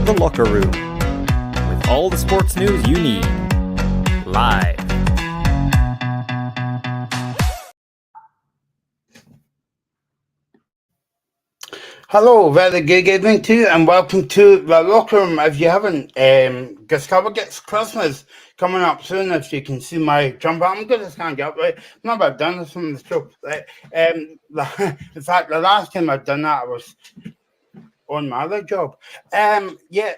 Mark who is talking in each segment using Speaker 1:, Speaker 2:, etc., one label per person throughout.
Speaker 1: The Locker Room, with all the sports news you need, live.
Speaker 2: Hello, very good evening to you, and welcome to The Locker Room. If you haven't discovered, it's Christmas coming up soon. If you can see my jumper, I'm going to stand up, right? I've never done this on the show, right? In fact, the last time I'd done that, I was on my other job.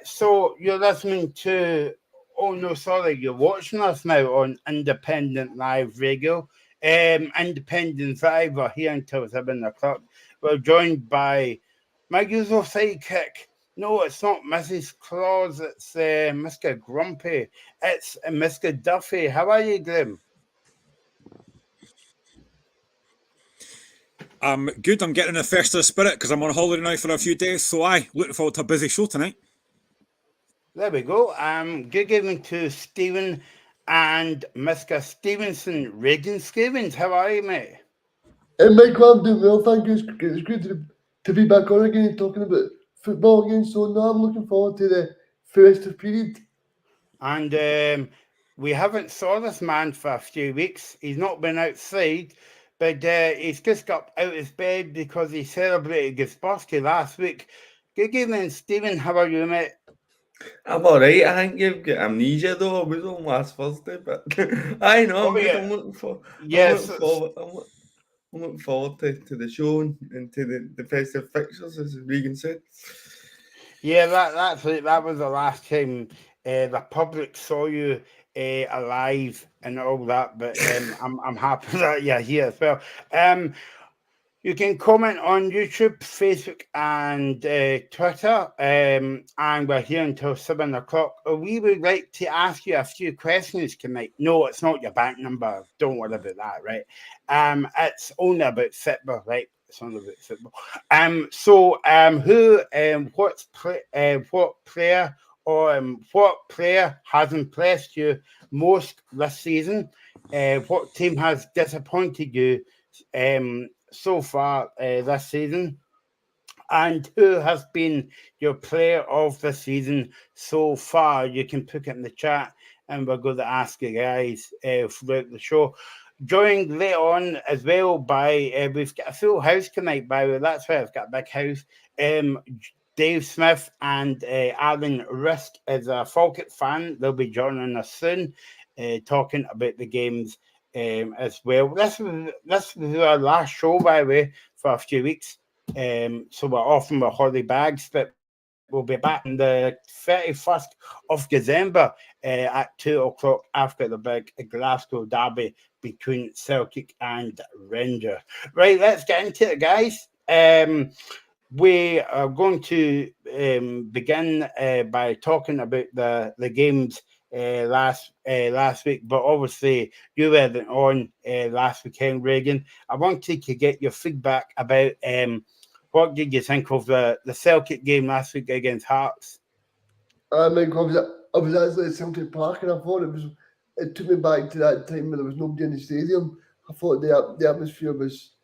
Speaker 2: So you're listening to, you're watching us now on Independent Live Radio. Independent Live, we're here until 7 o'clock. We're joined by my usual sidekick. No, it's not Mrs. Claus, it's Mr. Grumpy. It's Mr. Duffy. How are you, Grim?
Speaker 3: I'm good. I'm getting in the festive spirit because I'm on holiday now for a few days. So looking forward to a busy show tonight.
Speaker 2: There we go. Good evening to Stephen and Mr. Stevenson. Regan Stevens, how are you, mate?
Speaker 4: And Michael, I'm doing well, thank you. It's good to be back on again and talking about football again. So now I'm looking forward to the festive period.
Speaker 2: And we haven't saw this man for a few weeks. He's not been outside, but he's just got out of his bed because he celebrated his birthday last week. Good evening, Stephen. How are you, mate?
Speaker 5: I'm alright. I think you've got amnesia though. I was on last Thursday, but I know I'm good.
Speaker 2: Yeah.
Speaker 5: I'm looking forward. I'm looking forward to the show and to the festive fixtures, as Regan said.
Speaker 2: Yeah, that was the last time the public saw you alive and all that. But I'm happy that you're here as well. You can comment on YouTube, Facebook, and Twitter. And we're here until 7 o'clock. We would like to ask you a few questions tonight. No, it's not your bank number. Don't worry about that, right? It's only about football, right? It's only about football. What player has impressed you most this season? What team has disappointed you so far this season, and who has been your player of the season so far? You can put it in the chat and we're going to ask you guys throughout the show. Joined later on as well by we've got a full house tonight, by the way. That's why I've got a big house. Dave Smith and Alan Risk is a Falkirk fan. They'll be joining us soon, talking about the games as well. This was our last show, by the way, for a few weeks. So we're off in our holiday bags, but we'll be back on the 31st of December at 2 o'clock after the big Glasgow derby between Celtic and Rangers. Right, let's get into it, guys. We are going to begin by talking about the games last week, but obviously you weren't on last weekend, Regan. I wanted to get your feedback about what did you think of the Celtic game last week against Hearts?
Speaker 4: I was actually at Celtic Park, and I thought it took me back to that time when there was nobody in the stadium. I thought the atmosphere was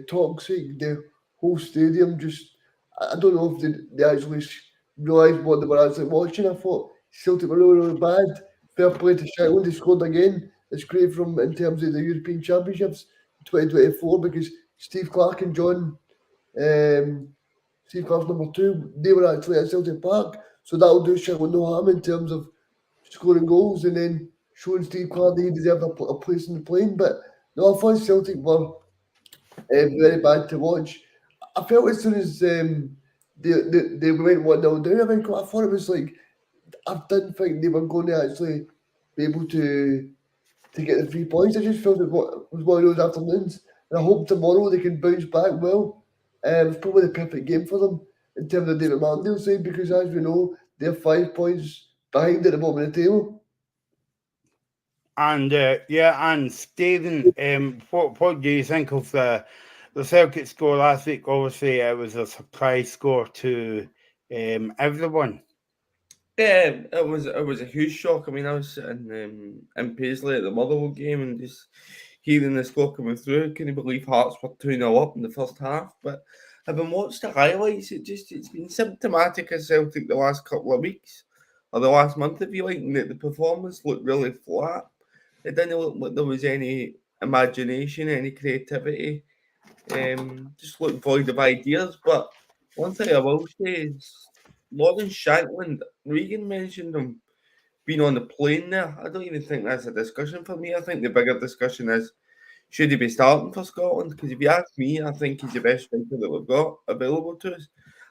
Speaker 4: toxic. The whole stadium I don't know if they actually realised what they were actually watching. I thought Celtic were really bad. Fair play to Shetland, they scored again. It's great in terms of the European Championships 2024 because Steve Clark and Steve Clark's number 2, they were actually at Celtic Park. So that'll do Shetland no harm in terms of scoring goals and then showing Steve Clark that he deserved a place in the plane. But no, I thought Celtic were very bad to watch. I felt as soon as they went 1-0 down, I thought it was like, I didn't think they were going to actually be able to get the 3 points. I just felt it was one of those afternoons. And I hope tomorrow they can bounce back well. It's probably the perfect game for them in terms of David Martindale's side because, as we know, they're 5 points behind at the bottom of the table.
Speaker 2: And Stephen, what do you think of the Celtic score last week? Obviously, it was a surprise score to everyone.
Speaker 5: Yeah, it was a huge shock. I mean, I was sitting in Paisley at the Motherwell game and just hearing the score coming through. Couldn't believe Hearts were 2-0 up in the first half. But I've been watching the highlights. It's been symptomatic of Celtic the last couple of weeks, or the last month, if you like, and that the performance looked really flat. It didn't look like there was any imagination, any creativity. Just looked void of ideas. But one thing I will say is, Lawrence Shankland, Regan mentioned him being on the plane there. I don't even think that's a discussion for me. I think the bigger discussion is, should he be starting for Scotland? Because if you ask me, I think he's the best striker that we've got available to us.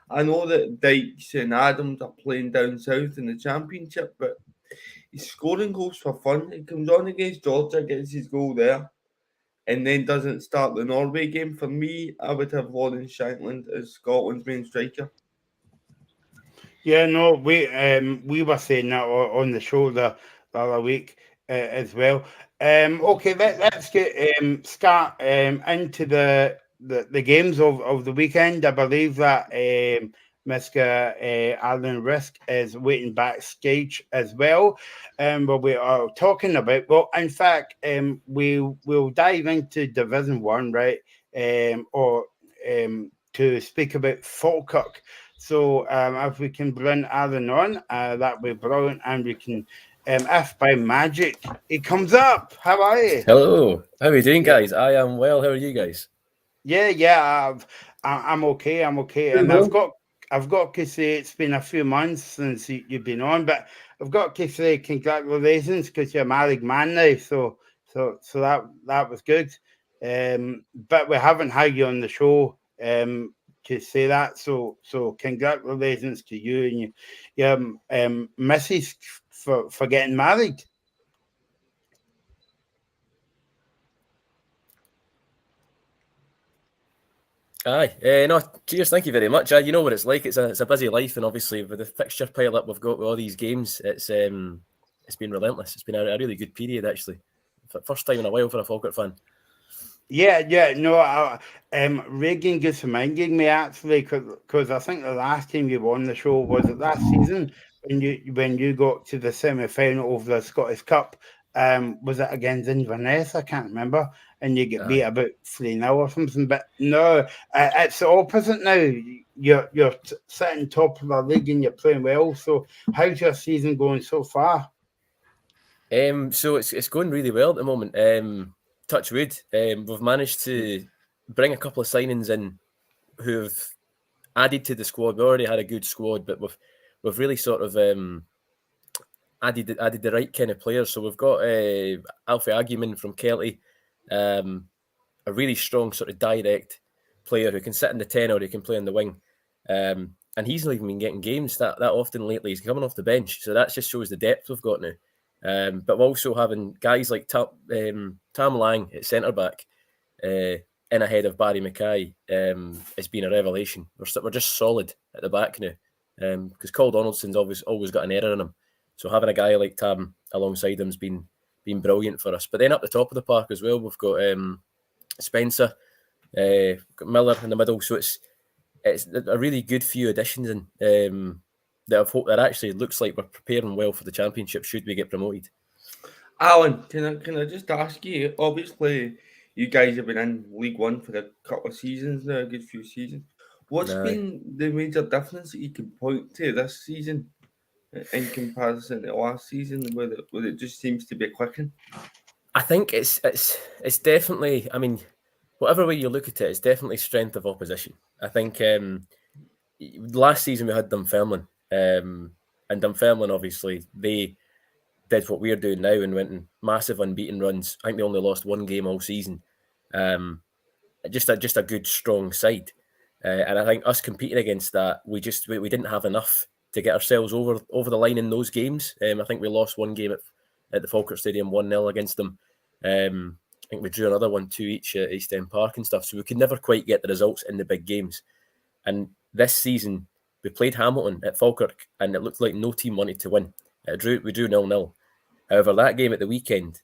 Speaker 5: I know that Dykes and Adams are playing down south in the Championship, but he's scoring goals for fun. He comes on against Georgia, gets his goal there, and then doesn't start the Norway game. For me, I would have Lawrence Shankland as Scotland's main striker.
Speaker 2: Yeah, no, we were saying that on the show the other week as well. Okay, let's get start into the games of the weekend. I believe that Mr. Alan Risk is waiting backstage as well. But we are talking about, well, in fact, we'll dive into Division 1, right? To speak about Falkirk. So if we can bring Alan on, that'd be brilliant. And we can, if by magic he comes up, how are you?
Speaker 6: Hello, how are you doing, guys? I am well. How are you guys?
Speaker 2: Yeah. I'm okay. And I've got to say it's been a few months since you've been on, but I've got to say congratulations because you're a married man now. So that was good. But we haven't had you on the show. To say that, so congratulations to you and your missus for getting married.
Speaker 6: Aye, no, cheers, thank you very much. You know what it's like. It's a busy life, and obviously with the fixture pile up we've got with all these games, it's been relentless. It's been a really good period actually. First time in a while for a Falkirk fan.
Speaker 2: Yeah. No, Reagan just reminded me actually because I think the last time you were on the show was it last season when you got to the semi-final of the Scottish Cup. Was it against Inverness? I can't remember. And you get beat about 3-0 or something. But no, it's the opposite now. You're sitting top of the league and you're playing well. So how's your season going so far?
Speaker 6: So it's going really well at the moment. Touch wood, we've managed to bring a couple of signings in who've added to the squad. We already had a good squad, but we've really sort of added the right kind of players. So we've got Alfie Aguiman from Celtic, a really strong sort of direct player who can sit in the 10 or he can play on the wing. And he's not even been getting games that often lately. He's coming off the bench, so that just shows the depth we've got now. But we're also having guys like Tam Lang at centre back in ahead of Barry Mackay. It's been a revelation. We're just solid at the back now because Cole Donaldson's always got an error in him. So having a guy like Tam alongside him's been brilliant for us. But then up the top of the park as well, we've got Spencer, got Miller in the middle. So it's a really good few additions in. That I've hoped that actually looks like we're preparing well for the Championship should we get promoted.
Speaker 5: Alan, can I just ask you? Obviously, you guys have been in League One for a couple of seasons now, a good few seasons. What's been the major difference that you can point to this season in comparison to last season, where it just seems to be clicking?
Speaker 6: I think it's definitely. I mean, whatever way you look at it, it's definitely strength of opposition. I think last season we had Dunfermline. And Dunfermline, obviously, they did what we're doing now and went in massive unbeaten runs. I think they only lost one game all season. Just a good, strong side. And I think us competing against that, we didn't have enough to get ourselves over the line in those games. I think we lost one game at the Falkirk Stadium 1-0 against them. I think we drew another 1-2 each at East End Park and stuff. So we could never quite get the results in the big games. And this season, we played Hamilton at Falkirk, and it looked like no team wanted to win. We drew 0-0. However, that game at the weekend,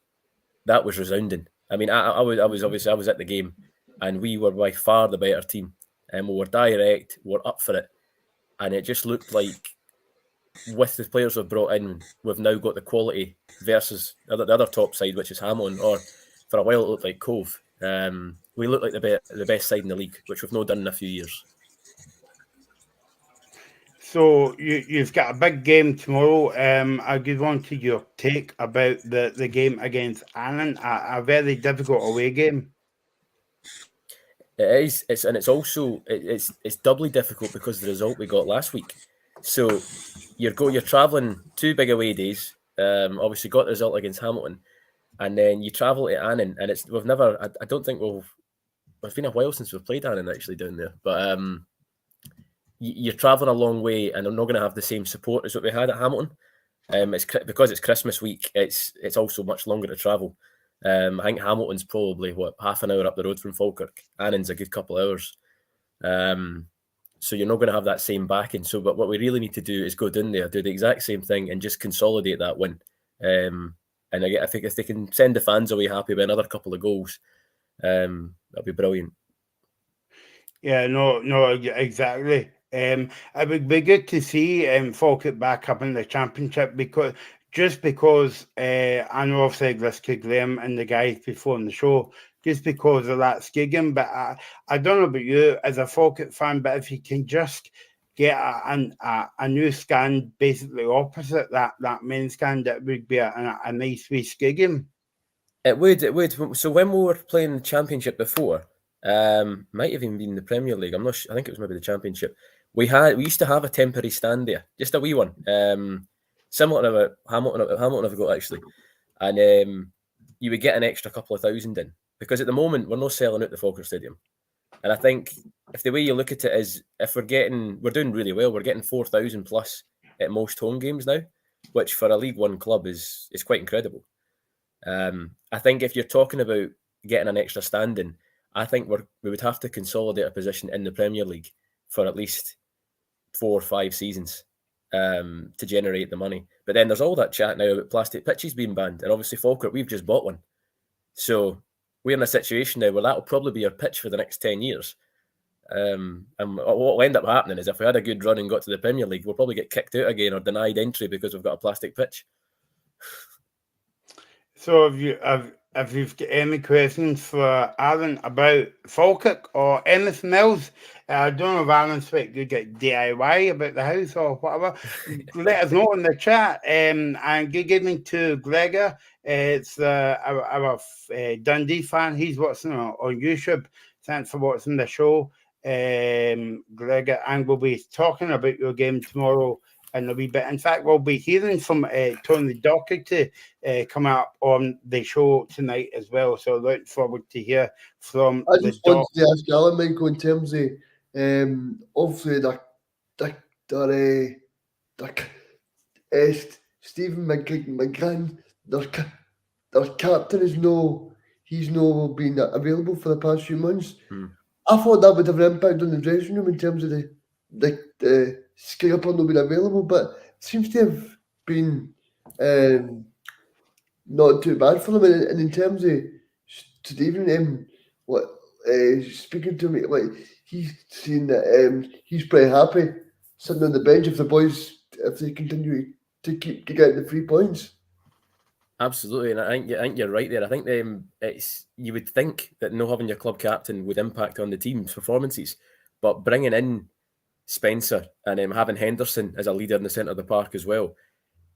Speaker 6: that was resounding. I mean, I was at the game, and we were by far the better team, and we were direct, we were up for it, and it just looked like with the players we've brought in, we've now got the quality versus the other top side, which is Hamilton, or for a while it looked like Cove. We look like the best side in the league, which we've not done in a few years.
Speaker 2: So you've got a big game tomorrow. I just wanted your take about the game against Annan, a very difficult away game.
Speaker 6: It is. It's also it's doubly difficult because of the result we got last week. So you're travelling 2 big away days. Obviously got the result against Hamilton, and then you travel to Annan, and we've never. I don't think it's been a while since we've played Annan actually down there, but you're travelling a long way, and they're not going to have the same support as what we had at Hamilton. It's because it's Christmas week. It's also much longer to travel. I think Hamilton's probably half an hour up the road from Falkirk. Annan's a good couple of hours. So you're not going to have that same backing. So, but what we really need to do is go down there, do the exact same thing, and just consolidate that win. And I think if they can send the fans away happy with another couple of goals, that'll be brilliant.
Speaker 2: Yeah, no, exactly. It would be good to see Falkirk back up in the championship because I know I've said this to Graham and the guys before on the show, just because of that skigging. But I don't know about you as a Falkirk fan, but if you can just get a new stand basically opposite that main stand, that would be a nice wee skigging.
Speaker 6: It would. So when we were playing the championship before, might have even been the Premier League. I'm not sure. I think it was maybe the championship. We used to have a temporary stand there, just a wee one, similar to what Hamilton have got actually, and you would get an extra couple of thousand in because at the moment we're not selling out the Falkirk Stadium, and I think if the way you look at it is if we're doing really well, we're getting 4,000 plus at most home games now, which for a League One club is quite incredible. I think if you're talking about getting an extra stand in, I think we would have to consolidate a position in the Premier League for at least 4 or 5 seasons to generate the money. But then there's all that chat now about plastic pitches being banned, and obviously Falkirk, we've just bought one, so we're in a situation now where that'll probably be our pitch for the next 10 years. And what will end up happening is if we had a good run and got to the Premier League, we'll probably get kicked out again or denied entry because we've got a plastic pitch.
Speaker 2: So if you've got any questions for Aaron about Falkirk or anything else, I don't know if Aaron's like to get DIY about the house or whatever, let us know in the chat. And give me to Gregor. It's our Dundee fan. He's watching on YouTube. Thanks for watching the show, Gregor. And we'll be talking about your game tomorrow in a wee bit. In fact, we'll be hearing from Tony Docherty coming up on the show tonight as well. So look forward to hear from
Speaker 4: I just wanted to ask Alan, Michael, in terms of obviously Stephen McGann, their captain is he's no been available for the past few months. I thought that would have an impact on the dressing room in terms of the skipper not being available, but it seems to have been not too bad for them. And in terms of Stephen, speaking to me, like he's seen that he's pretty happy sitting on the bench if they continue to keep getting the 3 points.
Speaker 6: Absolutely, and I think you're right there. I think you would think that not having your club captain would impact on the team's performances, but bringing in Spencer and having Henderson as a leader in the centre of the park as well,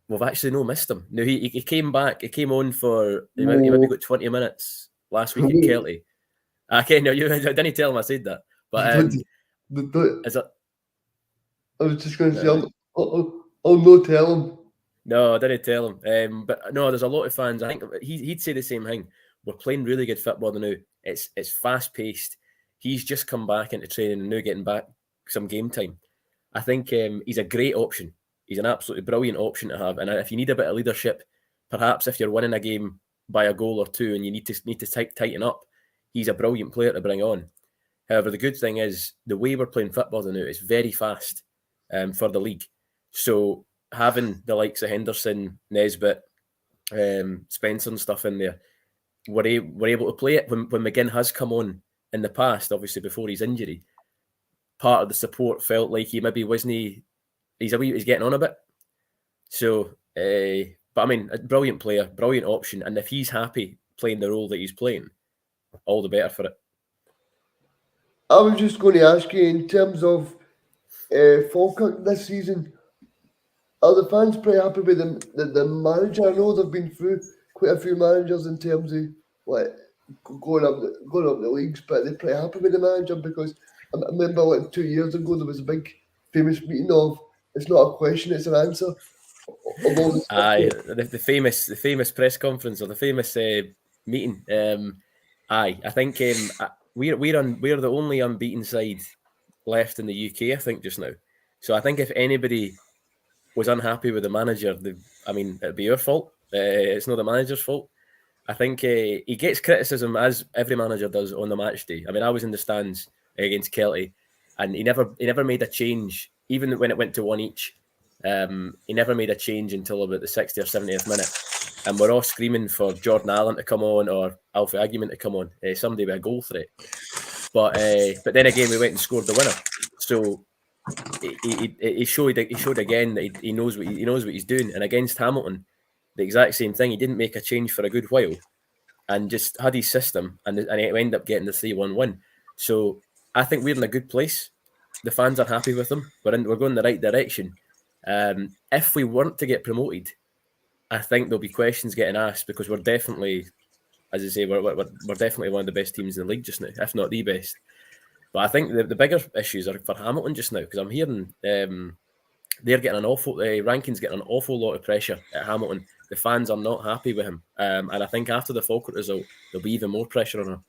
Speaker 6: we've actually no missed him. Now he came back. He came on for he maybe got 20 minutes last week at Kelty. Okay, no, you didn't tell him I said that. But is it?
Speaker 4: I was just going to say, I'll not tell him.
Speaker 6: No, I didn't tell him. But no, there's a lot of fans. I think he'd say the same thing. We're playing really good football now. It's fast paced. He's just come back into training and now getting back some game time. I think he's a great option. He's an absolutely brilliant option to have. And if you need a bit of leadership, perhaps if you're winning a game by a goal or two and you need to tighten up, he's a brilliant player to bring on. However, the good thing is the way we're playing football now is very fast for the league. So having the likes of Henderson, Nesbitt, Spencer and stuff in there, we're able to play it. When McGinn has come on in the past, obviously before his injury, part of the support felt like he maybe wasn't. He's getting on a bit. So, but I mean, a brilliant player, brilliant option, and if he's happy playing the role that he's playing, all the better for it.
Speaker 4: I was just going to ask you in terms of Falkirk this season. Are the fans pretty happy with the manager? I know they've been through quite a few managers in terms of like going up the leagues, but they're pretty happy with the manager because I remember like 2 years ago there was a big famous meeting of it's not a question, it's an answer. Of all the
Speaker 6: Aye, the famous press conference or the famous meeting. Aye, I think we're the only unbeaten side left in the UK. I think just now. So I think if anybody was unhappy with the manager, it'd be your fault. It's not the manager's fault. I think he gets criticism as every manager does on the match day. I mean, I was in the stands against Celtic, and he never made a change, even when it went to one each. He never made a change until about the 60th or 70th minute, and we're all screaming for Jordan Allen to come on or Alfie Agyeman to come on, somebody with a goal threat. But then again, we went and scored the winner. So he showed again that he knows what he's doing. And against Hamilton, the exact same thing. He didn't make a change for a good while, and just had his system, and he ended up getting the 3-1 win. So I think we're in a good place. The fans are happy with them. We're going the right direction. If we weren't to get promoted, I think there'll be questions getting asked because we're definitely, as I say, we're definitely one of the best teams in the league just now, if not the best. But I think the bigger issues are for Hamilton just now because I'm hearing they're getting an awful rankings getting an awful lot of pressure at Hamilton. The fans are not happy with him, and I think after the Falkirk result, there'll be even more pressure on him.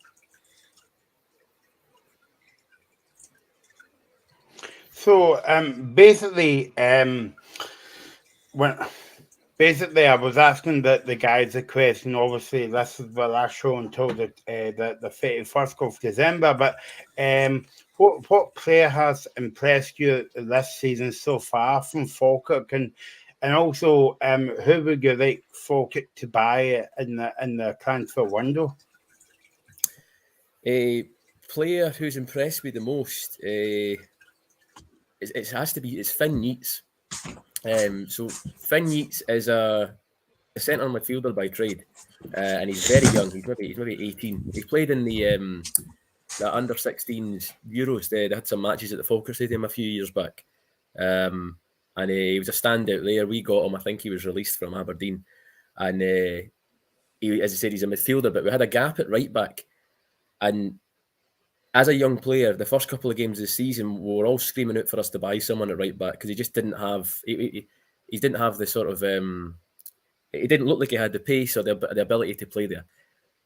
Speaker 2: So basically, I was asking the guys a question. Obviously, this is the last show until the 31st of December. But what player has impressed you this season so far from Falkirk, and also who would you like Falkirk to buy in the transfer window?
Speaker 6: A player who's impressed me the most, it's Finn Yeats. So Finn Yeats is a centre midfielder by trade, and he's very young. He's maybe 18. He played in the under 16s Euros. They had some matches at the Falkirk Stadium a few years back, and he was a standout there. We got him. I think he was released from Aberdeen, and he, as I said, he's a midfielder. But we had a gap at right back, and as a young player, the first couple of games of the season, we were all screaming out for us to buy someone at right back because he just didn't have. He didn't have the sort of. It didn't look like he had the pace or the ability to play there.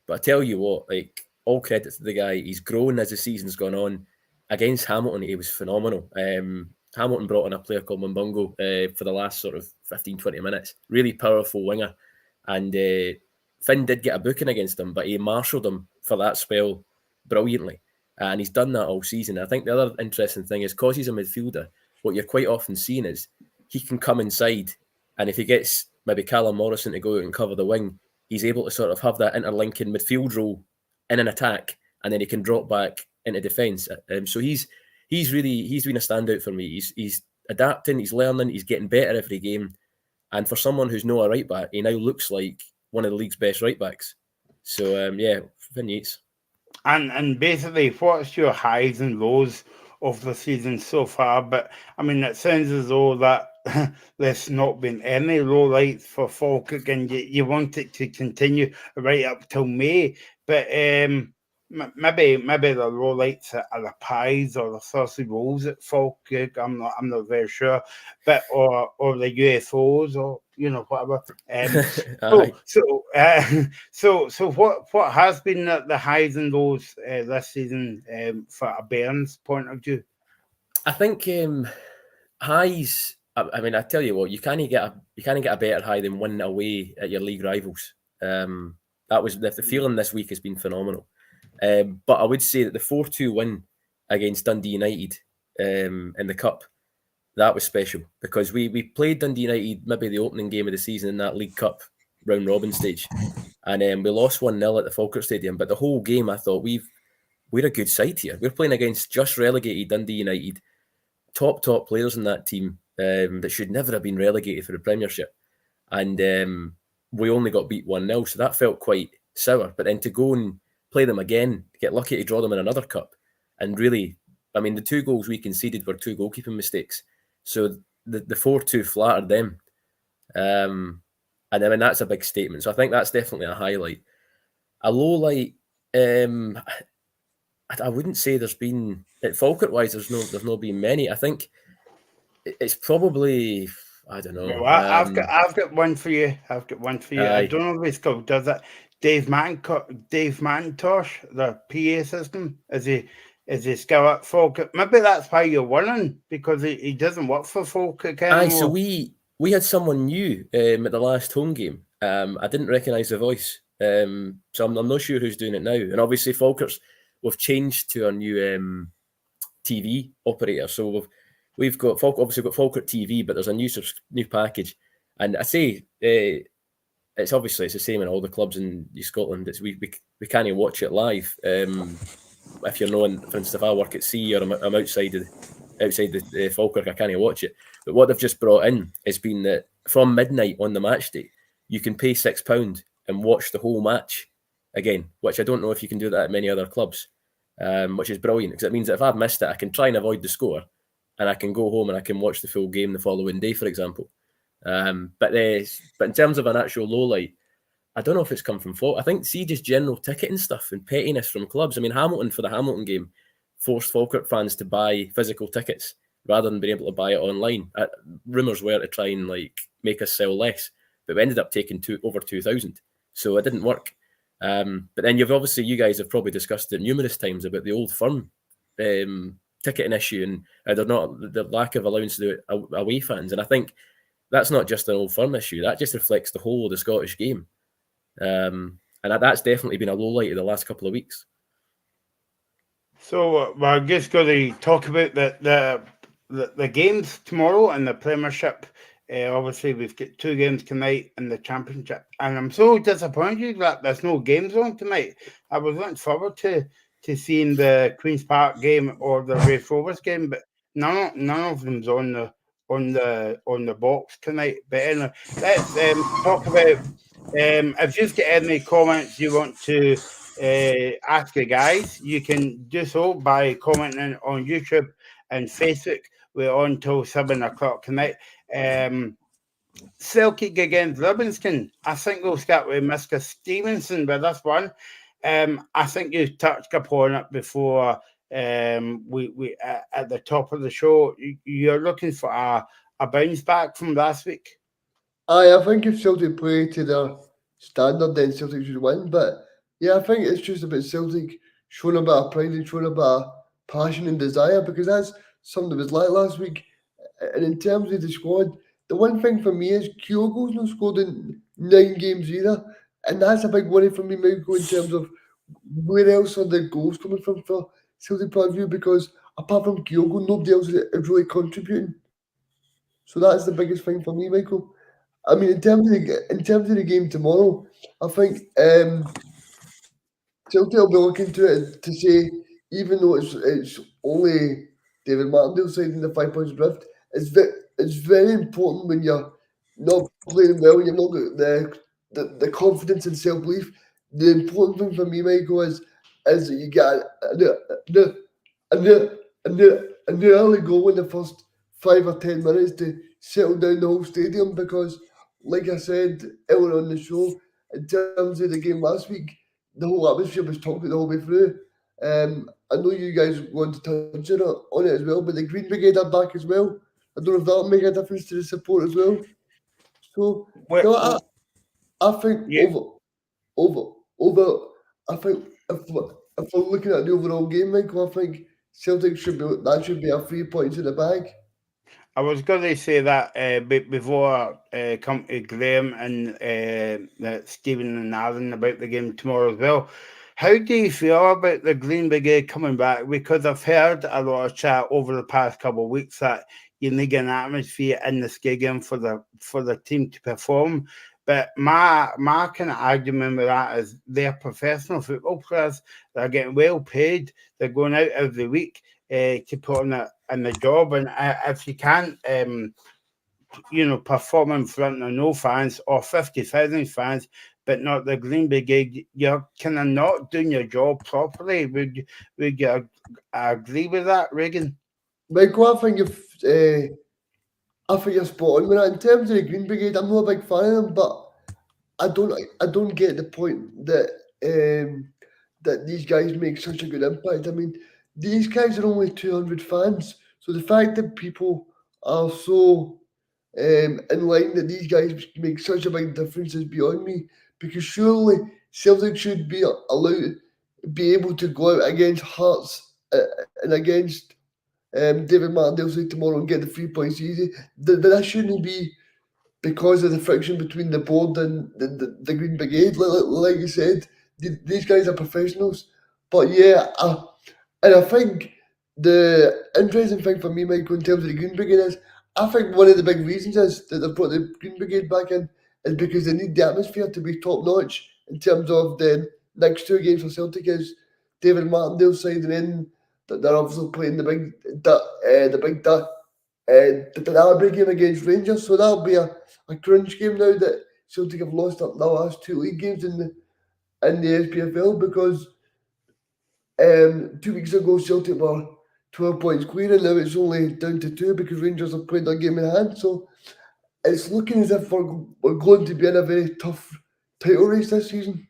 Speaker 6: But I tell you what, like all credit to the guy. He's grown as the season's gone on. Against Hamilton, he was phenomenal. Hamilton brought in a player called Mbungo for the last sort of 15, 20 minutes. Really powerful winger. And Finn did get a booking against him, but he marshalled him for that spell brilliantly. And he's done that all season. I think the other interesting thing is because he's a midfielder, what you're quite often seeing is he can come inside, and if he gets maybe Callum Morrison to go out and cover the wing, he's able to sort of have that interlinking midfield role in an attack, and then he can drop back into defence. So he's been a standout for me. He's adapting, he's learning, he's getting better every game. And for someone who's not a right back, he now looks like one of the league's best right backs. So Finn Yeats.
Speaker 2: And basically, what's your highs and lows of the season so far? But I mean, it sounds as though that there's not been any low lights for Falkirk, and you want it to continue right up till May. But maybe the low lights are the pies or the saucy rolls at Falkirk. I'm not very sure, but or the UFOs or whatever. So what has been the highs and lows this season for a Bairns point of view?
Speaker 6: I think highs. I mean, I tell you what, you can't get a better high than winning away at your league rivals. That was the feeling this week has been phenomenal. But I would say that the 4-2 win against Dundee United in the Cup, that was special because we played Dundee United maybe the opening game of the season in that League Cup round robin stage, and we lost 1-0 at the Falkirk Stadium. But the whole game, I thought we're a good side here. We're playing against just relegated Dundee United, top players in that team that should never have been relegated for the Premiership, and we only got beat 1-0, so that felt quite sour. But then to go and play them again, get lucky to draw them in another cup, and really I mean, the 2 goals we conceded were 2 goalkeeping mistakes. So the 4-2 flattered them. And I mean, that's a big statement. So I think that's definitely a highlight. A low light, I wouldn't say there's been, at Falkirk-wise, there's no been many. I think it's probably, I don't know.
Speaker 2: Well, I've got one for you. I don't know if it's called, does it? Dave McIntosh, the PA system, is he still at Falkirk? Maybe that's why you're winning, because he doesn't work for Falkirk anymore.
Speaker 6: So we had someone new at the last home game. I didn't recognise the voice, so I'm not sure who's doing it now. And obviously Falkirk's, we've changed to our new TV operator. So we've got obviously got Falkirk TV, but there's a new package. And I say it's the same in all the clubs in Scotland. It's we can't watch it live. If you're knowing, for instance, if I work at sea or I'm outside the Falkirk, I can't watch it. But what they've just brought in has been that from midnight on the match day, you can pay £6 and watch the whole match again, which I don't know if you can do that at many other clubs, which is brilliant, because it means that if I've missed it, I can try and avoid the score and I can go home and I can watch the full game the following day, for example. But in terms of an actual low light, I don't know if it's come from fault. I think just general ticketing stuff and pettiness from clubs. I mean, Hamilton, for the Hamilton game, forced Falkirk fans to buy physical tickets rather than being able to buy it online. Rumours were to try and make us sell less, but we ended up taking over 2,000, so it didn't work. But then you guys have probably discussed it numerous times about the Old Firm ticketing issue and the lack of allowance to away fans, and I think that's not just an Old Firm issue. That just reflects the whole of the Scottish game. And that's definitely been a low light of the last couple of weeks.
Speaker 2: So we're just going to talk about the games tomorrow and the Premiership. Obviously, we've got 2 games tonight in the Championship, and I'm so disappointed that there's no games on tonight. I was looking forward to seeing the Queen's Park game or the Raith Rovers game, but none of them's on the box tonight. But anyway, let's talk about. If you've got any comments you want to ask the guys, you can do so by commenting on YouTube and Facebook. We're on till 7 o'clock tonight. Celtic against Livingston. I think we'll start with Mr. Stevenson with this one. I think you touched upon it before. We at the top of the show. You're looking for a bounce back from last week.
Speaker 4: I think if Celtic play to their standard, then Celtic should win. But yeah, I think it's just about Celtic showing a bit of pride and showing a bit of passion and desire, because that's something that was like last week. And in terms of the squad, the one thing for me is Kyogo's not scored in 9 games either. And that's a big worry for me, Michael, in terms of where else are the goals coming from for Celtic point of view, because apart from Kyogo, nobody else is really contributing. So that's the biggest thing for me, Michael. I mean, in terms of the game tomorrow, I think Celtic will be looking to it to say, even though it's only David Martindale side in the 5 points drift, it's very important when you're not playing well, you've not got the confidence and self-belief. The important thing for me, Michael, is that you get an early goal in the first 5 or 10 minutes to settle down the whole stadium, because, like I said earlier on the show, in terms of the game last week, the whole atmosphere was talking the whole way through. I know you guys want to touch on it as well, but the Green Brigade are back as well. I don't know if that'll make a difference to the support as well. So, I think I think if we're looking at the overall game, Michael, I think Celtic should be a 3 points in the bag.
Speaker 2: I was going to say that before I come to Graham and Stephen and Alan about the game tomorrow as well. How do you feel about the Green Brigade coming back? Because I've heard a lot of chat over the past couple of weeks that you need an atmosphere in the stadium for the team to perform. But my kind of argument with that is they're professional football players. They're getting well paid. They're going out every week to put in the job. And if you can't, perform in front of no fans or 50,000 fans, but not the Green Brigade, you're kind of not doing your job properly. Would you agree with that, Regan?
Speaker 4: Michael, I think you're spot on with that. In terms of the Green Brigade, I'm not a big fan of them, but I don't get the point that that these guys make such a good impact. I mean, these guys are only 200 fans, so the fact that people are so in line that these guys make such a big difference is beyond me. Because surely Celtic should be allowed, be able to go out against Hearts and against David Martindale say tomorrow and get the 3 points easy. That shouldn't be because of the friction between the board and the Green Brigade. Like you said, these guys are professionals. But yeah, and I think the interesting thing for me, Michael, in terms of the Green Brigade is, I think one of the big reasons is that they've brought the Green Brigade back in is because they need the atmosphere to be top notch in terms of the next two games for Celtic is David Martindale's side, and then they're obviously playing the Derby game against Rangers. So that'll be a crunch game now that Celtic have lost up the last two league games in the SPFL, because 2 weeks ago Celtic were 12 points clear, and now it's only down to 2 because Rangers have played their game in hand. So it's looking as if we're going to be in a very tough title race this season.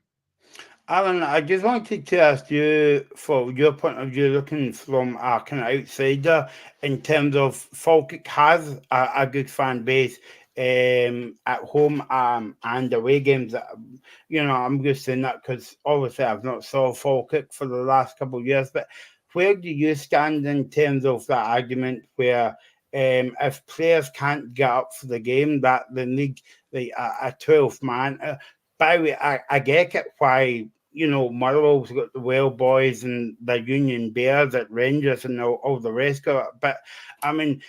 Speaker 2: Alan, I just wanted to ask you, for your point of view, looking from a kind of outsider, in terms of Falkirk has a good fan base at home and away games. I'm just saying that because obviously I've not saw Falkirk for the last couple of years, but where do you stand in terms of that argument where if players can't get up for the game, that they need like a 12th man? By the way, I get it why, Motherwell's got the Well Boys and the Union Bears at Rangers and all the rest of it. But, I mean,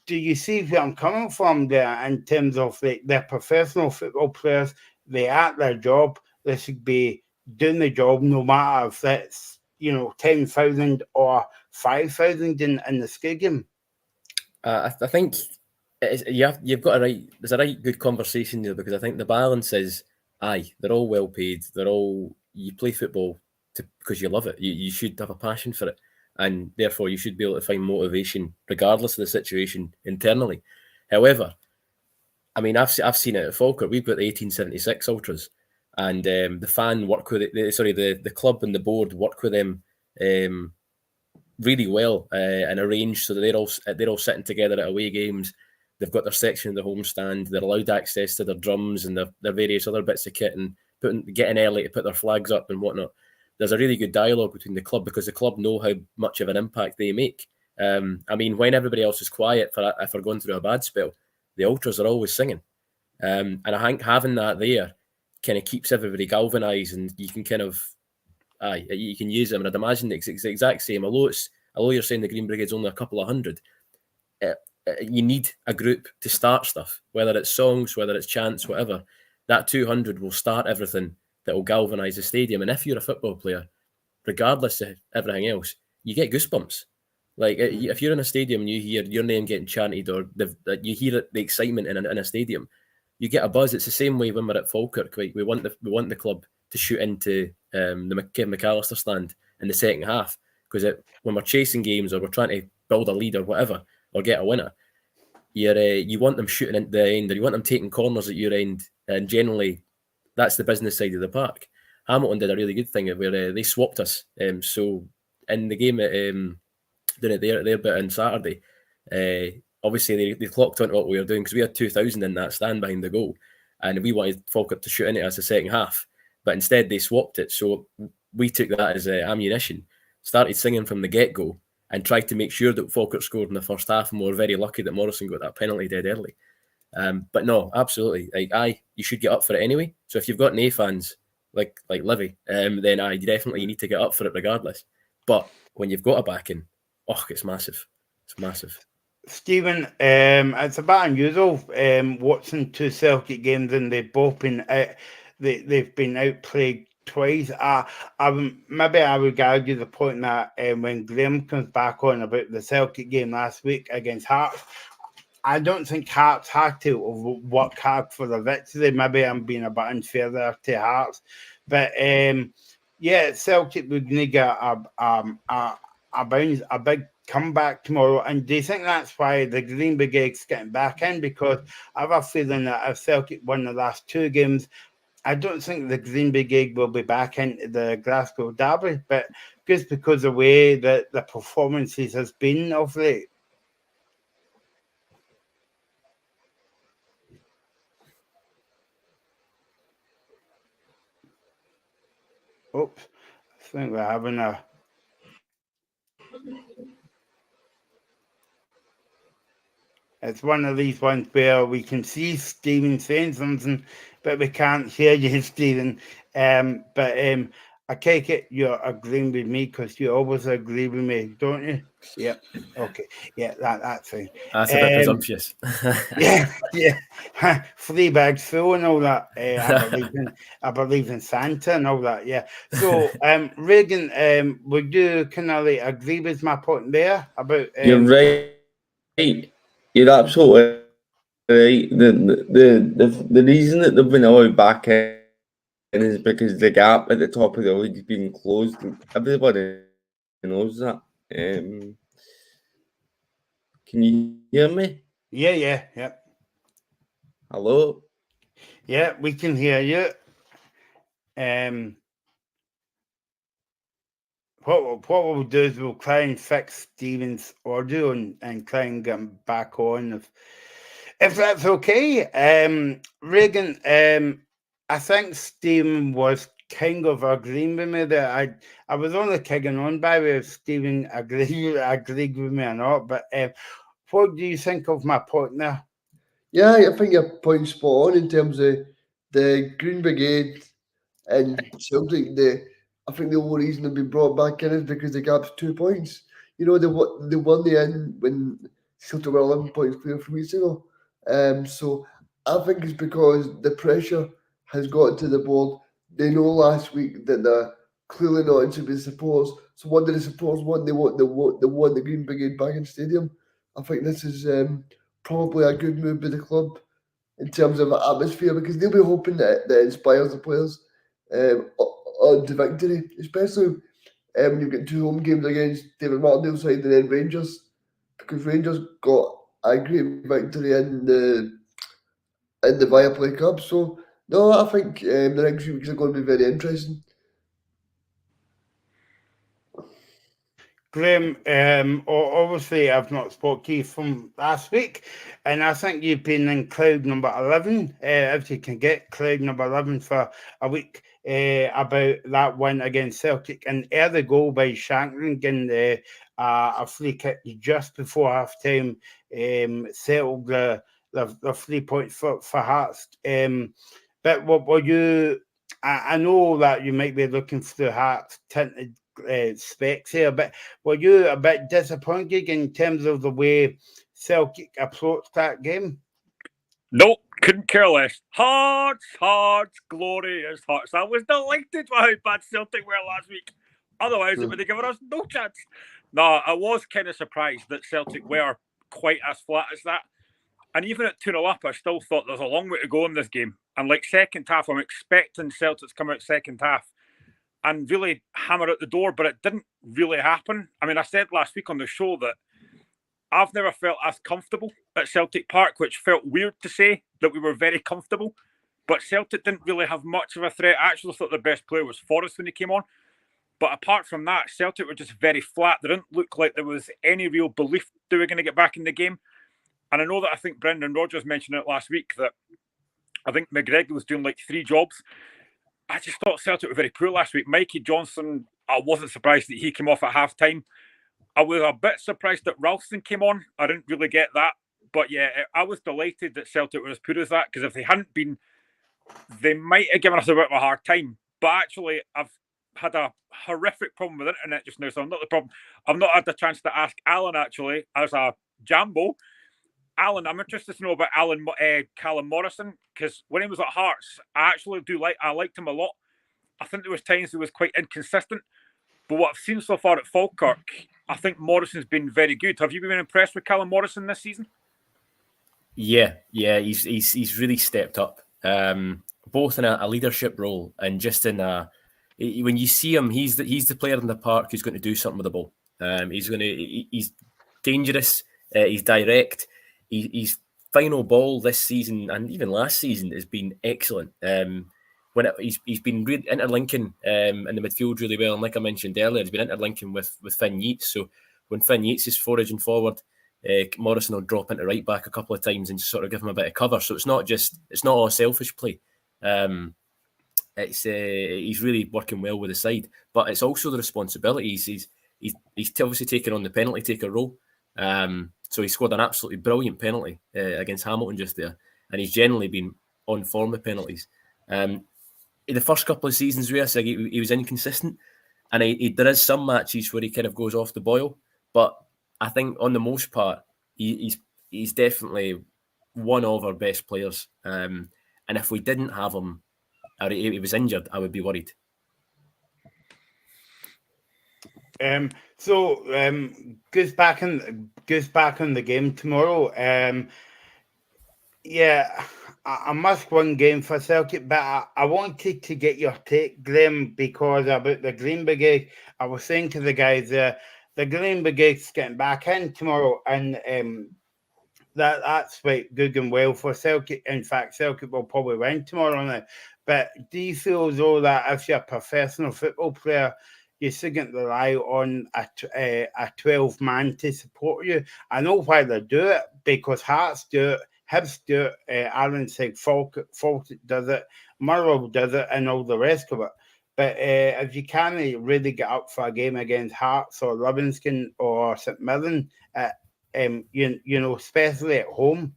Speaker 2: do you see where I'm coming from there in terms of they're professional football players, they're at their job, they should be doing the job no matter if it's, 10,000 or 5,000 in the stadium?
Speaker 6: I think you've got there's a right good conversation there, because I think the balance is, they're all well paid. You play football because you love it. You should have a passion for it, and therefore you should be able to find motivation regardless of the situation internally. However, I mean, I've seen it at Falkirk. We've got the 1876 Ultras, and the fan work with the club and the board work with them really well and arrange so that they're all sitting together at away games. They've got their section in the home stand. They're allowed access to their drums and their various other bits of kit, and getting early to put their flags up and whatnot. There's a really good dialogue between the club, because the club know how much of an impact they make. I mean, when everybody else is quiet if they're going through a bad spell, the Ultras are always singing. And I think having that there kind of keeps everybody galvanised, and you can you can use them. And I'd imagine it's the exact same. Although you're saying the Green Brigade's only a couple of hundred, you need a group to start stuff, whether it's songs, whether it's chants, whatever. That 200 will start everything that will galvanise the stadium. And if you're a football player, regardless of everything else, you get goosebumps. Like if you're in a stadium and you hear your name getting chanted, or you hear the excitement in a stadium, you get a buzz. It's the same way when we're at Falkirk. We want the club to shoot into the Kevin McAllister stand in the second half, because when we're chasing games or we're trying to build a lead or whatever, or get a winner, you want them shooting at the end, or you want them taking corners at your end, and generally that's the business side of the park. Hamilton did a really good thing where they swapped us. So in the game at doing it their bit on Saturday, obviously they clocked onto what we were doing, because we had 2,000 in that stand behind the goal, and we wanted Falkirk to shoot into us the second half, but instead they swapped it. So we took that as ammunition, started singing from the get-go, and tried to make sure that Falkirk scored in the first half, and we were very lucky that Morrison got that penalty dead early. But no, absolutely, you should get up for it anyway. So if you've got nae fans like Livi, then you definitely need to get up for it regardless. But when you've got a backing, it's massive. It's massive.
Speaker 2: Stephen, it's a bit unusual watching two Celtic games, and they've both been they've been outplayed twice. Maybe I would argue the point that when Graham comes back on about the Celtic game last week against Hearts, I don't think Hearts had to work hard for the victory. Maybe I'm being a bit unfair there to Hearts, but yeah, Celtic would need a big comeback tomorrow. And do you think that's why the Green Brigade's getting back in? Because I have a feeling that if Celtic won the last 2 games, I don't think the Green Brigade will be back into the Glasgow Derby, but just because of the way that the performances has been of late. Oops, I think we're having a... It's one of these ones where we can see Stephen saying something, but we can't hear you, Stephen. I take it you're agreeing with me because you always agree with me, don't you? Yeah. Okay. Yeah, that's fine.
Speaker 6: That's a bit presumptuous.
Speaker 2: Yeah. 3 bags full and all that. I believe in Santa and all that. Yeah. So, Reagan, would you kind of like agree with my point there about?
Speaker 5: You're right. You're absolutely right. The reason that they've been allowed back in is because the gap at the top of the league has been closed. Everybody knows that. Can you hear me?
Speaker 2: Yeah.
Speaker 5: Hello?
Speaker 2: Yeah, we can hear you. What we'll do is we'll try and fix Stephen's audio and try and get him back on if that's okay. Reagan, I think Stephen was kind of agreeing with me that I was only kicking on by whether Stephen agreed with me or not, but what do you think of my point there?
Speaker 4: Yeah, I think your point's spot on in terms of the Green Brigade and Celtic. I think the only reason they've been brought back in is because the gap's 2 points. They won the end when Celtic were 11 points clear 3 weeks ago. So I think it's because the pressure has got to the board. They know last week that they're clearly not into the supporters. So what do the supporters want? They want the Green Brigade back in the stadium. I think this is probably a good move by the club in terms of atmosphere because they'll be hoping that inspires the players on to victory, especially when you get 2 home games against David Martindale's side and then Rangers, because Rangers got a great victory in the Viaplay Cup. So no, I think the next few weeks are going to be very interesting.
Speaker 2: Graham, obviously I've not spoke to you from last week, and I think you've been in cloud number 11, if you can get cloud number 11 for a week, about that win against Celtic, and early goal by Shankland getting a free kick just before half-time, settled the 3 points for Hearts. But what were you... I know that you might be looking for the Hearts tinted specs here, but were you a bit disappointed in terms of the way Celtic approached that game?
Speaker 3: No, couldn't care less. Hearts, glorious Hearts. I was delighted with how bad Celtic were last week. Otherwise, it would have given us no chance. No, I was kind of surprised that Celtic were quite as flat as that. And even at 2-0 up, I still thought there's a long way to go in this game. And like second half, I'm expecting Celtic to come out second half and really hammer at the door, but it didn't really happen. I mean, I said last week on the show that I've never felt as comfortable at Celtic Park, which felt weird to say that we were very comfortable. But Celtic didn't really have much of a threat. I actually thought their best player was Forrest when he came on. But apart from that, Celtic were just very flat. They didn't look like there was any real belief they were going to get back in the game. And I know that I think Brendan Rodgers mentioned it last week that I think McGregor was doing like 3 jobs. I just thought Celtic were very poor last week. Mikey Johnson, I wasn't surprised that he came off at half-time. I was a bit surprised that Ralston came on. I didn't really get that. But yeah, I was delighted that Celtic were as poor as that, because if they hadn't been, they might have given us a bit of a hard time. But actually, I've had a horrific problem with internet just now, so I'm not the problem. I've not had the chance to ask Alan, actually, as a Jambo. Alan, I'm interested to know about Callum Morrison, because when he was at Hearts, I liked him a lot. I think there was times he was quite inconsistent, but what I've seen so far at Falkirk, I think Morrison's been very good. Have you been impressed with Callum Morrison this season?
Speaker 6: Yeah, he's really stepped up, both in a leadership role and just in when you see him, he's the player in the park who's going to do something with the ball. He's dangerous, he's direct, he's final ball this season and even last season has been excellent. He's been really interlinking in the midfield really well, and like I mentioned earlier, he's been interlinking with Finn Yates. So when Finn Yates is foraging forward, Morrison will drop into right back a couple of times and just sort of give him a bit of cover. So it's not all selfish play. He's really working well with the side, but it's also the responsibilities. He's obviously taken on the penalty taker role. So he scored an absolutely brilliant penalty against Hamilton just there, and he's generally been on form with penalties. In the first couple of seasons, he was inconsistent, and there is some matches where he kind of goes off the boil, but I think on the most part, he's definitely one of our best players. And if we didn't have him, or he was injured, I would be worried.
Speaker 2: Goes back in the game tomorrow. A must-win game for Celtic, but I wanted to get your take, Graham, because about the Green Brigade. I was saying to the guys there, the Green Brigade's getting back in tomorrow, and that's right, good and well for Celtic. In fact, Celtic will probably win tomorrow night. But do you feel as though that if you're a professional football player, you still can rely on a 12-man to support you? I know why they do it, because Hearts do it, Hibs do it, Alan said Falk does it, Murrow does it, and all the rest of it. But if you can't really get up for a game against Hearts or Livingston or St Mirren, especially at home.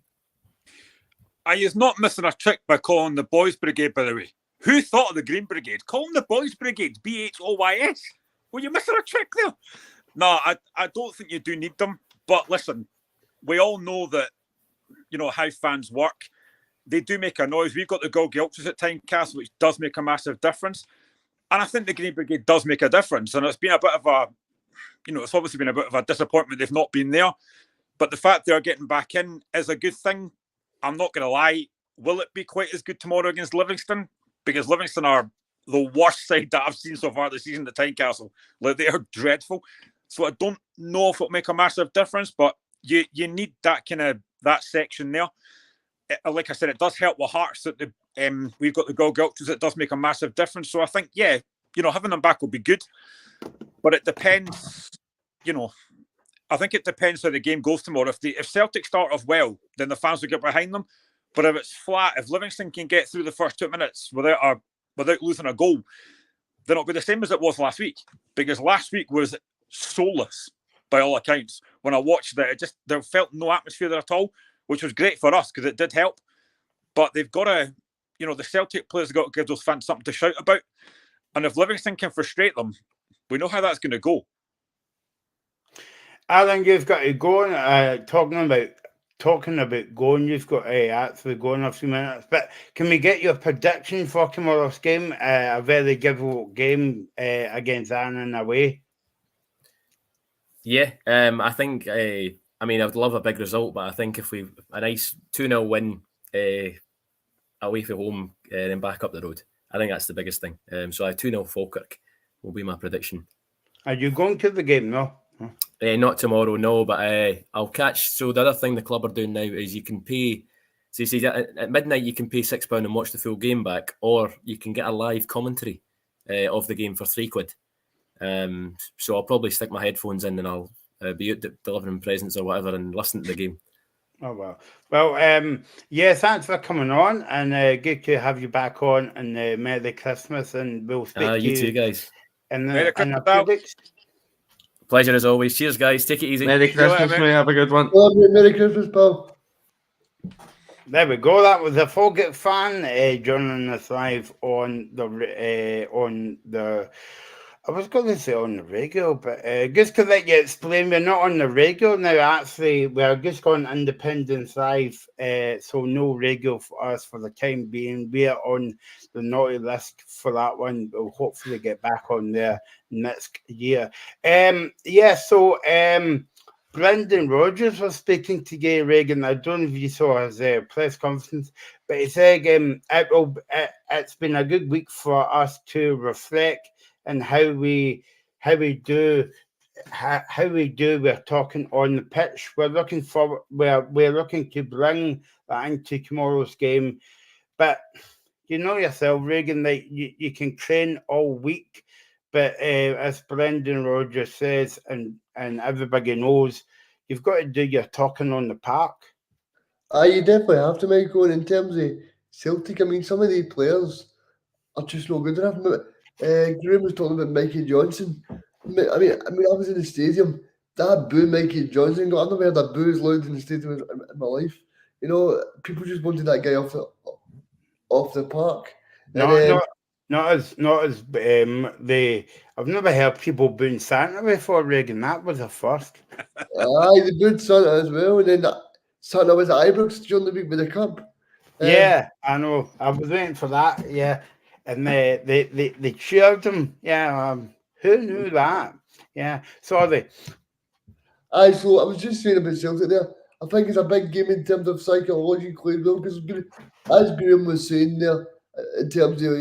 Speaker 3: He's not missing a trick by calling the Boys Brigade, by the way. Who thought of the Green Brigade? Call them the Boys Brigade, BHOYS. Were you missing a trick there? No, I don't think you do need them. But listen, we all know that, how fans work. They do make a noise. We've got the Golgi Ultras at Tynecastle, which does make a massive difference. And I think the Green Brigade does make a difference. And it's been a bit of a, it's obviously been a bit of a disappointment they've not been there. But the fact they're getting back in is a good thing. I'm not going to lie. Will it be quite as good tomorrow against Livingston? Because Livingston are the worst side that I've seen so far this season at Tynecastle. Like, they are dreadful. So I don't know if it'll make a massive difference, but you need that that section there. Like I said, it does help with Hearts that we've got the Golgi Ultras. It does make a massive difference. So I think, having them back will be good. But it depends, I think it depends how the game goes tomorrow. If Celtic start off well, then the fans will get behind them. But if it's flat, if Livingston can get through the first 2 minutes without losing a goal, then it'll be the same as it was last week. Because last week was soulless, by all accounts. When I watched it, there felt no atmosphere there at all, which was great for us because it did help. But they've got to, the Celtic players have got to give those fans something to shout about. And if Livingston can frustrate them, we know how that's going to go.
Speaker 2: Alan, you've got to go on. Talking about going, you've got to actually go in a few minutes. But can we get your prediction for tomorrow's game? A very difficult game against Annan away.
Speaker 6: Yeah, I think. I'd love a big result, but I think if we a nice 2-0 win away from home, then back up the road, I think that's the biggest thing. So a 2-0 Falkirk will be my prediction. Are
Speaker 2: you going to the game? No.
Speaker 6: Not tomorrow, no, but I'll catch. So the other thing the club are doing now is you can pay. So you see, at midnight you can pay £6 and watch the full game back, or you can get a live commentary of the game for £3. So I'll probably stick my headphones in and I'll be out delivering presents or whatever and listen to the game.
Speaker 2: Oh, well, thanks for coming on, and good to have you back on, and Merry Christmas, and we'll speak to
Speaker 6: you too, guys.
Speaker 2: And
Speaker 3: Merry Christmas.
Speaker 6: Pleasure as always. Cheers, guys. Take it easy.
Speaker 5: Merry Christmas, mate. Have a good one.
Speaker 4: Merry Christmas, pal.
Speaker 2: There we go. That was a Falkirk fan joining us live on the. I was going to say on the radio, but just to let you explain, we're not on the radio now. Actually, we're just on Independence Live, so no radio for us for the time being. We're on the naughty list for that one. We'll hopefully get back on there next year. Brendan Rodgers was speaking to Gary Reagan. I don't know if you saw his press conference, but he said it's been a good week for us to reflect on how we do. How we do. We're talking on the pitch. We're looking to bring that into tomorrow's game. But you know yourself, Reagan, that you can train all week. But as Brendan Rodgers says, and everybody knows, you've got to do your talking on the park.
Speaker 4: You definitely have to, Michael. And in terms of Celtic, I mean, some of these players are just not good enough. Graham was talking about Mikey Johnson. I mean, I was in the stadium. That boo Mikey Johnson got. I've never heard a boo as loud in the stadium in my life. You know, people just wanted that guy off the park.
Speaker 2: Not as I've never heard people booing Santa before, Reagan. That was a first.
Speaker 4: They booed Santa as well, and then Santa was at Ibrox during the week with the cup.
Speaker 2: Yeah, I know. I was waiting for that. Yeah, and they cheered him. Yeah, who knew that? Yeah, sorry.
Speaker 4: So I was just saying about Celtic there. I think it's a big game in terms of psychologically as well, because as Graham was saying there, in terms of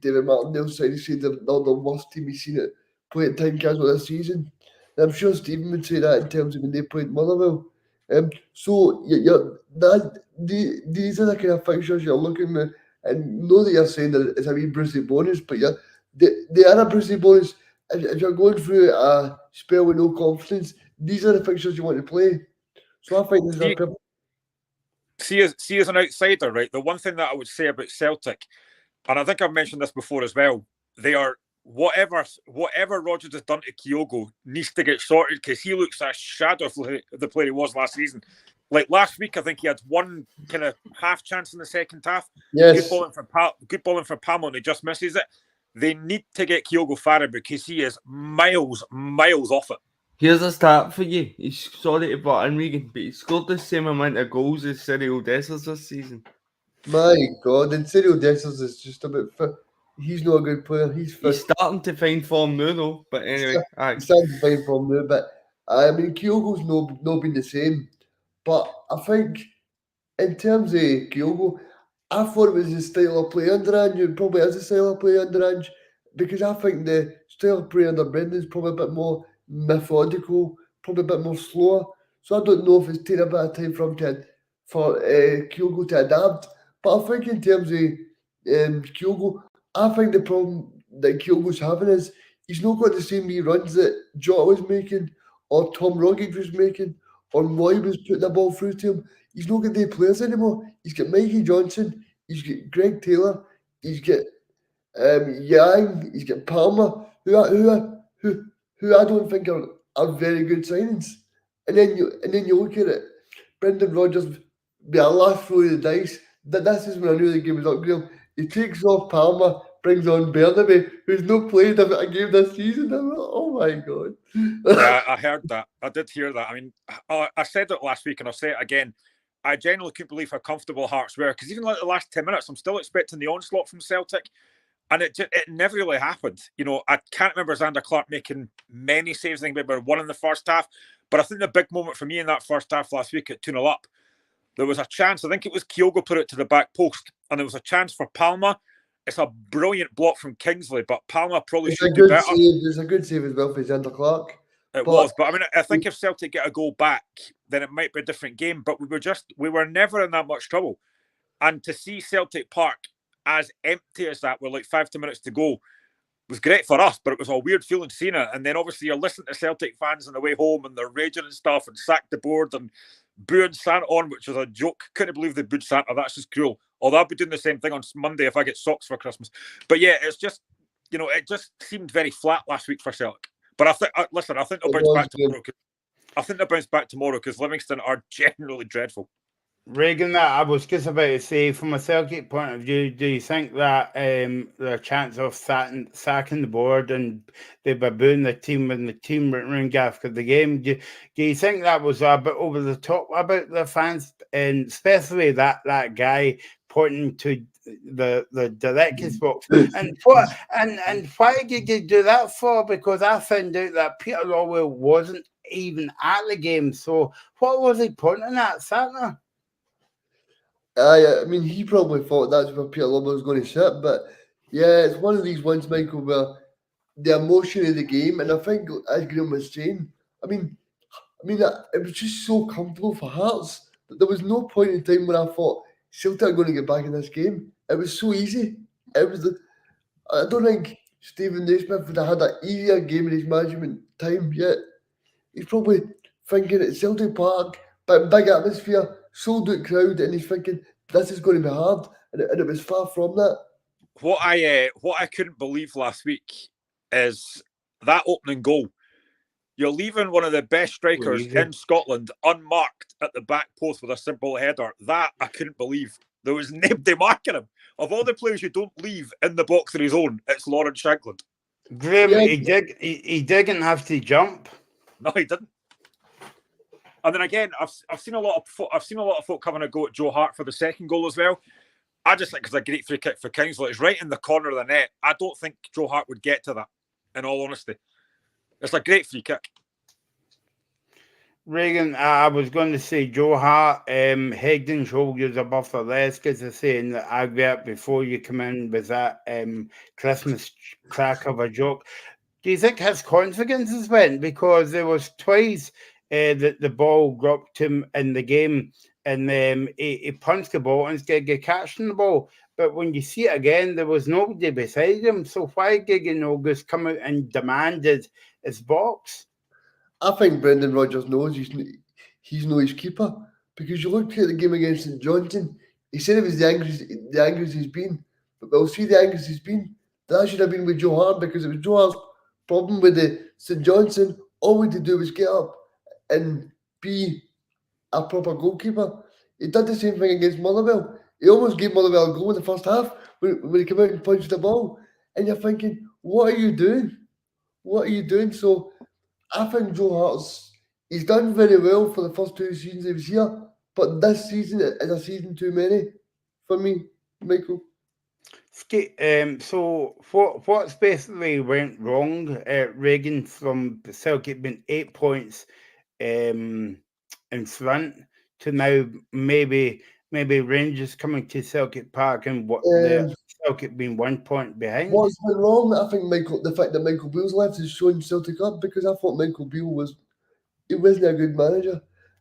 Speaker 4: David Martindale's side, he said they're the worst team he's seen it play at time casual this season. And I'm sure Stephen would say that in terms of when they played Motherwell. So these are the kind of fixtures you're looking at, and know that you're saying that it's a wee Brucey bonus, but they are a Brucey bonus. If you're going through a spell with no confidence, these are the fixtures you want to play. So I think this is
Speaker 3: See as an outsider, right? The one thing that I would say about Celtic, and I think I've mentioned this before as well, they are whatever Rodgers has done to Kyogo needs to get sorted, because he looks a shadow of the player he was last season. Like last week, I think he had one kind of half chance in the second half.
Speaker 4: Yes.
Speaker 3: Good bowling for Palmer, and he just misses it. They need to get Kyogo fired because he is miles off it.
Speaker 5: Here's a stat for you. He's sorry to butt in, Regan, but he scored the same amount of goals as Cyril Dessers this season.
Speaker 4: My God, and Cyril Dessers is just a bit fit. He's not a good player. He's
Speaker 5: starting to find form now, though. But anyway,
Speaker 4: he's starting to find form now. But I mean, Kyogo's not been the same. But I think in terms of Kyogo, I thought it was the style of play under Ange. It probably is the style of play under Ange, because I think the style of play under Brendan is probably a bit more methodical, probably a bit more slower. So I don't know if it's taking a bit of time for Kyogo to adapt. But I think in terms of Kyogo, I think the problem that Kyogo's having is he's not got the same wee runs that Jota was making, or Tom Rogic was making, or Moy was putting the ball through to him. He's not got the players anymore. He's got Mikey Johnson, he's got Greg Taylor, he's got Yang, he's got Palmer, who I don't think are very good signings. And then you look at it, Brendan Rodgers be a last throw of the dice. This is when I knew the game was up, Graham. He takes off Palmer, brings on Bernabe, who's not played a game this season. I'm like, oh my God.
Speaker 3: Yeah, I heard that. I did hear that. I mean, I said it last week and I'll say it again. I genuinely couldn't believe how comfortable Hearts were, because even like the last 10 minutes, I'm still expecting the onslaught from Celtic. And it never really happened. You know, I can't remember Xander Clark making many saves. I think maybe one in the first half. But I think the big moment for me in that first half last week at 2-0 up, there was a chance. I think it was Kyogo put it to the back post, and there was a chance for Palmer. It's a brilliant block from Kingsley, but Palmer probably should do better.
Speaker 4: There's a good save as well for Xander Clark.
Speaker 3: It was, but I mean, I think if Celtic get a goal back, then it might be a different game. But we were never in that much trouble. And to see Celtic Park as empty as that, with like 5 minutes to go, was great for us, but it was a weird feeling seeing it. And then obviously you're listening to Celtic fans on the way home and they're raging and stuff and sacked the board and booing Santa on, which was a joke. Couldn't believe they booed Santa. That's just cruel. Although I'll be doing the same thing on Monday if I get socks for Christmas. But yeah, it's just, you know, it just seemed very flat last week for Celtic. But I think they'll bounce back tomorrow. I think they'll bounce back tomorrow because Livingston are generally dreadful.
Speaker 2: Reagan, that I was just about to say, from a Celtic point of view, do you think that their chance of sacking the board and they baboon the team and the team running after the game, do you think that was a bit over the top about the fans, and especially that guy pointing to the director's box? And why did you do that for? Because I found out that Peter Lawwell wasn't even at the game. So what was he pointing at, Saturday?
Speaker 4: I mean, he probably thought that's where Peter Lobber was going to sit, but yeah, it's one of these ones, Michael, where the emotion of the game, and I think, as Graham was saying, I mean, it was just so comfortable for Hearts that there was no point in time when I thought Celtic are going to get back in this game. It was so easy. I don't think Stephen Naismith would have had an easier game in his management time yet. He's probably thinking at Celtic Park, but big atmosphere, sold out crowd, and he's thinking this is going to be hard, and it was far from that.
Speaker 3: What I couldn't believe last week is that opening goal. You're leaving one of the best strikers in Scotland unmarked at the back post with a simple header. That I couldn't believe. There was nobody marking him. Of all the players you don't leave in the box of his own, it's Lawrence Shankland.
Speaker 2: Graham, he didn't have to jump.
Speaker 3: No, he didn't. And then again, I've seen a lot of folk having a go at Joe Hart for the second goal as well. I just think it's a great free kick for Kingsley. It's right in the corner of the net. I don't think Joe Hart would get to that, in all honesty. It's a great free kick.
Speaker 2: Reagan, I was going to say Joe Hart, head and shoulders above the rest, because I say in the advert before you come in with that Christmas crack of a joke. Do you think his confidence has went? Because there was twice that the ball dropped him in the game, and he punched the ball and Gigi catching the ball. But when you see it again, there was nobody beside him. So why Gigi August come out and demanded his box?
Speaker 4: I think Brendan Rodgers knows he's no his keeper, because you looked at the game against St Johnstone, he said it was the angriest he's been, but we'll see the angriest he's been. That should have been with Joe Hart, because it was Joe Hart's problem with the St Johnstone. All we had to do was get up and be a proper goalkeeper. He did the same thing against Motherwell. He almost gave Motherwell a goal in the first half when he came out and punched the ball. And you're thinking, what are you doing? What are you doing? So I think Joe he's done very well for the first two seasons he was here, but this season is a season too many for me, Michael.
Speaker 2: So what's basically went wrong, Reagan, from Celtic being 8 points in front to now maybe Rangers coming to Celtic Park and Celtic being 1 point behind?
Speaker 4: What's been wrong? I think the fact that Michael Beale's left is showing Celtic up, because I thought Michael Beale wasn't a good manager,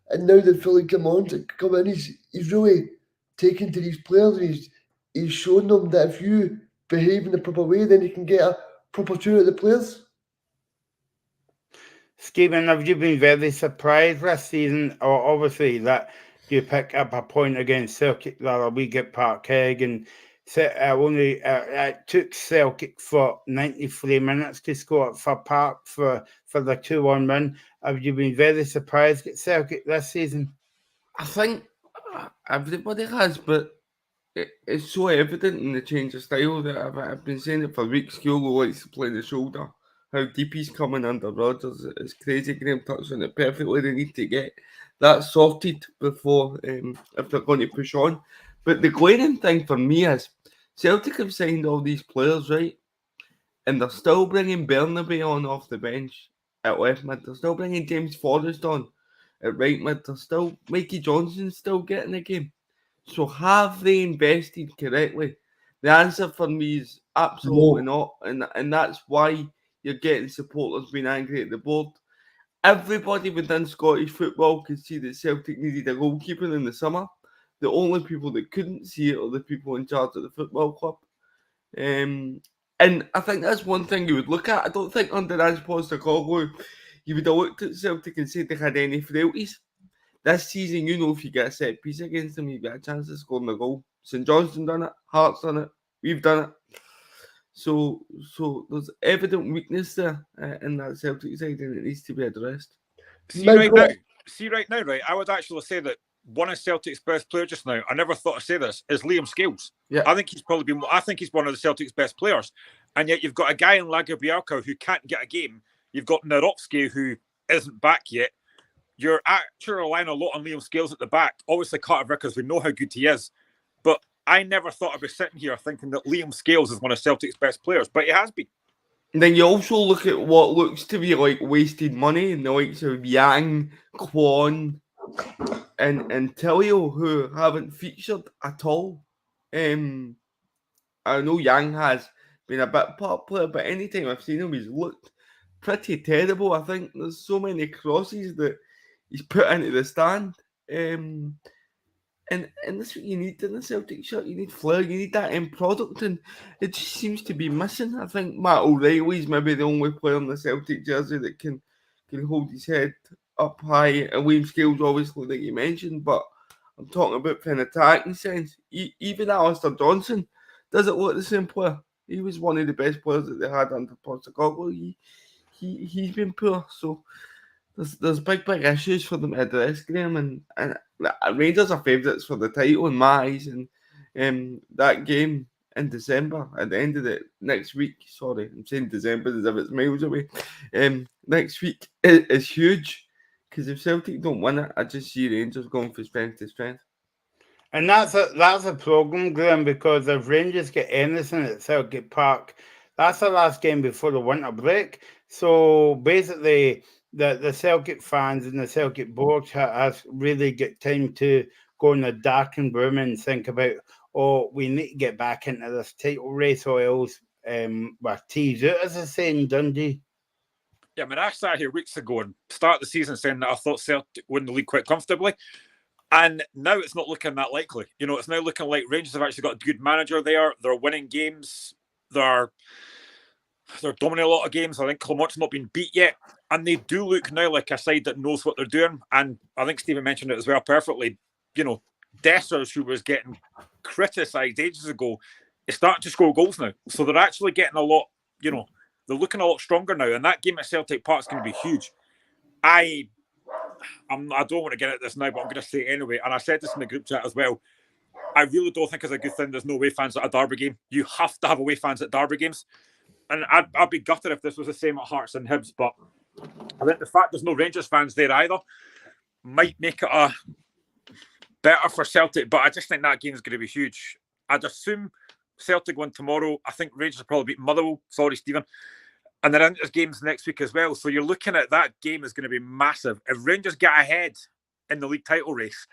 Speaker 4: and now that Philly come in, he's really taken to these players, and he's shown them that if you behave in the proper way, then you can get a proper tune at the players.
Speaker 2: Stephen, have you been very surprised this season, or obviously that you pick up a point against Celtic the other week at Parkhead, and it took Celtic for 93 minutes to score for Park for the 2-1 win. Have you been very surprised at Celtic this season?
Speaker 5: I think everybody has, but it's so evident in the change of style that I've been saying it for weeks. Kyogo likes to play the shoulder. How deep he's coming under Rodgers is crazy. Graham touched on it perfectly. They need to get that sorted before if they're going to push on. But the glaring thing for me is Celtic have signed all these players, right? And they're still bringing Bernabe on off the bench at left mid. They're still bringing James Forrest on at right mid. They're still Mikey Johnson's still getting a game. So have they invested correctly? The answer for me is absolutely not, and that's why you're getting supporters being angry at the board. Everybody within Scottish football could see that Celtic needed a goalkeeper in the summer. The only people that couldn't see it are the people in charge of the football club. And I think that's one thing you would look at. I don't think under Ange Postecoglou you would have looked at Celtic and said they had any frailties. This season, if you get a set piece against them, you've got a chance of scoring a goal. St Johnstone done it, Hearts done it, we've done it. So there's evident weakness there in that Celtic side, and it needs to be addressed.
Speaker 3: See right now, I would actually say that one of Celtic's best players just now, I never thought I'd say this, is Liam Scales.
Speaker 5: Yeah.
Speaker 3: I think he's one of the Celtic's best players. And yet you've got a guy in Lagerbielko who can't get a game. You've got Narovsky who isn't back yet. You're actually relying a lot on Liam Scales at the back. Obviously, Carter Vickers, we know how good he is. But I never thought I'd be sitting here thinking that Liam Scales is one of Celtic's best players, but he has been.
Speaker 5: then you also look at what looks to be like wasted money in the likes of Yang, Kwon, and Telio, who haven't featured at all. I know Yang has been a bit popular, but anytime I've seen him, he's looked pretty terrible. I think there's so many crosses that he's put into the stand. And that's what you need in the Celtic shirt. You need flair, you need that end product, and it just seems to be missing. I think Matt O'Reilly's maybe the only player in the Celtic jersey that can hold his head up high. And William Scales, obviously, like you mentioned, but I'm talking about for an attacking sense. Even Alistair Johnson doesn't look the same player. He was one of the best players that they had under Postecoglou. He's been poor, so there's big issues for them to address, Graham, and Rangers are favourites for the title in my eyes, and that game in December at the end of the next week. Sorry, I'm saying December as if it's miles away. Next week is huge because if Celtic don't win it, I just see Rangers going from strength to strength.
Speaker 2: And that's a problem, Graham, because if Rangers get anything at Celtic Park, that's the last game before the winter break. So basically, the Celtic fans and the Celtic board has really got time to go in the darkened room and think about, we need to get back into this title race, or else we're teased out, as I say in Dundee.
Speaker 3: Yeah, I mean, I sat here weeks ago and started the season saying that I thought Celtic win the league quite comfortably. And now it's not looking that likely. It's now looking like Rangers have actually got a good manager there. They're winning games. They're dominating a lot of games. I think Clermont's not been beat yet. And they do look now like a side that knows what they're doing. And I think Stephen mentioned it as well perfectly. Dessers, who was getting criticised ages ago, is starting to score goals now. So they're actually getting a lot, they're looking a lot stronger now. And that game at Celtic Park is going to be huge. I don't want to get at this now, but I'm going to say it anyway. And I said this in the group chat as well. I really don't think it's a good thing there's no away fans at a derby game. You have to have away fans at derby games. And I'd be gutted if this was the same at Hearts and Hibs, but I think the fact there's no Rangers fans there either might make it better for Celtic, but I just think that game is going to be huge. I'd assume Celtic win tomorrow. I think Rangers will probably beat Motherwell. Sorry, Stephen. And then there's games next week as well. So you're looking at that game is going to be massive. If Rangers get ahead in the league title race,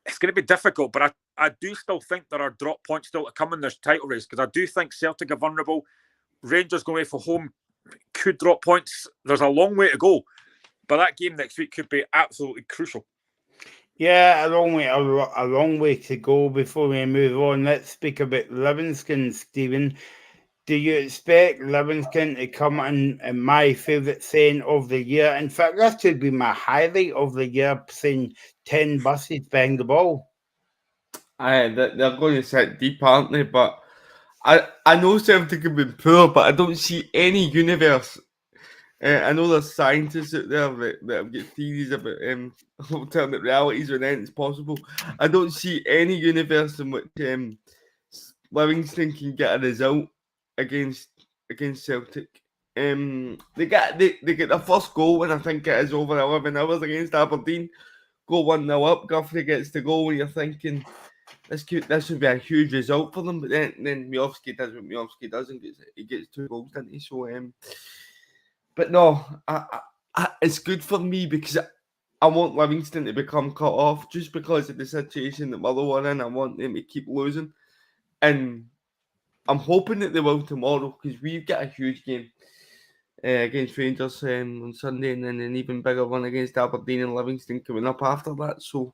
Speaker 3: it's going to be difficult, but I do still think there are drop points still to come in this title race, because I do think Celtic are vulnerable. Rangers going away for home could drop points. There's a long way to go, but that game next week could be absolutely crucial.
Speaker 2: Yeah, a long way to go before we move on. Let's speak about Livingston, Stephen. Do you expect Livingston to come in my favourite saying of the year? In fact, this could be my highlight of the year, saying 10 buses behind the ball.
Speaker 5: They're going to sit deep, aren't they? But I know Celtic have been poor, but I don't see any universe. I know there's scientists out there that have got theories about alternate realities when anything's possible. I don't see any universe in which Livingston can get a result against Celtic. They get their first goal when I think it is over 11 hours against Aberdeen. Go 1-0 up. Guthrie gets the goal when you're thinking this would be a huge result for them. But then Miovski does what Miovski does and he gets 2 goals, doesn't he? So, but no, it's good for me because I want Livingston to become cut off just because of the situation that Motherwell are in. I want them to keep losing, and I'm hoping that they will tomorrow because we've got a huge game against Rangers on Sunday, and then an even bigger one against Aberdeen and Livingston coming up after that. So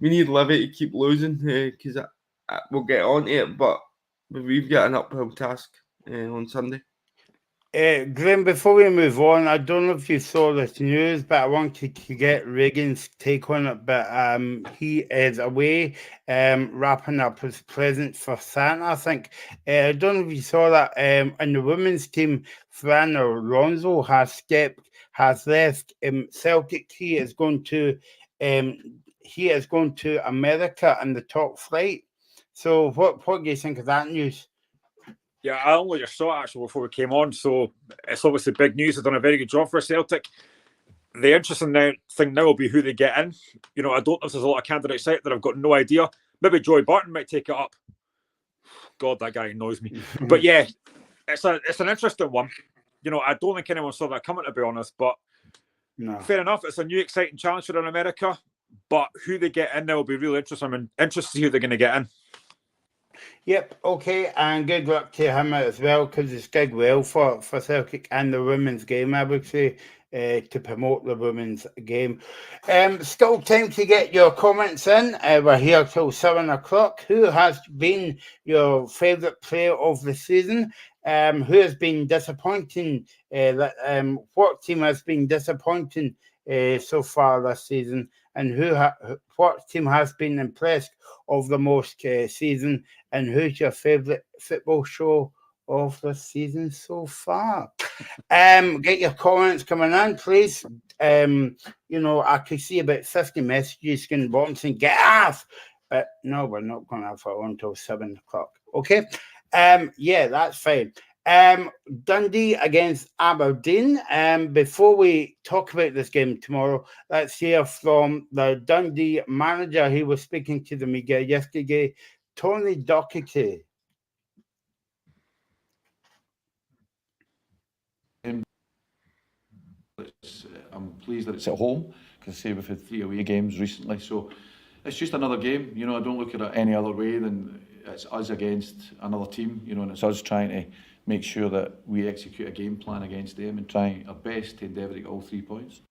Speaker 5: we need Livy to keep losing because we'll get on to it, but we've got an uphill task on Sunday.
Speaker 2: Graham, before we move on, I don't know if you saw this news, but I want to get Reagan's take on it. But he is away wrapping up his present for Santa, I think. I don't know if you saw that. In the women's team, Fran Alonso has left Celtic. He is going to America in the top flight. So what do you think of that news?
Speaker 3: Yeah, I only just saw it actually before we came on, so it's obviously big news. They've done a very good job for Celtic. The interesting thing now will be who they get in. I don't know if there's a lot of candidates out there. I've got no idea. Maybe Joy Barton might take it up. God, that guy annoys me. But yeah, it's an interesting one. I don't think anyone saw that coming, to be honest. But
Speaker 2: No.
Speaker 3: fair enough. It's a new exciting challenge for America. But who they get in there will be really interesting. I'm interested to see who they're going to get in.
Speaker 2: Yep, okay, and good luck to him as well, because it's did well for Celtic and the women's game, I would say, to promote the women's game. Still time to get your comments in. We're here till 7 o'clock. Who has been your favourite player of the season? Who has been disappointing? What team has been disappointing so far this season? And what team has been impressed of the most season? And who's your favourite football show of the season so far? Get your comments coming in, please. I could see about 50 messages going bottom saying get off, but no, we're not going to have it on until 7 o'clock. Okay. Yeah, that's fine. Dundee against Aberdeen. Before we talk about this game tomorrow, let's hear from the Dundee manager. He was speaking to the media yesterday, Tony Docherty.
Speaker 7: I'm pleased that it's at home, because I say we've had 3 away games recently, so it's just another game. I don't look at it any other way than it's us against another team, and it's us trying to make sure that we execute a game plan against them and try our best to endeavour to get all 3 points.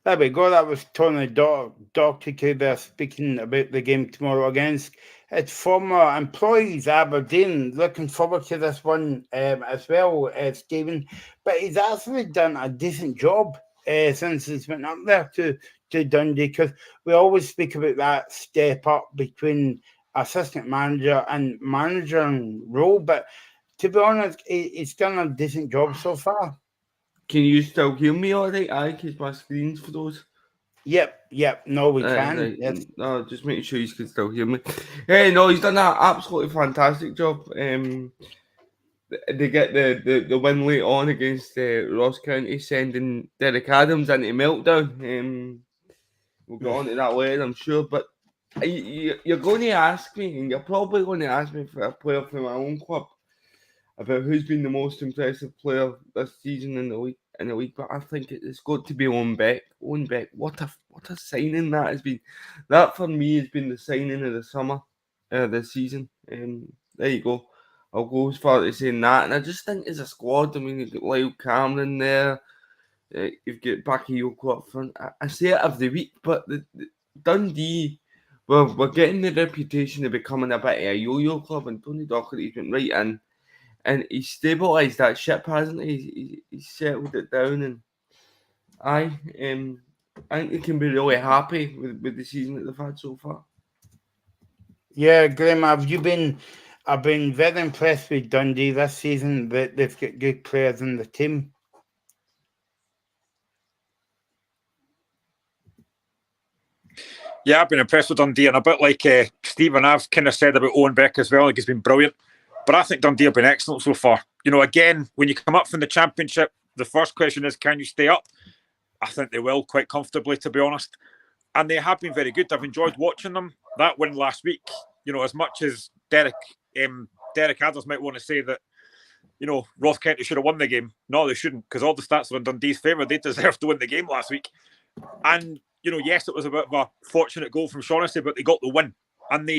Speaker 2: There we go. That was Tony Docherty there speaking about the game tomorrow against its former employees, Aberdeen. Looking forward to this one as well, Stephen. But he's actually done a decent job since he's been up there to Dundee, because we always speak about that step up between assistant manager and manager role. But to be honest, he's done a decent job so far.
Speaker 5: Can you still hear me all right? Aye, because my screen's froze.
Speaker 2: Yep. No, we can.
Speaker 5: Right.
Speaker 2: Yes.
Speaker 5: No, just making sure you can still hear me. Hey, no, he's done an absolutely fantastic job. They get the win late on against Ross County, sending Derek Adams into meltdown. We'll get on to that later, I'm sure. But you're going to ask me, and you're probably going to ask me for a player from my own club, about who's been the most impressive player this season in the league. But I think it's got to be Owen Beck. Owen Beck, what a signing that has been. That for me has been the signing of the summer, this season. There you go. I'll go as far as saying that. And I just think as a squad, I mean, you've got Lyle Cameron there. You've got Bakayoko up front. I say it every week, but the Dundee, we're getting the reputation of becoming a bit of a yo-yo club, and Tony Docherty's went right in. And he's stabilised that ship, hasn't he? He's settled it down, and I think they can be really happy with the season that they've had so far.
Speaker 2: Yeah, Graham, I've been very impressed with Dundee this season. They've got good players in the team.
Speaker 3: Yeah, I've been impressed with Dundee, and a bit like Stephen, I've kind of said about Owen Beck as well. Like, he's been brilliant. But I think Dundee have been excellent so far. Again, when you come up from the Championship, the first question is, can you stay up? I think they will quite comfortably, to be honest. And they have been very good. I've enjoyed watching them. That win last week, as much as Derek Adams might want to say that, Ross County should have won the game. No, they shouldn't, because all the stats are in Dundee's favour. They deserved to win the game last week. And, yes, it was a bit of a fortunate goal from Shaughnessy, but they got the win. And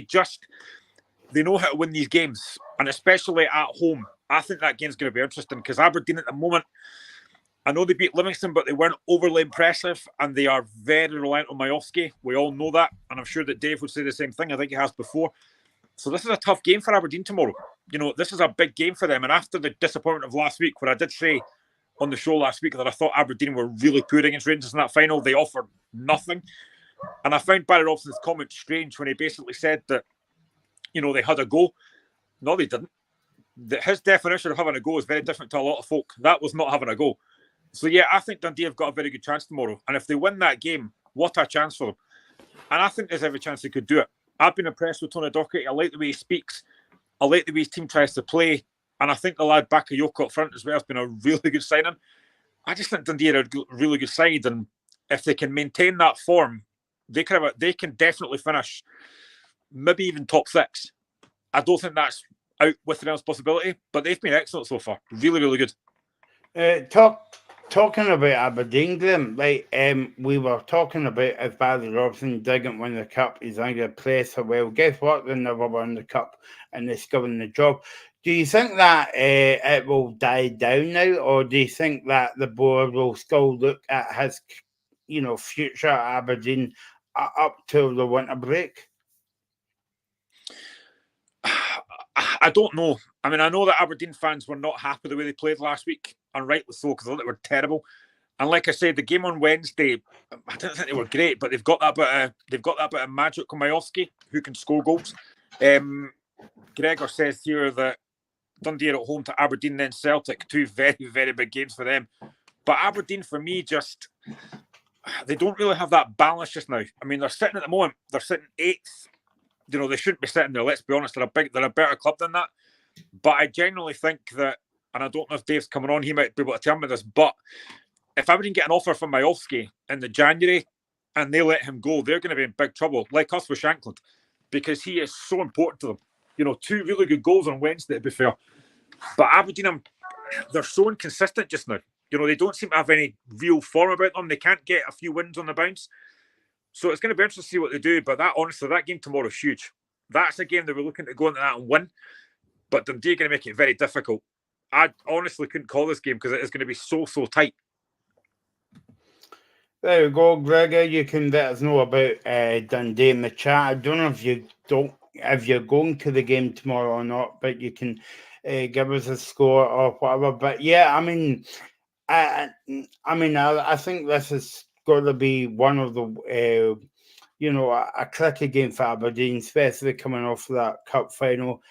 Speaker 3: they know how to win these games, and especially at home. I think that game's going to be interesting, because Aberdeen at the moment, I know they beat Livingston, but they weren't overly impressive, and they are very reliant on Majowski. We all know that, and I'm sure that Dave would say the same thing. I think he has before. So this is a tough game for Aberdeen tomorrow. This is a big game for them, and after the disappointment of last week, where I did say on the show last week that I thought Aberdeen were really poor against Rangers in that final, they offered nothing. And I found Barry Robson's comment strange when he basically said that they had a go. No, they didn't. His definition of having a go is very different to a lot of folk. That was not having a go. So, yeah, I think Dundee have got a very good chance tomorrow. And if they win that game, what a chance for them. And I think there's every chance they could do it. I've been impressed with Tony Docherty. I like the way he speaks. I like the way his team tries to play. And I think the lad Bakayoko up front as well has been a really good signing. I just think Dundee are a really good side. And if they can maintain that form, they can definitely finish maybe even top 6. I don't think that's out with the possibility, but they've been excellent so far. Really, really good.
Speaker 2: Talking about Aberdeen, Graham, like we were talking about if Barry Robson didn't win the cup, he's not going to play so well. Guess what? They never won the cup and they're still in the job. Do you think that it will die down now, or do you think that the board will still look at his, future at Aberdeen up till the winter break?
Speaker 3: I don't know. I mean, I know that Aberdeen fans were not happy the way they played last week, and rightly so, because I thought they were terrible. And like I said, the game on Wednesday, I didn't think they were great, but they've got that bit of magic on Majowski, who can score goals. Gregor says here that Dundee are at home to Aberdeen, then Celtic, 2 very, very big games for them. But Aberdeen, for me, they don't really have that balance just now. I mean, they're sitting at the moment, they're sitting 8th. They shouldn't be sitting there, let's be honest. They're a better club than that. But I genuinely think that, and I don't know if Dave's coming on, he might be able to tell me this, but if Aberdeen get an offer from Majowski in the January and they let him go, they're going to be in big trouble, like us with Shankland, because he is so important to them. 2 really good goals on Wednesday, to be fair. But Aberdeen, they're so inconsistent just now. They don't seem to have any real form about them. They can't get a few wins on the bounce. So it's going to be interesting to see what they do. But that game tomorrow is huge. That's a game that we're looking to go into that and win. But Dundee are going to make it very difficult. I honestly couldn't call this game because it is going to be so tight.
Speaker 2: There you go, Gregor. You can let us know about Dundee in the chat. I don't know if you're going to the game tomorrow or not, but you can give us a score or whatever. But yeah, I mean, I think this is going to be one of the a cricket game for Aberdeen, especially coming off that cup final.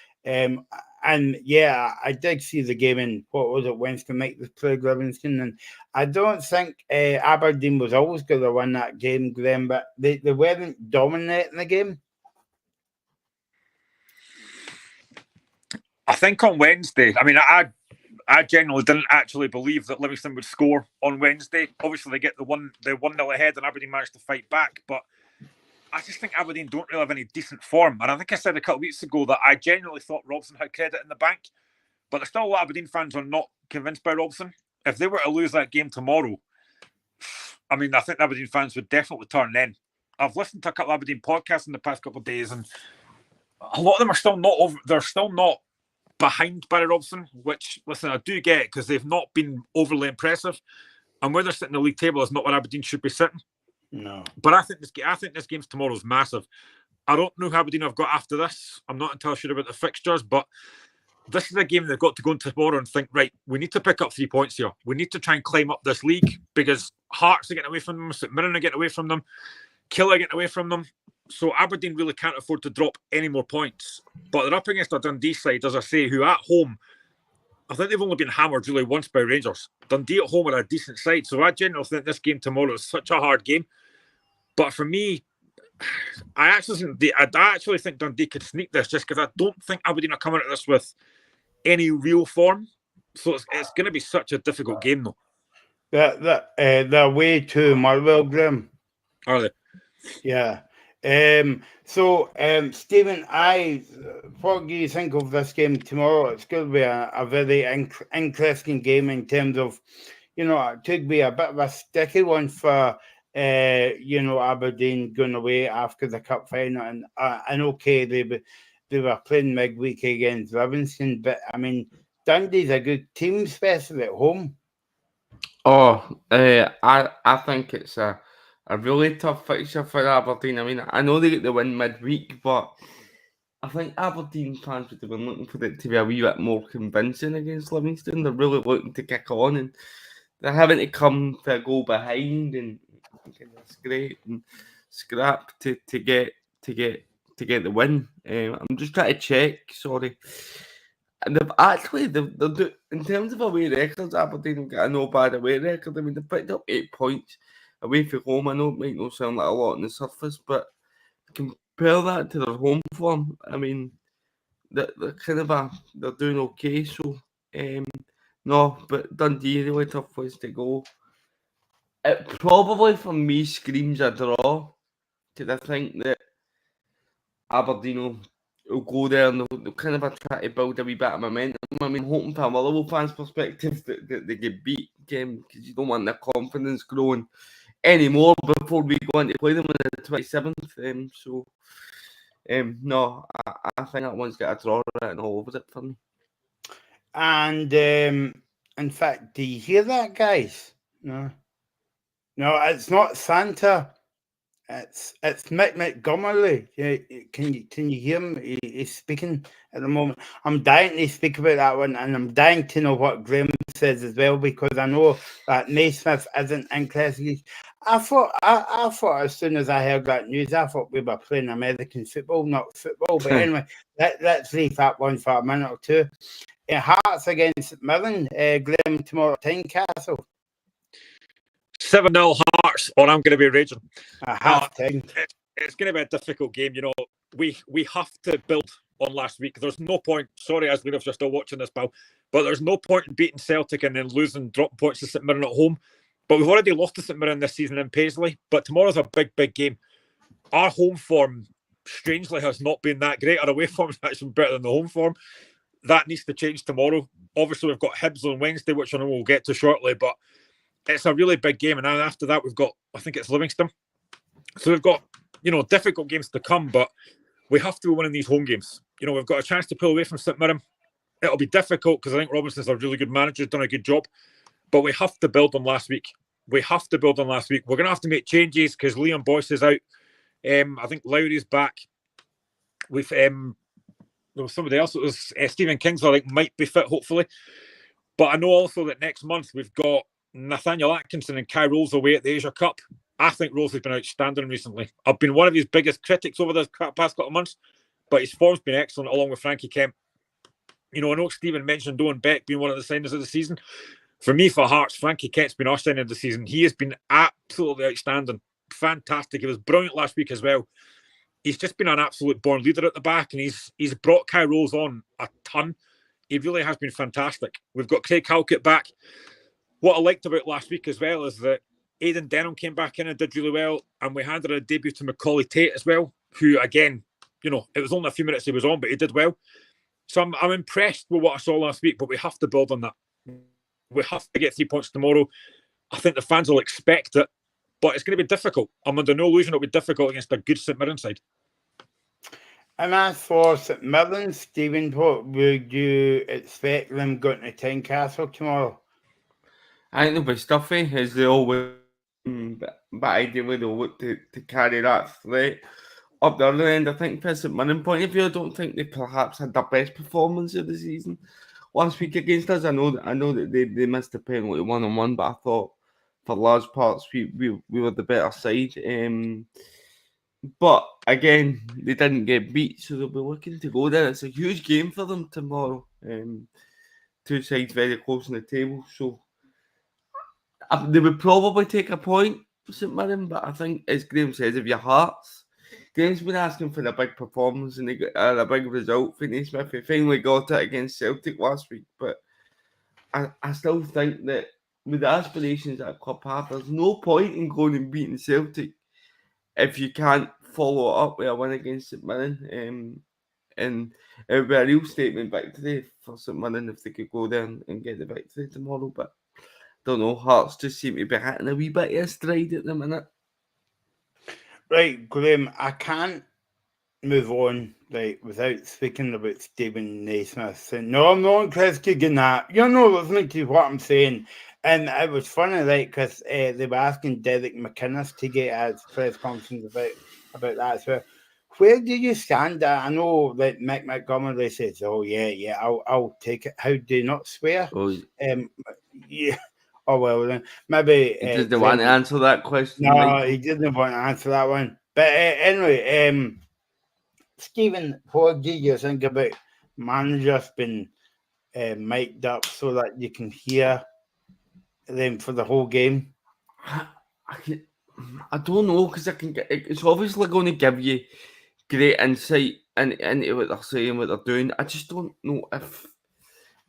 Speaker 2: And yeah, I did see the game in Wednesday night they played Livingston, and I don't think Aberdeen was always going to win that game, Graham, but they weren't dominating the game.
Speaker 3: I think on Wednesday, I mean, I genuinely didn't actually believe that Livingston would score on Wednesday. Obviously, they get the 1-0 ahead, and Aberdeen managed to fight back, but I just think Aberdeen don't really have any decent form. And I think I said a couple of weeks ago that I genuinely thought Robson had credit in the bank. But there's still a lot of Aberdeen fans who are not convinced by Robson. If they were to lose that game tomorrow, I mean, I think Aberdeen fans would definitely turn then. I've listened to a couple of Aberdeen podcasts in the past couple of days, and a lot of them are still not over. They're still not behind Barry Robson, which, listen, I do get because they've not been overly impressive. And where they're sitting in the league table is not where Aberdeen should be sitting.
Speaker 2: No,
Speaker 3: but I think this game's tomorrow is massive. I don't know how Aberdeen have got after this. I'm not entirely sure about the fixtures, but this is a game they've got to go into tomorrow and think, right, we need to pick up 3 points here. We need to try and climb up this league because Hearts are getting away from them, St Mirren are getting away from them, Kill are getting away from them. So Aberdeen really can't afford to drop any more points. But they're up against a Dundee side, as I say, who at home, I think they've only been hammered really once by Rangers. Dundee at home are a decent side. So I genuinely think this game tomorrow is such a hard game. But for me, I actually think Dundee could sneak this just because I don't think Aberdeen are coming at this with any real form. So it's going to be such a difficult game, though.
Speaker 2: They're way too Motherwell, Graham.
Speaker 3: Are they?
Speaker 2: Yeah. So, Stephen, what do you think of this game tomorrow? It's going to be a very interesting game in terms of, it could be a bit of a sticky one for, Aberdeen going away after the cup final. And okay, they were playing midweek against Livingston, but I mean, Dundee's a good team, especially at home.
Speaker 5: I think it's a really tough fixture for Aberdeen. I mean, I know they get the win midweek, but I think Aberdeen fans would have been looking for it to be a wee bit more convincing against Livingston. They're really looking to kick on, and they're having to come to a goal behind and it's great and scrap to get the win. I'm just trying to check. Sorry. And they'll do, in terms of away records, Aberdeen have got a no bad away record. I mean, they've picked up 8 points away from home. I know it might not sound like a lot on the surface, but compare that to their home form. I mean, they're kind of they're doing okay. So, no, but Dundee, really tough place to go. It probably, for me, screams a draw, because I think that Aberdeen will go there and they'll kind of try to build a wee bit of momentum. I mean, hoping from a Liverpool fans' perspective that they get beat because you don't want their confidence growing anymore before we go on to play them on the 27th. No, I think that one's got a draw written all over it for me.
Speaker 2: And in fact, do you hear that, guys? No, it's not Santa. It's Mick Montgomery. Can you hear him? He's speaking at the moment. I'm dying to speak about that one, and I'm dying to know what Graham says as well, because I know that Naismith isn't interested. I thought as soon as I heard that news, I thought we were playing American football, not football. But anyway, let's leave that one for a minute or two. Hearts against Mirren, Graham, tomorrow at Tynecastle.
Speaker 3: 7-0 Hearts, or I'm going to be raging.
Speaker 2: It's
Speaker 3: going to be a difficult game. You know, we have to build on last week. There's no point. Sorry, as if you're still watching this, pal, but there's no point in beating Celtic and then losing, drop points to St Mirren at home. But we've already lost to St Mirren this season in Paisley. But tomorrow's a big game. Our home form, strangely, has not been that great. Our away form's actually better than the home form. That needs to change tomorrow. Obviously, we've got Hibs on Wednesday, which I know we'll get to shortly, but it's a really big game. And then after that, we've got, I think it's Livingston. So we've got, difficult games to come, but we have to be winning these home games. We've got a chance to pull away from St Mirren. It'll be difficult because I think Robinson's a really good manager, done a good job, but we have to build on last week. We're going to have to make changes because Leon Boyce is out. I think Lowry's back. There was somebody else. It was Stephen Kingsley, might be fit, hopefully. But I know also that next month we've got Nathaniel Atkinson and Kai Rolls away at the Asia Cup. I think Rolls has been outstanding recently. I've been one of his biggest critics over the past couple of months, but his form's been excellent along with Frankie Kemp. I know Stephen mentioned Owen Beck being one of the signers of the season. For me, for Hearts, Frankie Kemp's been our signing of the season. He has been absolutely outstanding. Fantastic. He was brilliant last week as well. He's just been an absolute born leader at the back, and he's brought Kai Rolls on a ton. He really has been fantastic. We've got Craig Halkett back. What I liked about last week as well is that Aidan Denham came back in and did really well, and we handed a debut to Macaulay Tate as well, who, again, it was only a few minutes he was on, but he did well. So I'm impressed with what I saw last week, but we have to build on that. We have to get 3 points tomorrow. I think the fans will expect it, but it's going to be difficult. I'm under no illusion it'll be difficult against a good St Mirren side.
Speaker 2: And as for St Mirren, Stephen, what would you expect them going to Tynecastle tomorrow?
Speaker 5: I think they'll be stuffy, as they always, but ideally they'll look to carry that threat up the other end. I think from a St Mirren point of view, I don't think they perhaps had their best performance of the season last week against us. I know that they missed a penalty 1-on-1, but I thought for large parts we were the better side. But again, they didn't get beat, so they'll be looking to go there. It's a huge game for them tomorrow. Two sides very close on the table, so they would probably take a point for St Mirren. But I think, as Graham says, if your Hearts, Graham's been asking for a big performance and they got a big result for Naismith. He finally got it against Celtic last week, but I still think that with the aspirations that a club have, there's no point in going and beating Celtic if you can't follow it up with a win against St Mirren. And it would be a real statement victory for St Mirren if they could go there and get the victory tomorrow. But don't know, Hearts just seem to be hitting a wee bit of a stride at the minute.
Speaker 2: Right, Graham, I can't move on without speaking about Stephen Naismith. No, I'm not interested in that. You're not listening to what I'm saying. And it was funny, because they were asking Derek McInnes to get his press conference about that as well. Where do you stand? I know that Mick Montgomery says, "Oh yeah, I'll take it." How do you not swear? Yeah. Oh well, then maybe
Speaker 5: he doesn't want to answer that question.
Speaker 2: No, Michael. He didn't want to answer that one. But anyway, Stephen, what do you think about managers being mic'd up so that you can hear them for the whole game?
Speaker 5: I don't know, because it's obviously going to give you great insight into what they're saying, what they're doing. I just don't know if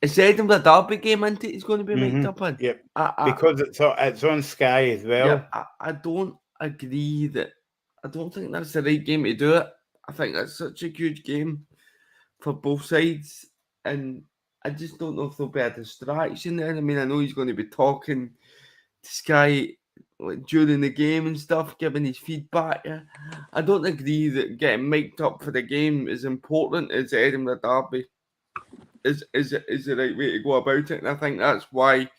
Speaker 5: it's Edinburgh Derby game, isn't it? It's going to be mic'd up in.
Speaker 2: Yep. Because it's on Sky as well.
Speaker 5: Yeah, I don't agree that. I don't think that's the right game to do it. I think that's such a huge game for both sides, and I just don't know if there'll be a distraction there. I mean, I know he's going to be talking to Sky during the game and stuff, giving his feedback. I don't agree that getting mic'd up for the game is important as the Edinburgh Derby is the right way to go about it, and I think that's why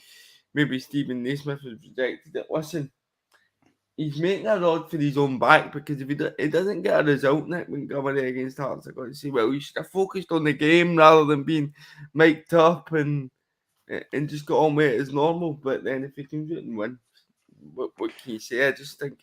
Speaker 5: maybe Stephen Naismith has rejected it. Listen, he's making a rod for his own back, because if he doesn't get a result, Nick Montgomery against Hearts, are going to say, well, you should have focused on the game rather than being mic'd up and just got on with it as normal. But then if he can do it and win, what can you say? I just think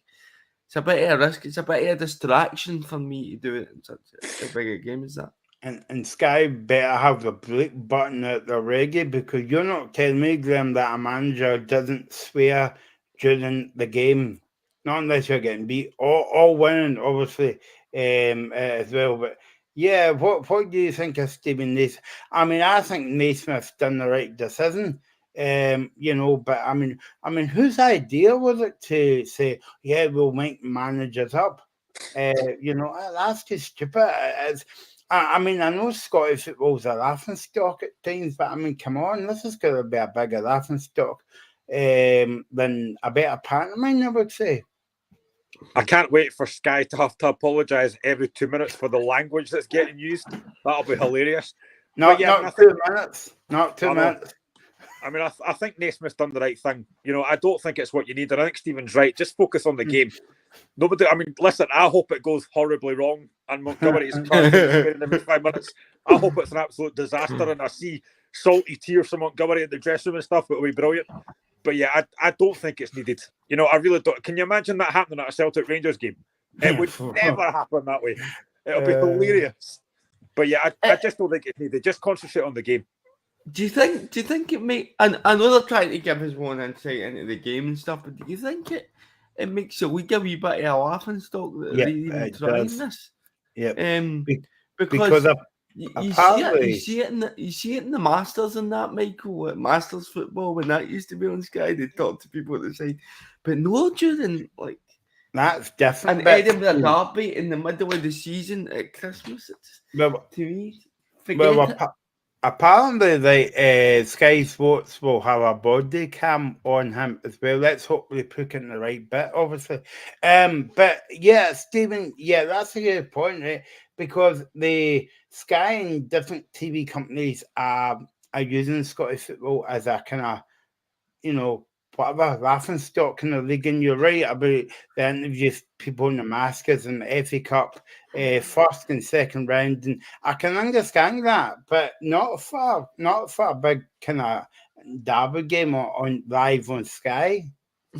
Speaker 5: it's a bit of a risk. It's a bit of a distraction for me to do it in such a big a game as that.
Speaker 2: And Sky better have the bleep button at the reggae, because you're not telling me, Graham, that a manager doesn't swear during the game. Not unless you're getting beat. All winning, obviously, as well. But yeah, what do you think of Stephen Naismith? I mean, I think Naismith's done the right decision. But I mean, whose idea was it to say, yeah, we'll make managers up? That's just stupid. I mean, I know Scottish football's a laughing stock at times, but I mean, come on, this is going to be a bigger laughing stock than a better pantomime, I would say.
Speaker 3: I can't wait for Sky to have to apologise every 2 minutes for the language that's getting used. That'll be hilarious.
Speaker 2: Not 2 minutes. Not 2 minutes.
Speaker 3: I mean, I think Naismith's done the right thing. I don't think it's what you need. And I think Stephen's right. Just focus on the game. Nobody. I mean, listen, I hope it goes horribly wrong and Montgomery is in every 5 minutes. I hope it's an absolute disaster and I see salty tears from Montgomery in the dressing room and stuff. It'll be brilliant. But yeah, I don't think it's needed. I really don't. Can you imagine that happening at a Celtic Rangers game? It would never happen that way. It'll be hilarious. But yeah, I just don't think it's needed. Just concentrate on the game.
Speaker 5: Do you think it may? And I know they're trying to give us one insight into the game and stuff, but do you think it makes a wee bit of a laughing stock that they're even trying this?
Speaker 2: Yeah.
Speaker 5: Because you see it in the Masters and that, Michael, Masters football, when that used to be on Sky, they talk to people at the side, but no during
Speaker 2: that's different.
Speaker 5: And Edinburgh Derby in the middle of the season at Christmas. To me,
Speaker 2: apparently, the Sky Sports will have a body cam on him as well. Let's hope they put in the right bit, obviously. But yeah, Stephen, yeah, that's a good point, right? Because the Sky and different TV companies are using Scottish football as a kind of, whatever, laughing stock in the league. And you're right about the interviews, people in the maskers and the FA Cup, first and second round. And I can understand that, but not for a big kind of derby game on live on Sky.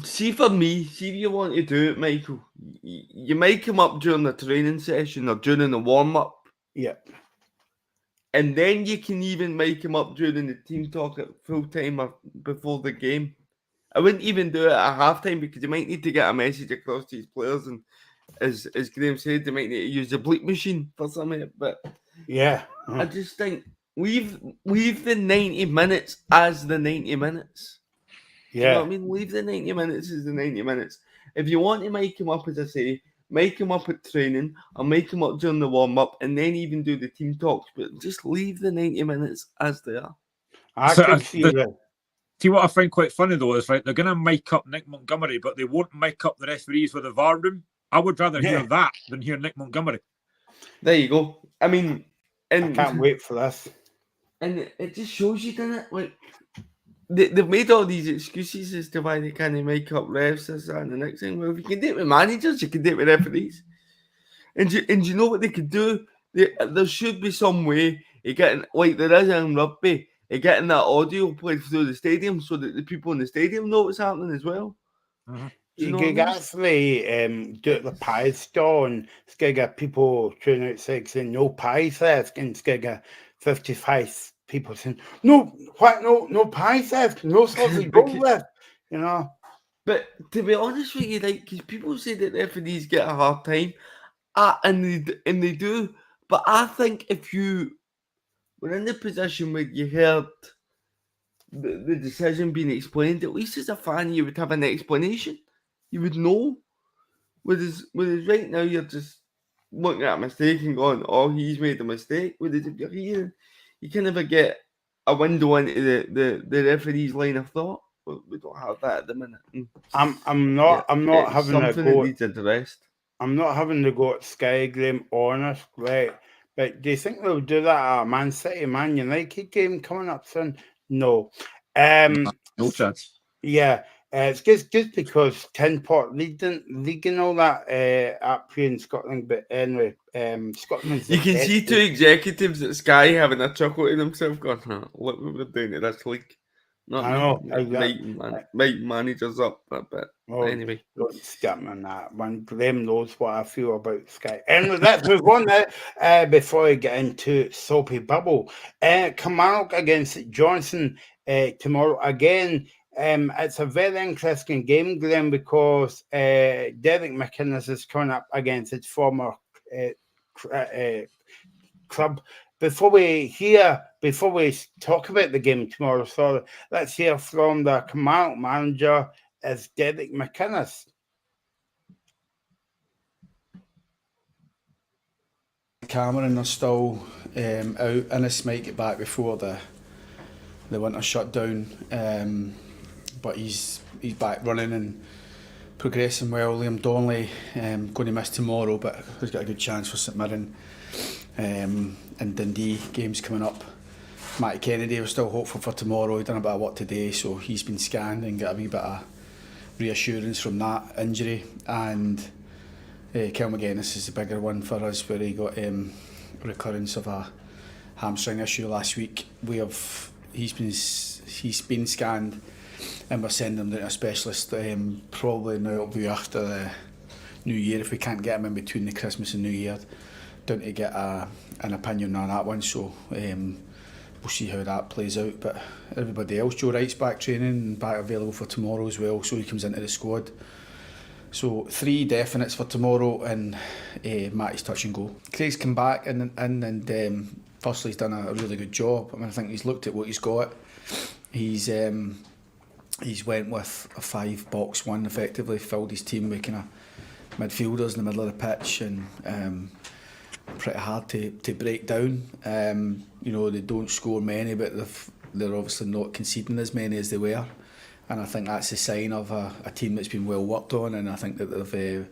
Speaker 5: See, for me, if you want to do it, Michael, you might come up during the training session or during the warm-up.
Speaker 2: Yeah.
Speaker 5: And then you can even make him up during the team talk at full time or before the game. I wouldn't even do it at halftime, because you might need to get a message across to these players, and as Graham said, they might need to use the bleep machine for some of it. But
Speaker 2: yeah,
Speaker 5: I just think leave the 90 minutes as the 90 minutes.
Speaker 2: Yeah,
Speaker 5: you know what I mean, leave the 90 minutes as the 90 minutes. If you want to make him up, as I say, make him up at training, or make him up during the warm up, and then even do the team talks. But just leave the 90 minutes as they are.
Speaker 2: I could see that.
Speaker 3: See, what I find quite funny though is, right, they're going to mic up Nick Montgomery, but they won't mic up the referees with the VAR room. I would rather hear that than hear Nick Montgomery.
Speaker 5: There you go. I mean, and
Speaker 2: I can't wait for this.
Speaker 5: And it just shows you, doesn't it? Like they've made all these excuses as to why they can't make up refs, this, that, and the next thing. Well, if you can do it with managers, you can do it with referees. And you know what they could do? There should be some way of getting, like there is in rugby, getting that audio played through the stadium so that the people in the stadium know what's happening as well.
Speaker 2: Mm-hmm. You could actually do it with pies store, and get people tuning outside saying no pies left, and get 55 people saying no pies left, no sausage roll left,
Speaker 5: But to be honest with you, like, because people say that referees get a hard time, and they do, but I think if you were in the position where you heard the decision being explained, at least as a fan, you would have an explanation. You would know. Whereas right now, you're just looking at a mistake and going, "Oh, he's made a mistake." Whereas if you're here, you can never get a window into the referee's line of thought. We don't have that at the minute.
Speaker 2: I'm not
Speaker 5: It's
Speaker 2: having a
Speaker 5: something
Speaker 2: go.
Speaker 5: that needs addressed.
Speaker 2: I'm not having to go at Sky, Graham, honest, right? But do you think they'll do that at a Man City, Man United game coming up soon? No.
Speaker 3: No chance.
Speaker 2: Yeah, it's just because Tinpot league and all that up here in Scotland. But anyway, Scotland's
Speaker 5: You can see two executives at Sky having a chuckle to themselves, going, "Look what we're doing to this league."
Speaker 2: I know.
Speaker 5: Might managers up a bit. Anyway,
Speaker 2: don't start me on that one. Graham knows what I feel about Sky. Anyway, let's move on now. Before we get into Soapy Bubble, Kilmarnock against Johnson tomorrow again. It's a very interesting game, Graham, because Derek McInnes is coming up against his former club. Before we talk about the game tomorrow, so let's hear from the Kilmarnock manager, is Derek McInnes.
Speaker 8: Cameron are still out. Innes might get back before the winter shutdown, but he's back running and progressing well. Liam Donnelly going to miss tomorrow, but he's got a good chance for St Mirren. And Dundee games coming up. Matty Kennedy, we're still hopeful for tomorrow. He's done a bit of work today, so he's been scanned and got a wee bit of reassurance from that injury. And Kel McGuinness is the bigger one for us, where he got recurrence of a hamstring issue last week. He's been scanned, and we're sending him to a specialist. Probably now it'll be after the New Year, if we can't get him in between the Christmas and New Year, down to get an opinion on that one. So we'll see how that plays out. But everybody else, Joe Wright's back training and back available for tomorrow as well, so he comes into the squad. So 3 definites for tomorrow, and Matty's touch and go. Craig's come back and firstly he's done a really good job. I mean, I think he's looked at what he's got. He's went with a 5-box-1 effectively, filled his team with kind of midfielders in the middle of the pitch, and pretty hard to break down. They don't score many, but they're obviously not conceding as many as they were, and I think that's a sign of a team that's been well worked on, and I think that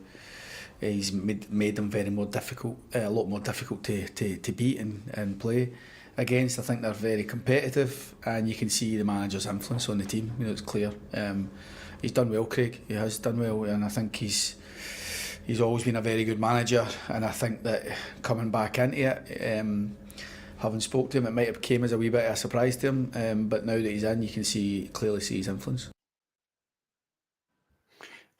Speaker 8: he's made them a lot more difficult to beat and play against. I think they're very competitive, and you can see the manager's influence on the team. It's clear. He's done well, Craig. He has done well, and I think he's always been a very good manager, and I think that coming back into it, having spoke to him, it might have came as a wee bit of a surprise to him, but now that he's in, you can clearly see his influence.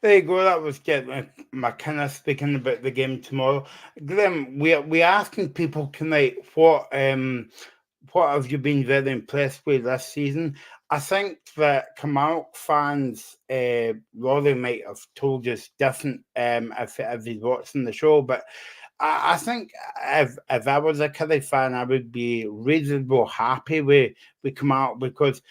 Speaker 2: There you go. That was McInnes speaking about the game tomorrow. Graham, we're asking people tonight what have you been very impressed with this season. I think that Kilmarnock fans, Rory might have told us different if he's watching the show, but I think if I was a Kerry fan, I would be reasonably happy with Kilmarnock, because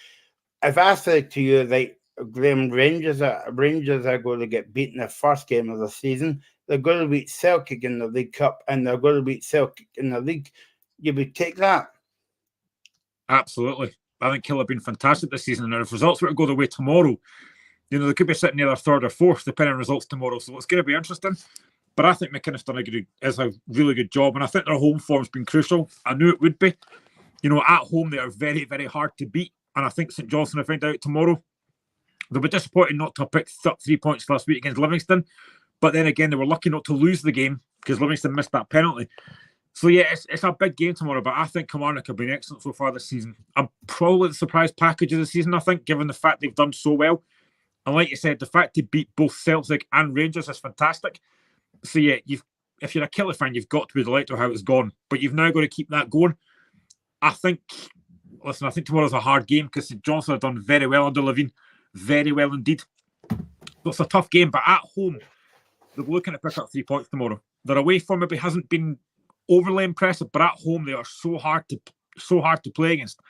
Speaker 2: if I said to you, like, Graham, Rangers are going to get beaten the first game of the season, they're going to beat Celtic in the League Cup, and they're going to beat Celtic in the league, you would take that?
Speaker 3: Absolutely. I think Kill have been fantastic this season, and if results were to go the way tomorrow, they could be sitting near 3rd or 4th, depending on results tomorrow. So it's going to be interesting. But I think McInnes done a really good job, and I think their home form's been crucial. I knew it would be. At home they are very, very hard to beat, and I think St Johnstone will find out tomorrow. They'll be disappointed not to have picked 3 points last week against Livingston, but then again they were lucky not to lose the game because Livingston missed that penalty. So yeah, it's a big game tomorrow, but I think Kilmarnock have been excellent so far this season. I'm probably the surprise package of the season, I think, given the fact they've done so well. And like you said, the fact to beat both Celtic and Rangers is fantastic. So yeah, if you're a Killer fan, you've got to be delighted with how it's gone. But you've now got to keep that going. I think tomorrow's a hard game because St Johnstone have done very well under Levine. Very well indeed. It's a tough game, but at home, they're looking to pick up 3 points tomorrow. Their away form maybe hasn't been overly impressive, but at home they are so hard to play against.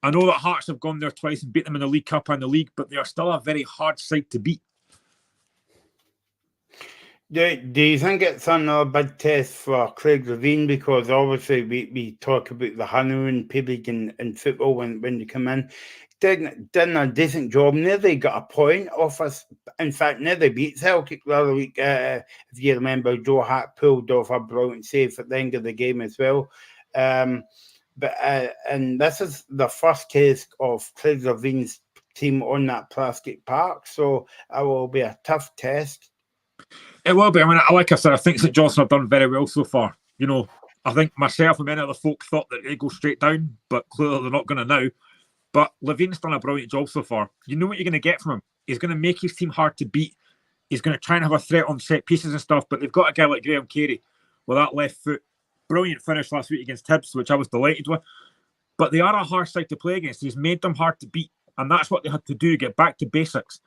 Speaker 3: I know that Hearts have gone there twice and beat them in the League Cup and the league, but they are still a very hard side to beat.
Speaker 2: Do you think it's another big test for Craig Levein? Because obviously we talk about the honeymoon period in football when they come in. Did a decent job. Nearly got a point off us. In fact, nearly beat Celtic the other week. If you remember, Joe Hart pulled off a brilliant save at the end of the game as well. And this is the first case of Craig Levein's team on that plastic park, so it will be a tough test.
Speaker 3: It will be. I mean, like I said, I think St Johnstone have done very well so far. You know, I think myself and many other folk thought that they'd go straight down, but clearly they're not going to now. But Levein's done a brilliant job so far. You know what you're going to get from him. He's going to make his team hard to beat. He's going to try and have a threat on set pieces and stuff, but they've got a guy like Graham Carey with that left foot. Brilliant finish last week against Hibs, which I was delighted with. But they are a hard side to play against. He's made them hard to beat, and that's what they had to do, get back to basics.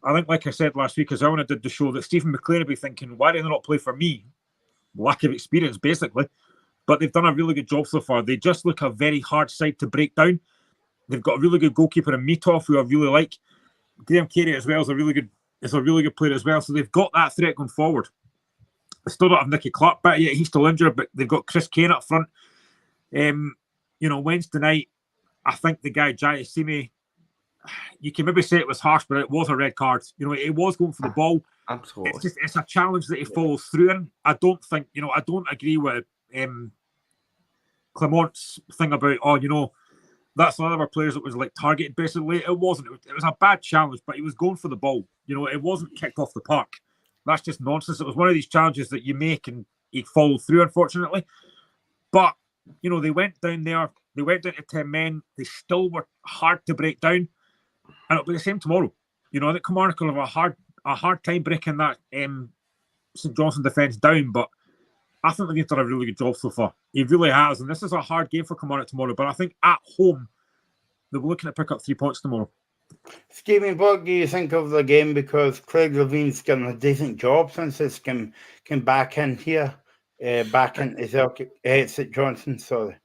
Speaker 3: I think, like I said last week, as I when I did the show, that Stephen McLean will be thinking, why do they not play for me? Lack of experience, basically. But they've done a really good job so far. They just look a very hard side to break down. They've got a really good goalkeeper in Mitov, who I really like. Graham Carey as well is a really good player as well. So they've got that threat going forward. They still don't have Nicky Clark back yet. He's still injured, but they've got Chris Kane up front. Wednesday night, I think the guy Jai Simi, you can maybe say it was harsh, but it was a red card. You know, it was going for the ball.
Speaker 5: Absolutely.
Speaker 3: It's a challenge that he follows through in. I don't agree with Clement's thing about, that's one of our players that was like targeted basically. It wasn't. It was a bad challenge, but he was going for the ball. It wasn't kicked off the park. That's just nonsense. It was one of these challenges that you make and he followed through, unfortunately. But, they went down there. They went down to 10 men. They still were hard to break down. And it'll be the same tomorrow. I think Kilmarnock will have a hard time breaking that St Johnstone defence down, but I think they've done a really good job so far. He really has, and this is a hard game for Kilmarnock tomorrow, but I think at home, they'll be looking to pick up 3 points tomorrow.
Speaker 2: Stephen, what do you think of the game? Because Craig Levein's done a decent job since he's came back in here, back into St Johnstone, sorry.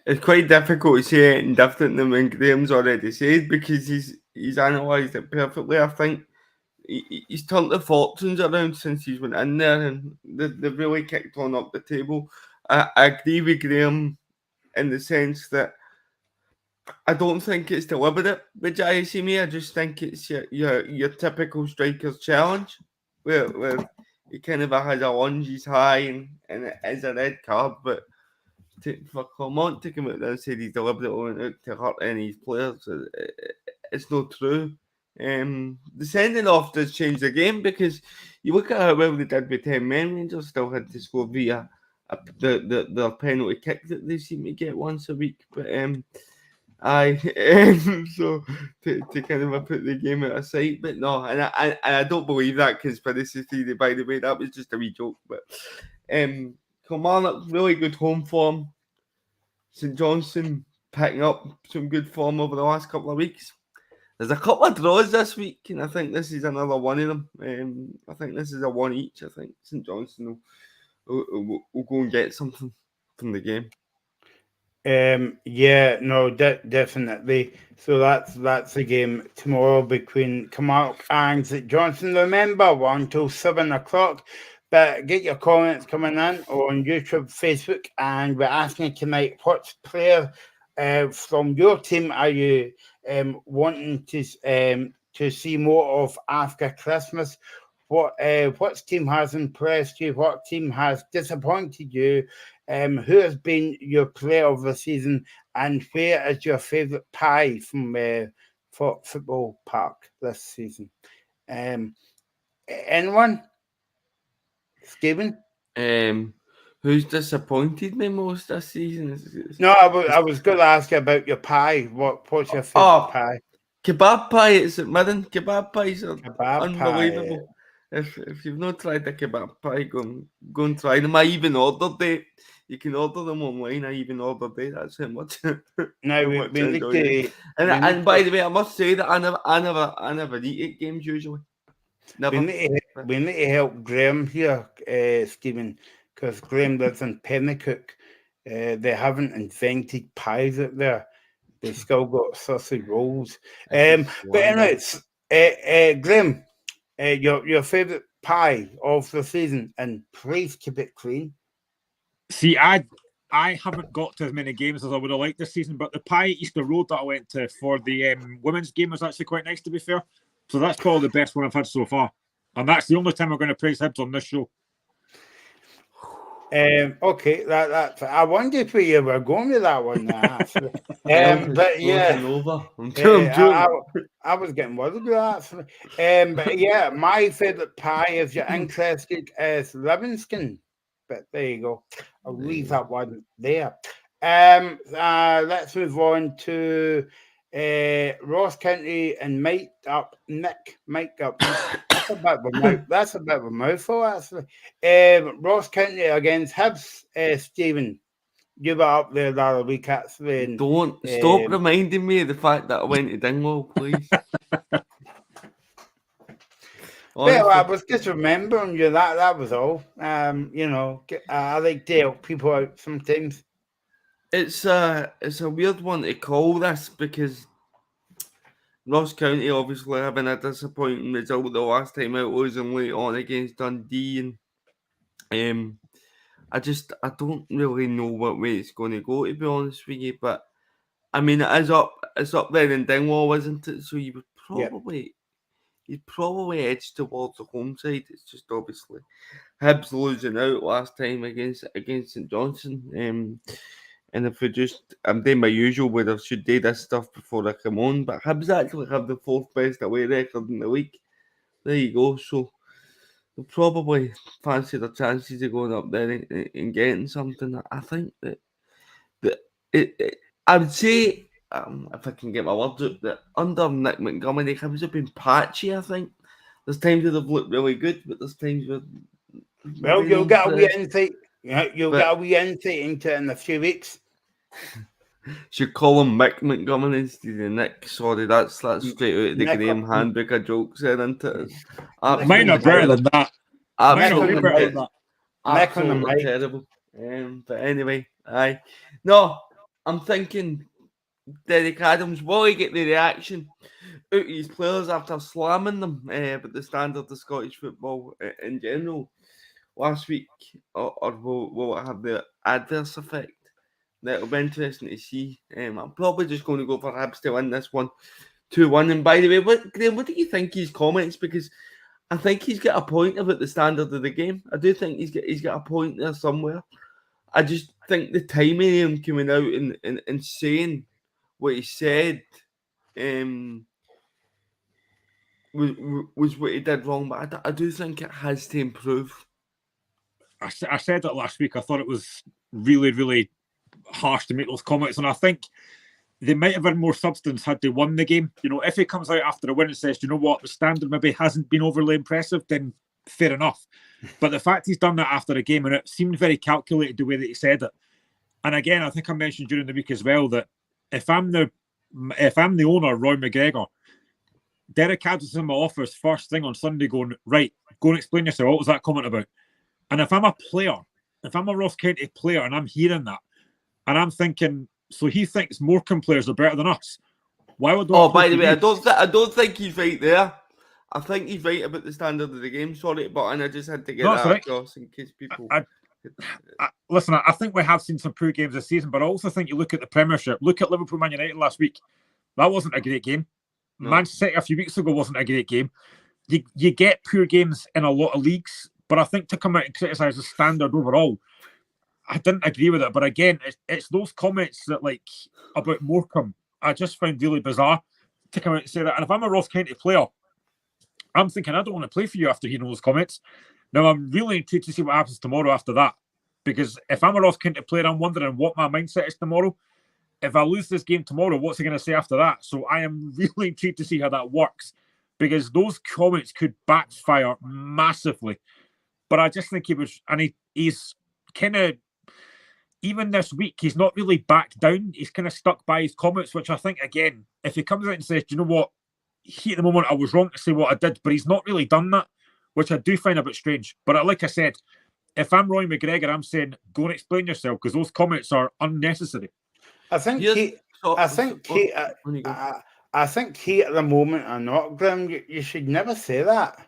Speaker 5: It's quite difficult to say anything different than when Graham's already said, because he's analysed it perfectly. I think he's turned the fortunes around since he's went in there, and they've really kicked on up the table. I agree with Graham in the sense that I don't think it's deliberate with Jai Simi. I just think it's your typical striker's challenge, where he kind of has a lunge, he's high, and it is a red card, but for Clement to come out there and say he's deliberately went out to hurt any of his players, it's not true. The sending off does change the game, because you look at how well they did with 10 men. Rangers still had to score via their penalty kick that they seem to get once a week. But so to kind of put the game out of sight, but no, and I don't believe that conspiracy theory. By the way, that was just a wee joke. But Kilmarnock, really good home form. St Johnstone picking up some good form over the last couple of weeks. There's a couple of draws this week, and I think this is another one of them. I think this is a one each. I think St Johnstone will go and get something from the game.
Speaker 2: Definitely. So that's the game tomorrow between Kilmarnock and St Johnstone. Remember, 1 till 7 o'clock. But get your comments coming in on YouTube, Facebook, and we're asking tonight, what player from your team are you wanting to see more of after Christmas? What team has impressed you? What team has disappointed you? Who has been your player of the season? And where is your favourite pie from Football Park this season? Anyone? Stephen?
Speaker 5: Who's disappointed me most this season?
Speaker 2: No, I was going to ask you about your pie. What's your favourite pie?
Speaker 5: Kebab pie at St Mirren. Kebab pies are unbelievable.
Speaker 2: Pie.
Speaker 5: If you've not tried the kebab pie, go and try them. I even ordered it. You can order them online. I even ordered it. That's how much.
Speaker 2: No, we need to.
Speaker 5: And by the way, I must say that I never eat at games usually. Never.
Speaker 2: We need to help Graham here, Stephen, because Graham lives in Pennycook. They haven't invented pies up there. They still got sausage rolls. But anyways, Graham, your favourite pie of the season, and please keep it clean.
Speaker 3: See, I haven't got to as many games as I would have liked this season, but the pie at Easter Road that I went to for the women's game was actually quite nice, to be fair. So that's probably the best one I've had so far. And that's the only time I'm going to praise Hibs on this show.
Speaker 2: Okay, that I wondered where you were going with that one. Actually. But yeah, I was getting worried with that. Actually. But yeah, my favourite pie, if you're interested, is Livingston. But there you go. I'll leave that one there. Let's move on to Ross County and Mike Up. That's a bit of a mouthful, actually. Ross County against Hibs. Stephen, you were up there the other week, actually. And,
Speaker 5: don't stop reminding me of the fact that I went to Dingwall, please.
Speaker 2: Well, I was just remembering you. That was all. I like to help people out sometimes.
Speaker 5: It's a weird one to call this because Ross County obviously having a disappointing result the last time out, losing late on against Dundee, and I don't really know what way it's going to go, to be honest with you. But I mean, it's up there in Dingwall, isn't it? So you would probably edge towards the home side. It's just obviously Hibs losing out last time against St Johnstone. And if I'm doing my usual where I should do this stuff before I come on, but Hibs actually have the 4th best away record in the league. There you go. So they'll probably fancy their chances of going up there and getting something. I think that I would say, if I can get my words out, that under Nick Montgomery, Hibs have been patchy, I think. There's times where they've looked really good, but there's times where...
Speaker 2: Well, you'll get a wee insight. You'll get a wee insight into it in a few weeks.
Speaker 5: Should call him Mick Montgomery instead of Nick. Sorry, that's straight out of the Graham Handbook of jokes there, isn't it?
Speaker 3: Mine are better than that.
Speaker 5: Absolutely
Speaker 3: better than that.
Speaker 5: Absolutely terrible. But anyway, no, I'm thinking Derek Adams, will he get the reaction out of his players after slamming them but the standard of Scottish football in general last week, or will it have the adverse effect? That'll be interesting to see. I'm probably just going to go for Hibs to win this one 2-1. And by the way, Graham, what do you think his comments? Because I think he's got a point about the standard of the game. I do think he's got a point there somewhere. I just think the timing of him coming out and saying what he said was what he did wrong, but I do think it has to improve.
Speaker 3: I said it last week. I thought it was really, really harsh to make those comments, and I think they might have had more substance had they won the game. You know, if he comes out after a win and says, you know what, the standard maybe hasn't been overly impressive, then fair enough. But the fact he's done that after a game, and it seemed very calculated the way that he said it. And again, I think I mentioned during the week as well that if I'm the owner, Roy McGregor, Derek Adams in my office first thing on Sunday going, right, go and explain yourself. What was that comment about? And if I'm a player, if I'm a Ross County player and I'm hearing that, and I'm thinking, so he thinks Morecambe players are better than us. Why would?
Speaker 5: Oh, by the way, I don't think he's right there. I think he's right about the standard of the game. Sorry, but I just had to get that across in case people.
Speaker 3: Listen, I think we have seen some poor games this season, but I also think you look at the Premiership. Look at Liverpool Man United last week. That wasn't a great game. No. Manchester City a few weeks ago wasn't a great game. You get poor games in a lot of leagues, but I think to come out and criticise the standard overall, I didn't agree with it. But again, it's those comments that, like, about Morecambe, I just found really bizarre to come out and say that. And if I'm a Ross County player, I'm thinking, I don't want to play for you after hearing those comments. Now, I'm really intrigued to see what happens tomorrow after that. Because if I'm a Ross County player, I'm wondering what my mindset is tomorrow. If I lose this game tomorrow, what's he going to say after that? So I am really intrigued to see how that works. Because those comments could backfire massively. But I just think he was, and he's kind of, even this week, he's not really backed down. He's kind of stuck by his comments, which I think, again, if he comes out and says, do you know what, at the moment I was wrong to say what I did, but he's not really done that, which I do find a bit strange. But like I said, if I'm Roy McGregor, I'm saying, go and explain yourself, because those comments are unnecessary.
Speaker 2: I think he at the moment are not, Graham. You should never say that.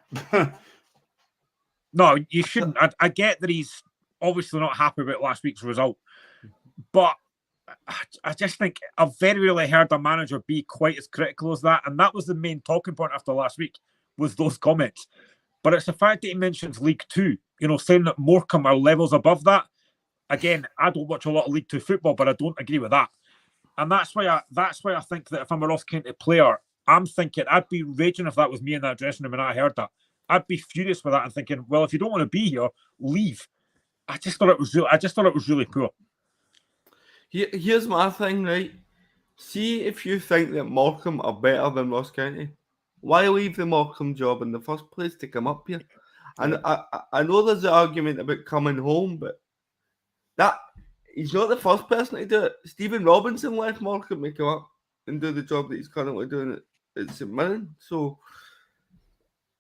Speaker 3: No, you shouldn't. I get that he's obviously not happy about last week's result, but I just think I've very rarely heard a manager be quite as critical as that, and that was the main talking point after last week, was those comments. But it's the fact that he mentions League Two, saying that Morecambe are levels above that. Again, I don't watch a lot of League Two football, but I don't agree with that. And that's why I think that if I'm a Ross County player, I'm thinking I'd be raging if that was me in that dressing room and I heard that. I'd be furious with that and thinking, well, if you don't want to be here, leave. I just thought it was really poor.
Speaker 5: Here's my thing, right? See if you think that Morecambe are better than Ross County, why leave the Morecambe job in the first place to come up here? And I know there's an argument about coming home, but that he's not the first person to do it. Stephen Robinson left Morecambe to come up and do the job that he's currently doing at St Mirren. So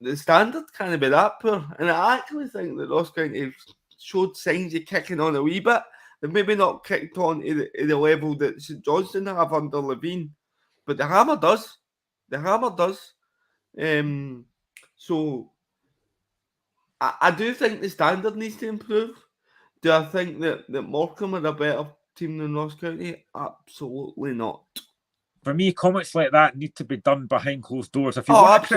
Speaker 5: the standard can't be that poor. And I actually think that Ross County showed signs of kicking on a wee bit. They've maybe not kicked on to the level that St Johnstone have under Levine, but the Hammer does. The Hammer does. So I do think the standard needs to improve. Do I think that Morecambe are a better team than Ross County? Absolutely not.
Speaker 3: For me, comments like that need to be done behind closed doors. If you want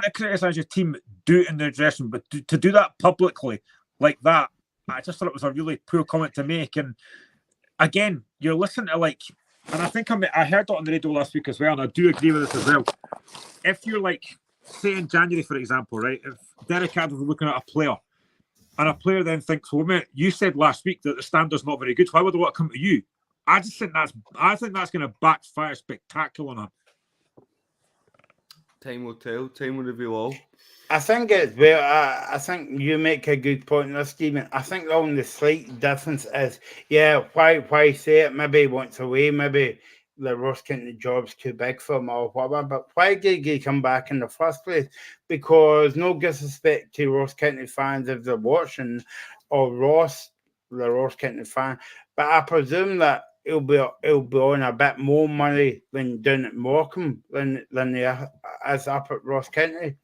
Speaker 3: to criticise your team, do it in the dressing room. But to do that publicly like that, I just thought it was a really poor comment to make. And again, you're listening to and I think I heard it on the radio last week as well, and I do agree with this as well. If you're say in January, for example, right, if Derek Adams was looking at a player, and a player then thinks, well, mate, you said last week that the standard's not very good. Why would I want to come to you? I think that's going to backfire spectacular on him.
Speaker 5: Time will tell. Time will reveal all.
Speaker 2: I think it's well. I think you make a good point there, Stephen. I think the only slight difference is, why say it? Maybe he wants away. Maybe the Ross County job's too big for him or whatever. But why did he come back in the first place? Because no disrespect to Ross County fans if they're watching, or the Ross County fan, but I presume that he'll be on a bit more money than down at Morecambe than he is up at Ross County.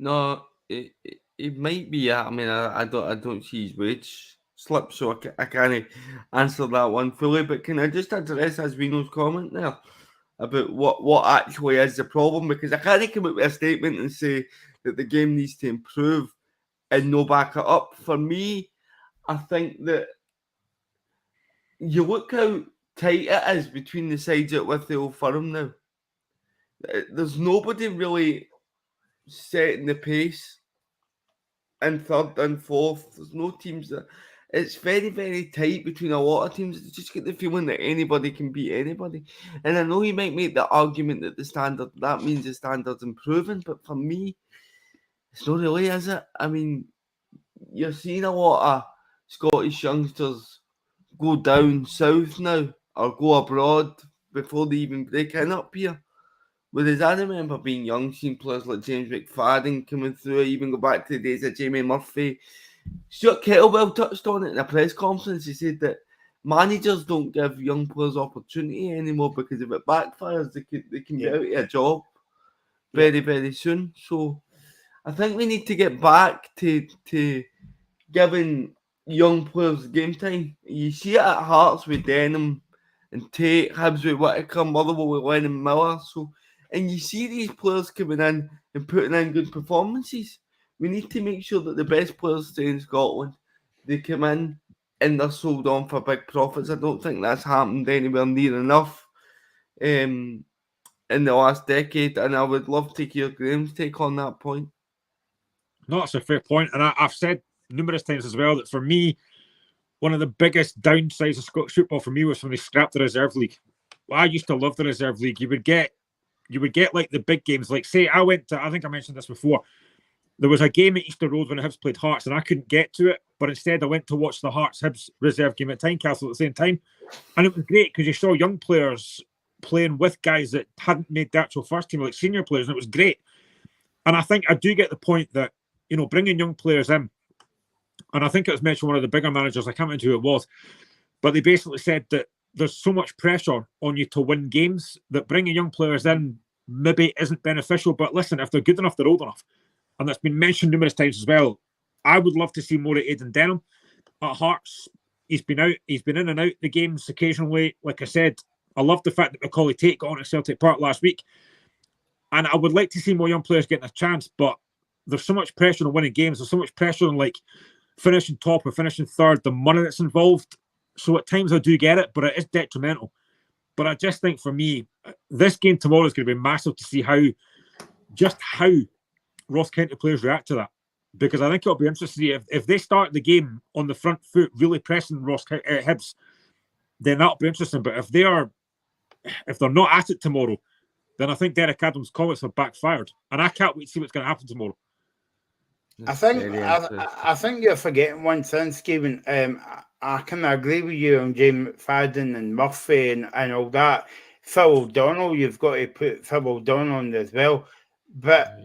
Speaker 5: No, it might be. I mean, I don't see his wage slip, so I can't answer that one fully. But can I just address Asvino's comment there about what actually is the problem? Because I can't come up with a statement and say that the game needs to improve and no back it up. For me, I think that you look how tight it is between the sides at with the Old Firm now. There's nobody really setting the pace in third and fourth. There's no teams that it's very, very tight between a lot of teams. It's just get the feeling that anybody can beat anybody. And I know you might make the argument that that means the standard's improving, but for me, it's not really, is it? I mean, you're seeing a lot of Scottish youngsters go down south now or go abroad before they even break in up here. Whereas I remember being young, seeing players like James McFadden coming through, even go back to the days of Jamie Murphy. Stuart Kettlewell touched on it in a press conference. He said that managers don't give young players opportunity anymore because if it backfires, they can get out of a job very, very soon. So I think we need to get back to giving young players game time. You see it at Hearts with Denham and Tate, Hibs with Whittaker, Motherwell with Lennon Miller. And you see these players coming in and putting in good performances. We need to make sure that the best players stay in Scotland. They come in and they're sold on for big profits. I don't think that's happened anywhere near enough in the last decade. And I would love to hear Graham's take on that point.
Speaker 3: No, that's a fair point. And I've said numerous times as well that for me, one of the biggest downsides of Scottish football for me was when they scrapped the reserve league. Well, I used to love the reserve league. You would get like the big games. Like, say, I think I mentioned this before. There was a game at Easter Road when the Hibs played Hearts and I couldn't get to it, but instead I went to watch the Hearts-Hibs reserve game at Tynecastle at the same time. And it was great because you saw young players playing with guys that hadn't made the actual first team, like senior players, and it was great. And I think I do get the point that, bringing young players in, and I think it was mentioned one of the bigger managers, I can't remember who it was, but they basically said that there's so much pressure on you to win games that bringing young players in maybe isn't beneficial. But listen, if they're good enough, they're old enough.
Speaker 9: and that's been mentioned numerous times as well, I would love to see more of Aidan Denham at Hearts. He's been in and out the games occasionally. Like I said, I love the fact that Macaulay Tate got on at Celtic Park last week. And I would like to see more young players getting a chance, but there's so much pressure on winning games. There's so much pressure on like finishing top or finishing third, the money that's involved. So at times I do get it, but it is detrimental. But I just think for me, this game tomorrow is going to be massive to see how Ross County players react to that. Because I think it'll be interesting to see if they start the game on the front foot, really pressing Ross Hibs, then that'll be interesting. But if they're not at it tomorrow, then I think Derek Adams' comments have backfired. And I can't wait to see what's going to happen tomorrow.
Speaker 2: I think you're forgetting one thing, Stephen. I can agree with you on James McFadden and Murphy and all that. Phil O'Donnell, you've got to put Phil O'Donnell on as well. But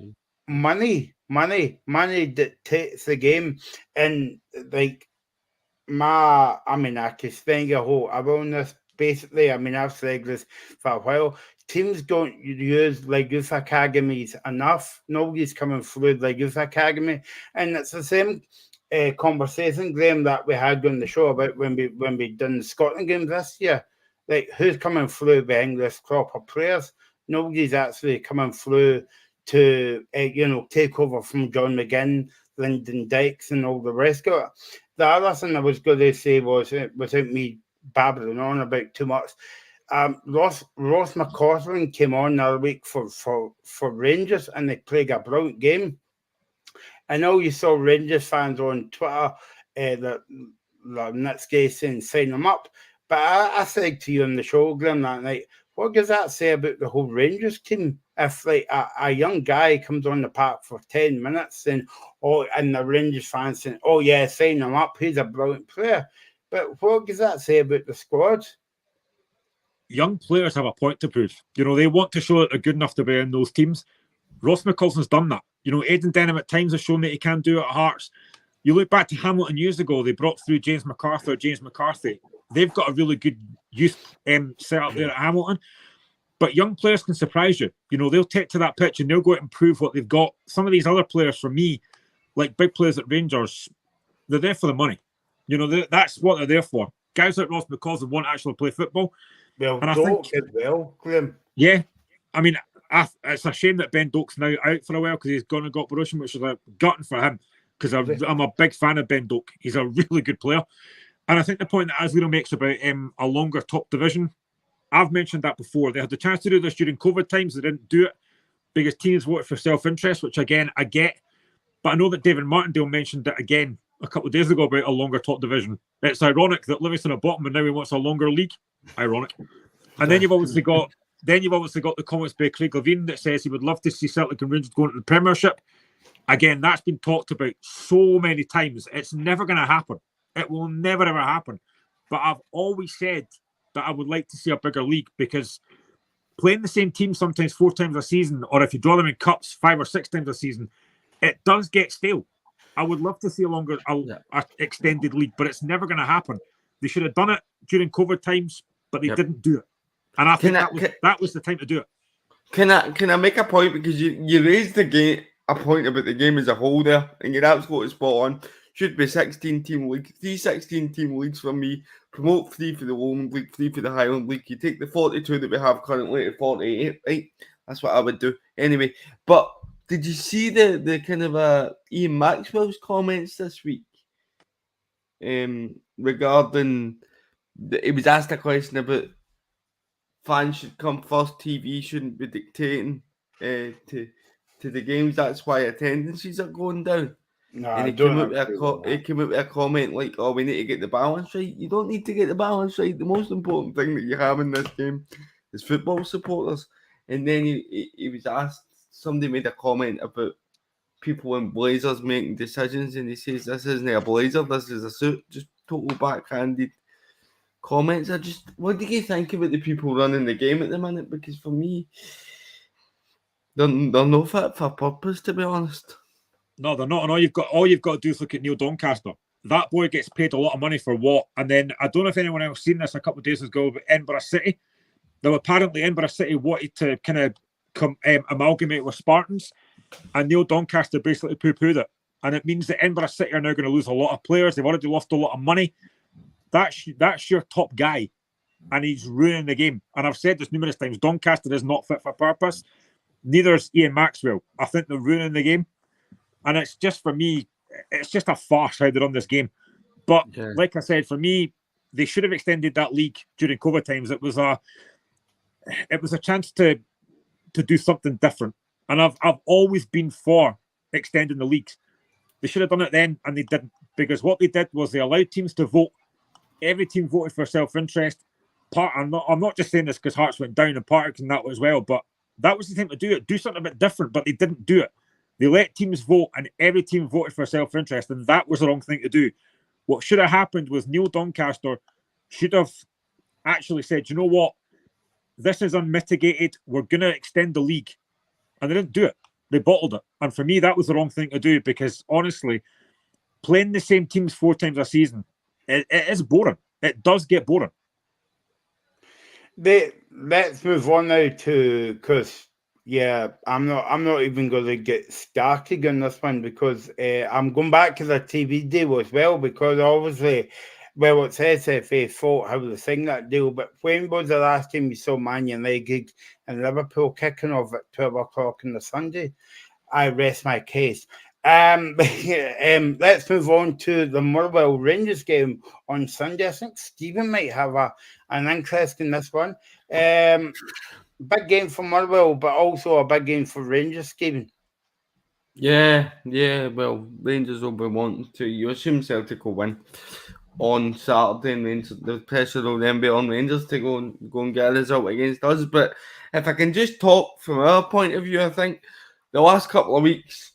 Speaker 2: money dictates the game. And like I could spend a whole hour on this. Basically, I've said this for a while. Teams don't use like youth academies enough. Nobody's coming through the youth academy, and it's the same conversation, Graham, that we had on the show about when we done the Scotland game this year. Like, who's coming through the English crop of players? Nobody's actually coming through to take over from John McGinn, Lyndon Dykes, and all the rest of it. The other thing I was going to say was, without me babbling on about too much. Ross McCausland came on the other week for Rangers, and they played a brilliant game. I know you saw Rangers fans on Twitter that Nitsky saying sign them up, but I said to you on the show, Glenn, that night, what does that say about the whole Rangers team? If like a young guy comes on the park for 10 minutes and the Rangers fans saying, oh yeah, sign him up, he's a brilliant player. But what does that say about the squad?
Speaker 9: Young players have a point to prove. They want to show that they're good enough to be in those teams. Ross McCausland's done that. Aidan Denham at times has shown that he can do it at Hearts. You look back to Hamilton years ago, they brought through James McCarthy. They've got a really good youth set up there at Hamilton. But young players can surprise you. They'll take to that pitch and they'll go out and prove what they've got. Some of these other players, for me, like big players at Rangers, they're there for the money. That's what they're there for. Guys like Ross McCausland won't actually play football.
Speaker 2: Well,
Speaker 9: and
Speaker 2: Doak as well, Graham.
Speaker 9: Yeah. It's a shame that Ben Doak's now out for a while because he's gone and got Borussia, which is a gutting for him because I'm a big fan of Ben Doak. He's a really good player. And I think the point that Azlino makes about a longer top division, I've mentioned that before. They had the chance to do this during COVID times. They didn't do it because teams voted for self-interest, which, again, I get. But I know that David Martindale mentioned it again a couple of days ago about a longer top division. It's ironic that Livingston are bottom and now he wants a longer league. Ironic. And then you've obviously got the comments by Craig Levine that says he would love to see Celtic and Rangers going to the Premiership. Again, that's been talked about so many times. It's never going to happen. It will never, ever happen. But I've always said that I would like to see a bigger league because playing the same team sometimes 4 times a season, or if you draw them in cups 5 or 6 times a season, it does get stale. I would love to see a extended league, but it's never going to happen. They should have done it during COVID times, but they didn't do it. And I think that was the time to do it.
Speaker 5: Can I make a point? Because you raised a point about the game as a whole there, and you're absolutely spot on. Should be 16-team league, 3 16-team leagues for me. Promote 3 for the Lowland League, 3 for the Highland League. You take the 42 that we have currently to 48, right? That's what I would do. Anyway, but did you see the kind of Ian Maxwell's comments this week? Regarding, he was asked a question about fans should come first, TV shouldn't be dictating to the games. That's why attendances are going down.
Speaker 2: No,
Speaker 5: and he came out with a comment like, "Oh, we need to get the balance right." You don't need to get the balance right. The most important thing that you have in this game is football supporters. And then he was asked. Somebody made a comment about people in blazers making decisions, and he says, "This isn't a blazer. This is a suit." Just total backhanded comments. What do you think about the people running the game at the minute? Because for me, they're no fit for purpose, to be honest.
Speaker 9: No, they're not. And all you've got to do is look at Neil Doncaster. That boy gets paid a lot of money for what? And then I don't know if anyone else seen this a couple of days ago, but Edinburgh City. Now apparently Edinburgh City wanted to kind of amalgamate with Spartans, and Neil Doncaster basically poo-pooed it. And it means that Edinburgh City are now going to lose a lot of players. They've already lost a lot of money. That's your top guy, and he's ruining the game. And I've said this numerous times, Doncaster is not fit for purpose. Neither is Ian Maxwell. I think they're ruining the game. And it's just, for me, it's just a farce how they run this game. But like I said, for me, they should have extended that league during COVID times. It was a chance to do something different. And I've always been for extending the leagues. They should have done it then, and they didn't. Because what they did was they allowed teams to vote. Every team voted for self-interest. I'm not just saying this because Hearts went down and Partick and that as well, but that was the time to do it. Do something a bit different, but they didn't do it. They let teams vote, and every team voted for self-interest, and that was the wrong thing to do. What should have happened was Neil Doncaster should have actually said, you know what? This is unmitigated. We're going to extend the league. And they didn't do it. They bottled it. And for me, that was the wrong thing to do because, honestly, playing the same teams 4 times a season, it is boring. It does get boring.
Speaker 2: Let's move on now because I'm not even going to get started on this one because I'm going back to the TV deal as well because obviously, well, it's SFA's fault how they sing that deal, but when was the last time we saw Man United and Liverpool kicking off at 12 o'clock on the Sunday? I rest my case. Let's move on to the Motherwell Rangers game on Sunday. I think Stephen might have an interest in this one. Big game for Motherwell, but also a big game for Rangers, Stephen.
Speaker 5: Yeah. Well, Rangers will be wanting to. You assume Celtic will win on Saturday, and Rangers, the pressure will then be on Rangers to go and get a result against us. But if I can just talk from our point of view, I think the last couple of weeks,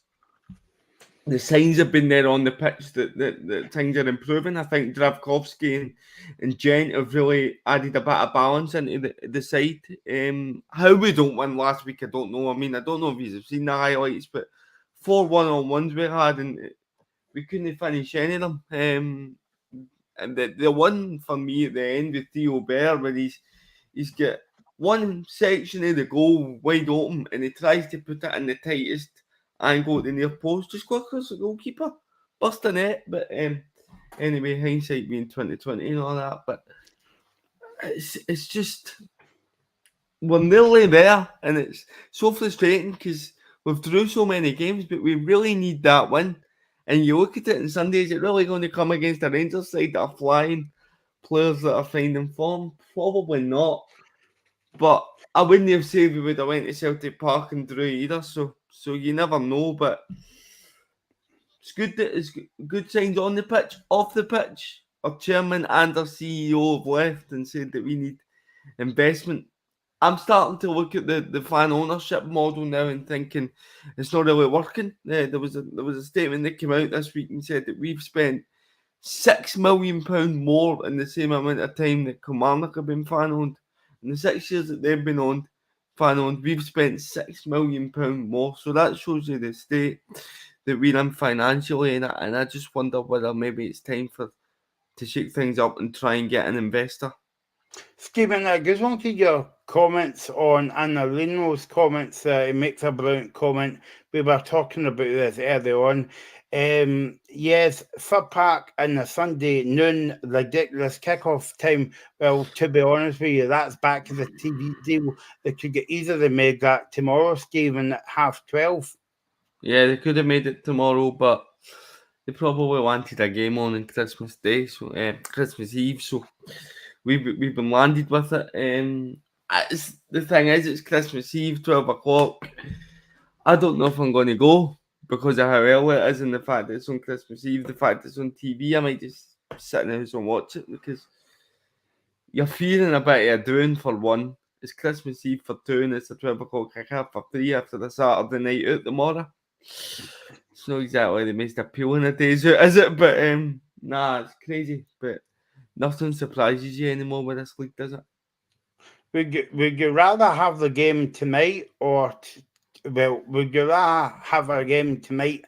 Speaker 5: the signs have been there on the pitch that things are improving. I think Dravkovsky and Gent have really added a bit of balance into the side. How we don't win last week, I don't know. I mean, I don't know if you've seen the highlights, but 4 1-on-1s we had, and we couldn't finish any of them. And the one for me at the end with Theo Bear, where he's got one section of the goal wide open, and he tries to put it in the tightest angle at the near post, just go across the goalkeeper, bust a net. But anyway, hindsight being 2020 and all that. But it's just we're nearly there, and it's so frustrating because we've drew so many games, but we really need that win. And you look at it on Sunday, is it really going to come against a Rangers side that are flying, players that are finding form? Probably not. But I wouldn't have said we would have went to Celtic Park and drew either. So you never know. But it's good that it's good signs on the pitch, off the pitch. Our chairman and our CEO have left and said that we need investment. I'm starting to look at the fan ownership model now and thinking it's not really working. There was a statement that came out this week and said that we've spent £6 million more in the same amount of time that Kilmarnock have been fan owned. In the 6 years that they've been fan owned, we've spent £6 million more. So that shows you the state that we're in financially, and I just wonder whether maybe it's time to shake things up and try and get an investor.
Speaker 2: Stephen, I just wanted your comments on Anna Lino's comments. He makes a brilliant comment. We were talking about this earlier on. Yes, Fir Park and the Sunday noon ridiculous kickoff time. Well, to be honest with you, that's back to the TV deal. They could get easily made that tomorrow, Stephen, at 12:30.
Speaker 5: Yeah, they could have made it tomorrow, but they probably wanted a game on Christmas Day, so Christmas Eve. So we've been landed with it. The thing is, it's Christmas Eve, 12 o'clock. I don't know if I'm going to go because of how early it is and the fact that it's on Christmas Eve, the fact that it's on TV. I might just sit in the house and watch it because you're feeling a bit of a doing for one. It's Christmas Eve for two, and it's a 12 o'clock kick-off for three after the Saturday night out tomorrow. It's not exactly the most appealing of days out, is it? But nah, it's crazy. But nothing surprises you anymore with this league, does it?
Speaker 2: Would you rather have the game tonight would you rather have a game tonight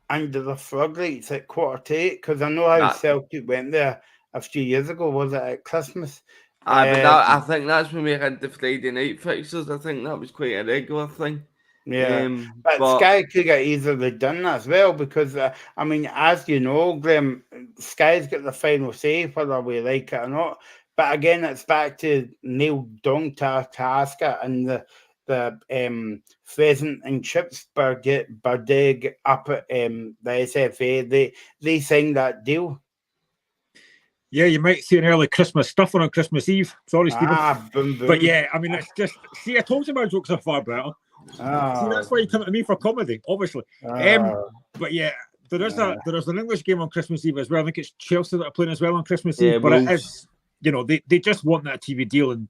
Speaker 2: under the floodlights at 7:45? Because I know how Celtic went there a few years ago. Was it at Christmas?
Speaker 5: But I think that's when we had the Friday night fixtures. I think that was quite a regular thing.
Speaker 2: Yeah, but Sky could get easily done as well because, I mean, as you know, Graham, Sky's got the final say whether we like it or not. But again, it's back to Neil Doncaster and the Pheasant and Chips Birdig up at the SFA. They signed that deal.
Speaker 9: Yeah, you might see an early Christmas stuff on Christmas Eve. Sorry, Stephen.
Speaker 2: Boom, boom.
Speaker 9: But yeah, I mean, it's just, see, I told you my jokes are far better. See, that's why you come to me for comedy, obviously. But yeah, there is an English game on Christmas Eve as well. I think it's Chelsea that are playing as well on Christmas Eve. But Wolves. It is, you know, they just want that TV deal. And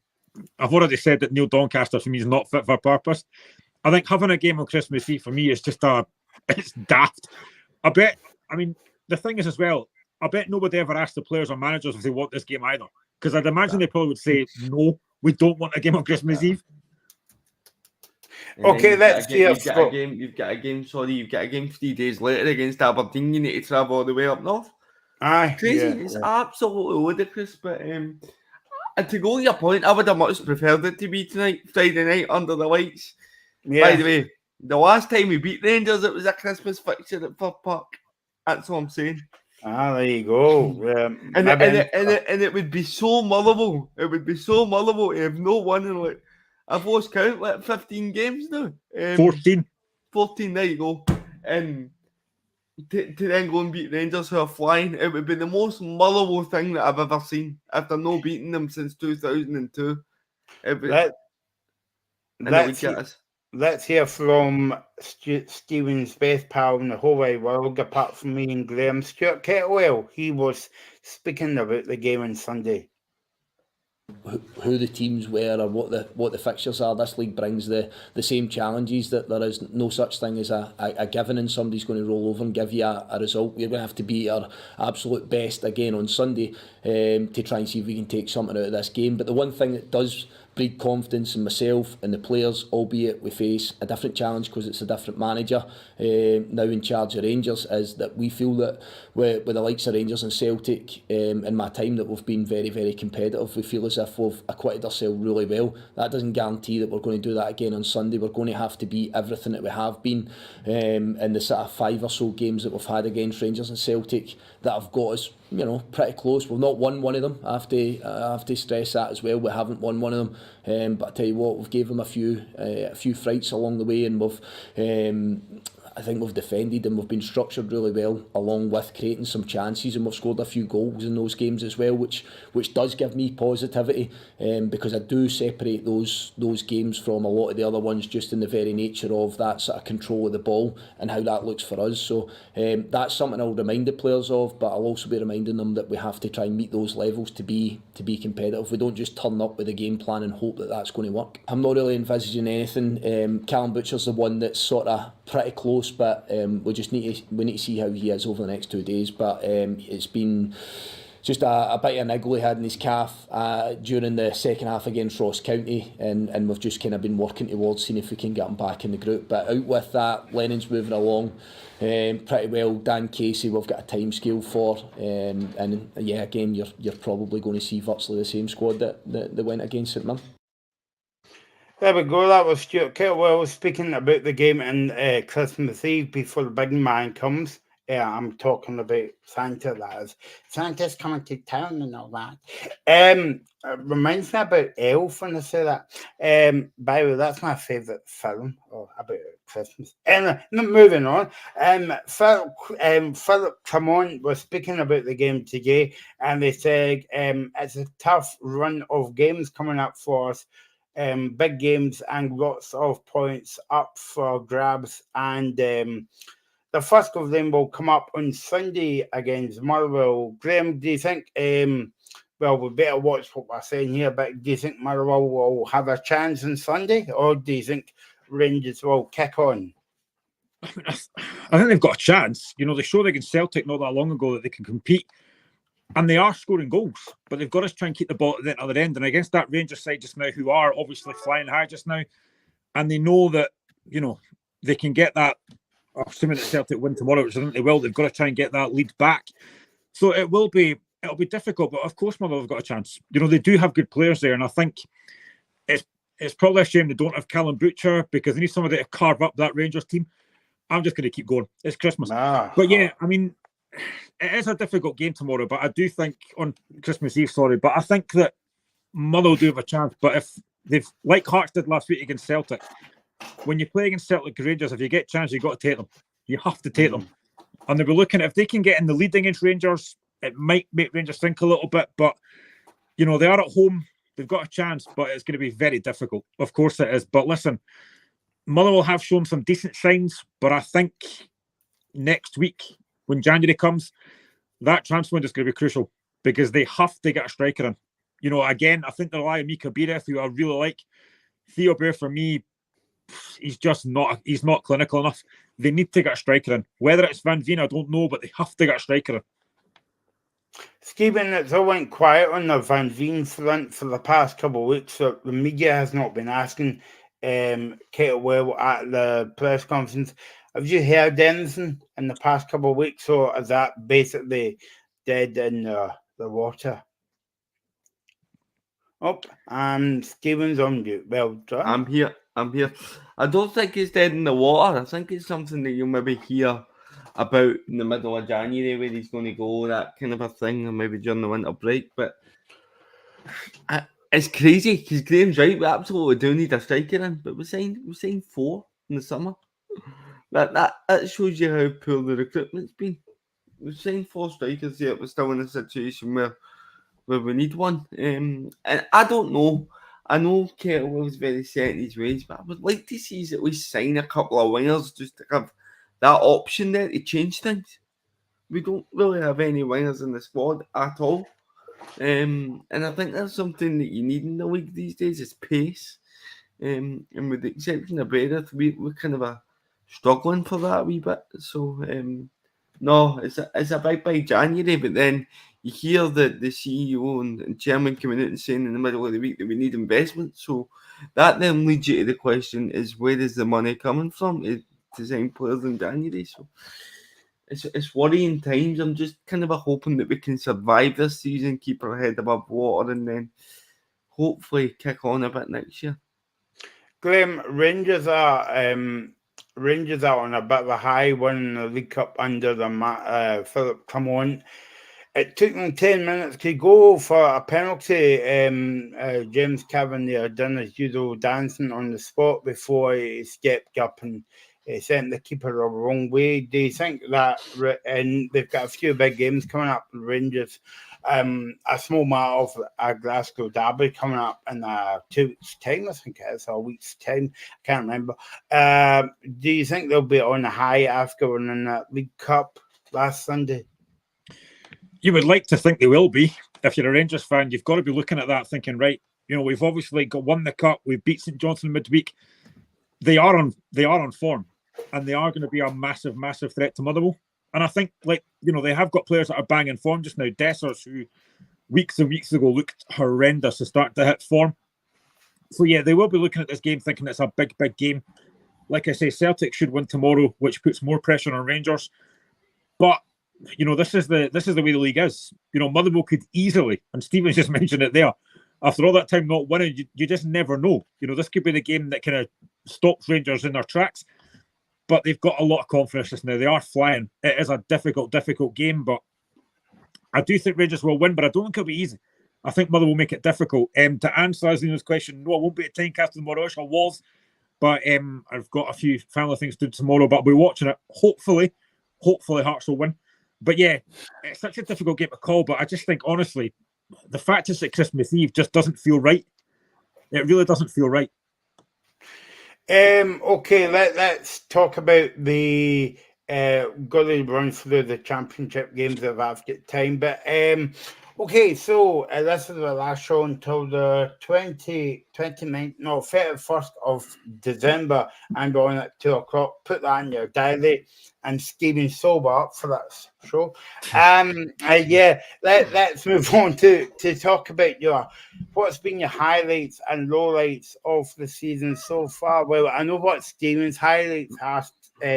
Speaker 9: I've already said that Neil Doncaster for me is not fit for purpose. I think having a game on Christmas Eve for me is just it's daft. I mean, the thing is as well, I bet nobody ever asked the players or managers if they want this game either. Because I'd imagine they probably would say, no, we don't want a game on Christmas Eve.
Speaker 5: Okay, let's see. You've got a game 3 days later against Aberdeen. You need to travel all the way up north.
Speaker 2: Aye,
Speaker 5: crazy. It's absolutely ludicrous. But and to go to your point, I would have much preferred it to be tonight, Friday night, under the lights. Yeah. By the way, the last time we beat Rangers, it was a Christmas fixture at Fir Park. That's what I'm saying.
Speaker 2: There you go.
Speaker 5: And it would be so Motherwell. It would be so Motherwell to have no one in like. I've lost count, like 15 games now.
Speaker 9: 14.
Speaker 5: 14, there you go. And to then go and beat Rangers who are flying, it would be the most Motherwell thing that I've ever seen after no beating them since 2002.
Speaker 2: Let's hear from Stephen's best pal in the whole wide world, apart from me and Graham, Stuart Kettlewell. He was speaking about the game on Sunday.
Speaker 10: Who the teams were or what the fixtures are. This league brings the same challenges, that there is no such thing as a given and somebody's going to roll over and give you a result. We're going to have to be our absolute best again on Sunday to try and see if we can take something out of this game. But the one thing that does breed confidence in myself and the players, albeit we face a different challenge because it's a different manager now in charge of Rangers, is that we feel that with the likes of Rangers and Celtic in my time that we've been very, very competitive. We feel as if we've acquitted ourselves really well. That doesn't guarantee that we're going to do that again on Sunday. We're going to have to beat everything that we have been in the sort of 5 or so games that we've had against Rangers and Celtic that have got us, you know, pretty close. We've not won one of them. I have to stress that as well. We haven't won one of them. But I tell you what, we've gave them a few frights along the way, and I think we've defended and we've been structured really well, along with creating some chances, and we've scored a few goals in those games as well, which does give me positivity, because I do separate those games from a lot of the other ones just in the very nature of that sort of control of the ball and how that looks for us. So that's something I'll remind the players of, but I'll also be reminding them that we have to try and meet those levels to be competitive. We don't just turn up with a game plan and hope that that's going to work. I'm not really envisaging anything. Callum Butcher's the one that's sort of pretty close, but we need to see how he is over the next 2 days. But it's been just a bit of a niggle he had in his calf during the second half against Ross County, and we've just kind of been working towards seeing if we can get him back in the group. But out with that, Lennon's moving along pretty well. Dan Casey we've got a time scale for, and yeah, again you're probably going to see virtually the same squad that went against St Mirren.
Speaker 2: There we go. That was Stuart Kettlewell speaking about the game on Christmas Eve before the big man comes. I'm talking about Santa, that is. Santa's coming to town and all that. It reminds me about Elf when I say that. By the way, that's my favourite film about Christmas. Anyway, moving on. Philip Cramon was speaking about the game today, and they said it's a tough run of games coming up for us. Big games and lots of points up for grabs, and the first of them will come up on Sunday against Motherwell. Graham, do you think, well, we better watch what we're saying here, but do you think Motherwell will have a chance on Sunday, or do you think Rangers will kick on?
Speaker 9: I think they've got a chance. You know, they showed against Celtic not that long ago that they can compete. And they are scoring goals, but they've got to try and keep the ball at the other end. And against that Rangers side just now, who are obviously flying high just now, and they know that, you know, they can get that, assuming that Celtic win tomorrow, which I think they will, they've got to try and get that lead back. So it'll be difficult, but of course Motherwell have got a chance. You know, they do have good players there, and I think it's probably a shame they don't have Callum Butcher because they need somebody to carve up that Rangers team. I'm just going to keep going. It's Christmas. But yeah, I mean, it is a difficult game tomorrow, but I do think on Christmas Eve, but I think that Motherwell do have a chance. But if they've, like Hearts did last week against Celtic, when you play against Celtic Rangers, if you get a chance, you've got to take them. You have to take them. And they'll be looking, if they can get in the lead against Rangers, it might make Rangers think a little bit. But, you know, they are at home. They've got a chance, but it's going to be very difficult. Of course it is. But listen, Motherwell have shown some decent signs, but I think next week, when January comes, that transfer window is going to be crucial because they have to get a striker in. You know, again, I think they rely on Mika Biereth, who I really like. Theo Bear, for me, he's not clinical enough. They need to get a striker in. Whether it's Van Veen, I don't know, but they have to get a striker in.
Speaker 2: Stephen, it's all went quiet on the Van Veen front for the past couple of weeks. So the media has not been asking Kettlewell at the press conference. Have you heard anything in the past couple of weeks, or is that basically dead in the water? Oh, and Stephen's on mute. Well done.
Speaker 5: I'm here. I don't think it's dead in the water. I think it's something that you'll maybe hear about in the middle of January where he's going to go, that kind of a thing, or maybe during the winter break. But it's crazy because Graham's right. We absolutely do need a striker in, but we signed 4 in the summer. That shows you how poor the recruitment's been. We've signed 4 strikers yet we're still in a situation where we need one. And I don't know. I know Kettlewell's very set in his ways, but I would like to see us at least sign a couple of wingers just to have that option there to change things. We don't really have any wingers in the squad at all. And I think that's something that you need in the league these days is pace. And with the exception of Beirith, we're kind of struggling for that a wee bit. So, no, it's a big January, but then you hear the CEO and chairman coming out and saying in the middle of the week that we need investment. So that then leads you to the question is where is the money coming from to sign players in January? So it's worrying times. I'm just kind of hoping that we can survive this season, keep our head above water, and then hopefully kick on a bit next year.
Speaker 2: Graham, Rangers are on a bit of a high, winning the League Cup under the Philip Clement. It took them 10 minutes to go for a penalty. James Cavalier done his usual dancing on the spot before he stepped up and sent the keeper the wrong way. Do you think that, and they've got a few big games coming up, Rangers, a small matter of a Glasgow derby coming up in 2 weeks' time, I think it is, or a week's time, I can't remember. Do you think they'll be on a high after winning that League Cup last Sunday?
Speaker 9: You would like to think they will be. If you're a Rangers fan, you've got to be looking at that thinking, right, you know, we've obviously won the cup, we've beat St Johnstone midweek. They are on form, and they are going to be a massive, massive threat to Motherwell. And I think, like, you know, they have got players that are banging form just now. Dessers, who weeks and weeks ago looked horrendous, is starting to hit form. So yeah, they will be looking at this game thinking it's a big, big game. Like I say, Celtic should win tomorrow, which puts more pressure on Rangers. But you know, this is the way the league is. You know, Motherwell could easily, and Stephen just mentioned it there, after all that time not winning, you just never know. You know, this could be the game that kind of stops Rangers in their tracks. But they've got a lot of confidence just now. They are flying. It is a difficult game, but I do think Rangers will win, but I don't think it'll be easy. I think Motherwell will make it difficult. To answer Aslina's question, no, I won't be at Tynecastle tomorrow. I was, but I've got a few family things to do tomorrow, but I'll be watching it. Hopefully Hearts will win. But yeah, it's such a difficult game to call, but I just think, honestly, the fact it's at Christmas Eve just doesn't feel right. It really doesn't feel right.
Speaker 2: Okay, let's talk about the got to run through the championship games if I've got time. But okay, so this is the last show until the 31st of December, and on at 2:00. Put that in your diary, and Stephen's sober up for that show. Yeah, let's move on to talk about what's been your highlights and lowlights of the season so far. Well, I know what Stephen's highlights are,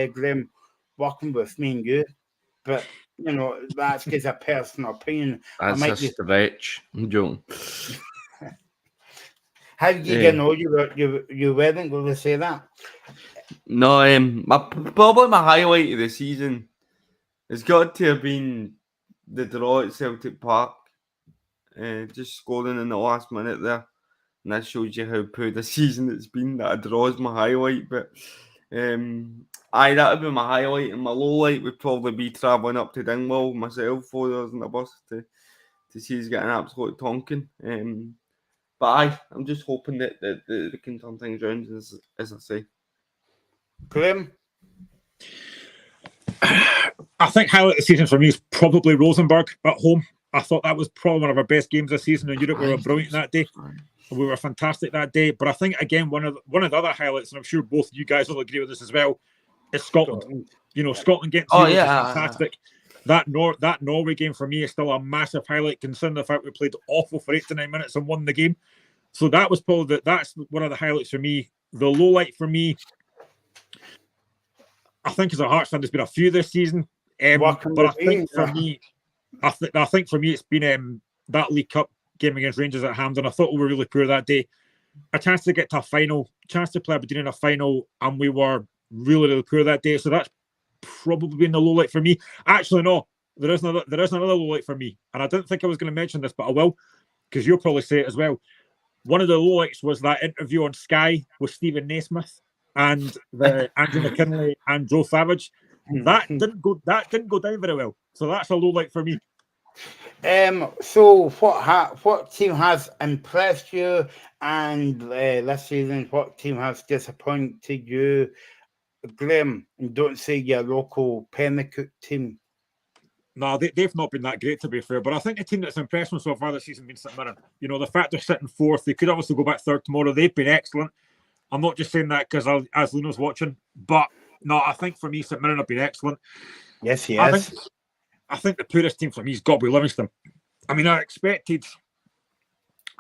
Speaker 2: Graham, working with me and you, but you know, that's because of personal opinion.
Speaker 5: That's a stretch. I'm joking.
Speaker 2: How did you know you weren't going to say that?
Speaker 5: No, probably my highlight of the season has got to have been the draw at Celtic Park. Just scoring in the last minute there. And that shows you how poor the season it's been. That a draw is my highlight. But that would be my highlight. And my low light would probably be travelling up to Dingwall myself 4 hours on the bus to see us get an absolute tonking. But I'm just hoping that we can turn things around, as I say.
Speaker 2: Graham?
Speaker 9: I think highlight of the season for me is probably Rosenborg at home. I thought that was probably one of our best games this season in Europe. We were brilliant that day. We were fantastic that day. But I think, again, one of the other highlights, and I'm sure both you guys will agree with this as well, is Scotland. Scotland getting zero is fantastic. That Norway game for me is still a massive highlight, considering the fact we played awful for 8 to 9 minutes and won the game. So that was probably that's one of the highlights for me. The low light for me, I think as a Hearts fan, there's been a few this season. But I think for me, it's been that League Cup game against Rangers at Hampden. I thought we were really poor that day. A chance to get to a final, chance to play Aberdeen in a final, and we were really, really poor that day. So that's probably been the low light for me. Actually, no, there is another low light for me, and I didn't think I was going to mention this, but I will, because you'll probably say it as well. One of the low lights was that interview on Sky with Stephen Naismith and Andrew McKinley and Joe Savage. That didn't go down very well. So that's a low light for me.
Speaker 2: So what team has impressed you, and this season, what team has disappointed you, Graham? And don't say your local Pennycook team.
Speaker 9: No, they've not been that great, to be fair. But I think the team that's impressed me so far this season has been St Mirren. The fact they're sitting fourth, they could obviously go back third tomorrow. They've been excellent. I'm not just saying that because as Luno's watching, but no, I think for me, St Mirren have been excellent.
Speaker 2: Yes, he has.
Speaker 9: I think the poorest team for me has got to be Livingston. I mean, I expected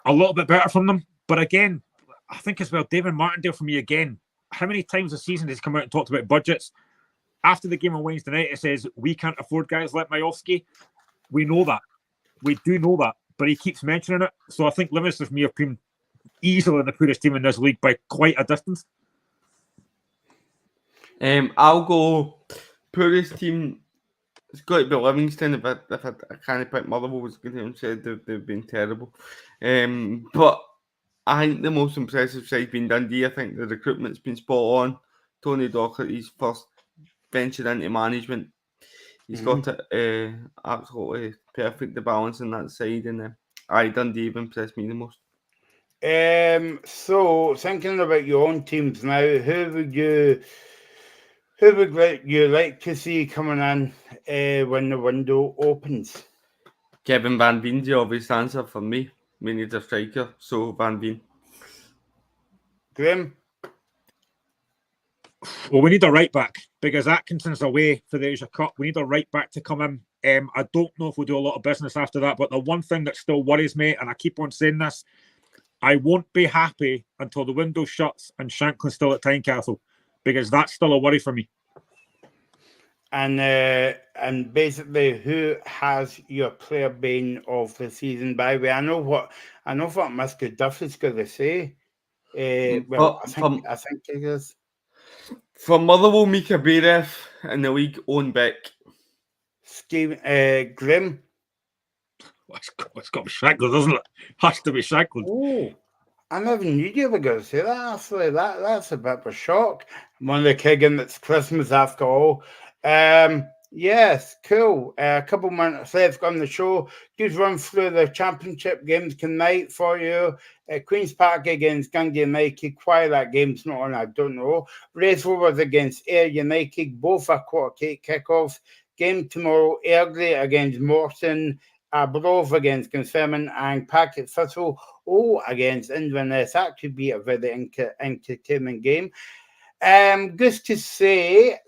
Speaker 9: a little bit better from them, but again, I think as well, David Martindale for me again. How many times this season has he come out and talked about budgets? After the game on Wednesday night, it says we can't afford guys like Majowski. We know that. We do know that, but he keeps mentioning it. So I think Livingston for me have been easily the poorest team in this league by quite a distance.
Speaker 5: I'll go poorest team. It's got to be Livingston. If I can't pick Motherwell, was going to say they've been terrible. But I think the most impressive side's been Dundee. I think the recruitment's been spot on. Tony Docherty's first venture into management. He's got it absolutely perfect, the balance on that side, and Dundee have impressed me the most.
Speaker 2: So thinking about your own teams now, who would you like to see coming in when the window opens?
Speaker 5: Kevin Van Veen's the obvious answer for me. We need a striker, so Van Veen.
Speaker 2: Graham?
Speaker 9: Well, we need a right back because Atkinson's away for the Asia Cup. We need a right back to come in. I don't know if we'll do a lot of business after that, but the one thing that still worries me, and I keep on saying this, I won't be happy until the window shuts and Shanklin's still at Tynecastle, because that's still a worry for me.
Speaker 2: And basically, who has your player bane of the season? By the way, I know what Mr. Duffy's going to say. I think it is.
Speaker 5: For Motherwell, Mika Berev, in the league, Owen Beck.
Speaker 2: Grim.
Speaker 9: It's got to be Shankland, doesn't it? Has to be Shankland.
Speaker 2: Oh, I never knew you were going to say that. Actually, that's a bit of a shock. I'm only kidding. It's Christmas after all. Yes, cool. A couple minutes left on the show. Just run through the championship games tonight for you. Queen's Park against Gundy United. Why that game's not on, I don't know. Race Rovers against Ayr United. Both are quarter kickoffs. Game tomorrow, Airdrie against Morton. Brove against Conferment, and Packet Thistle against Inverness. That could be a very entertaining game. Just to say,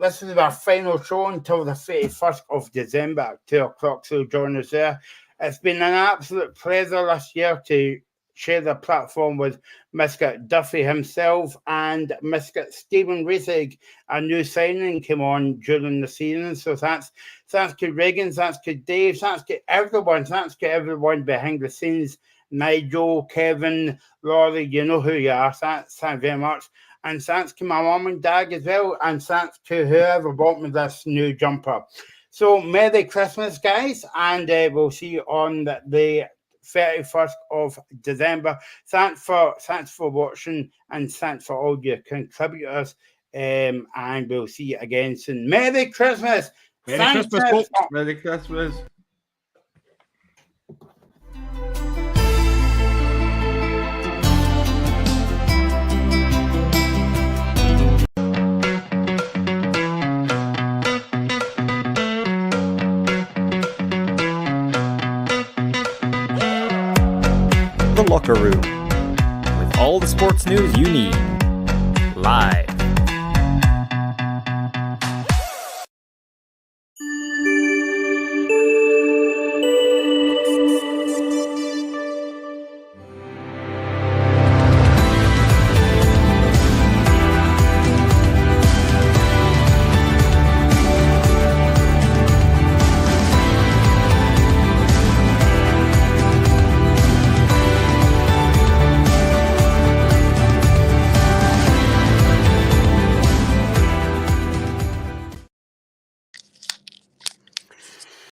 Speaker 2: this is our final show until the 31st of December at 2 o'clock, so join us there. It's been an absolute pleasure last year to share the platform with Mr. Duffy himself and Mr. Stephen Reesig. A new signing came on during the season, so thanks to Reagan, thanks to Dave, thanks to everyone behind the scenes Nigel, Kevin, Rory, you know who you are. Thanks very much. And thanks to my mum and dad as well. And thanks to whoever bought me this new jumper. So Merry Christmas, guys. And we'll see you on the 31st of December. Thanks for watching, and thanks for all your contributors. And we'll see you again soon. Merry Christmas!
Speaker 9: Merry Christmas, folks.
Speaker 5: Merry Christmas.
Speaker 1: The Locker Room, with all the sports news you need. Live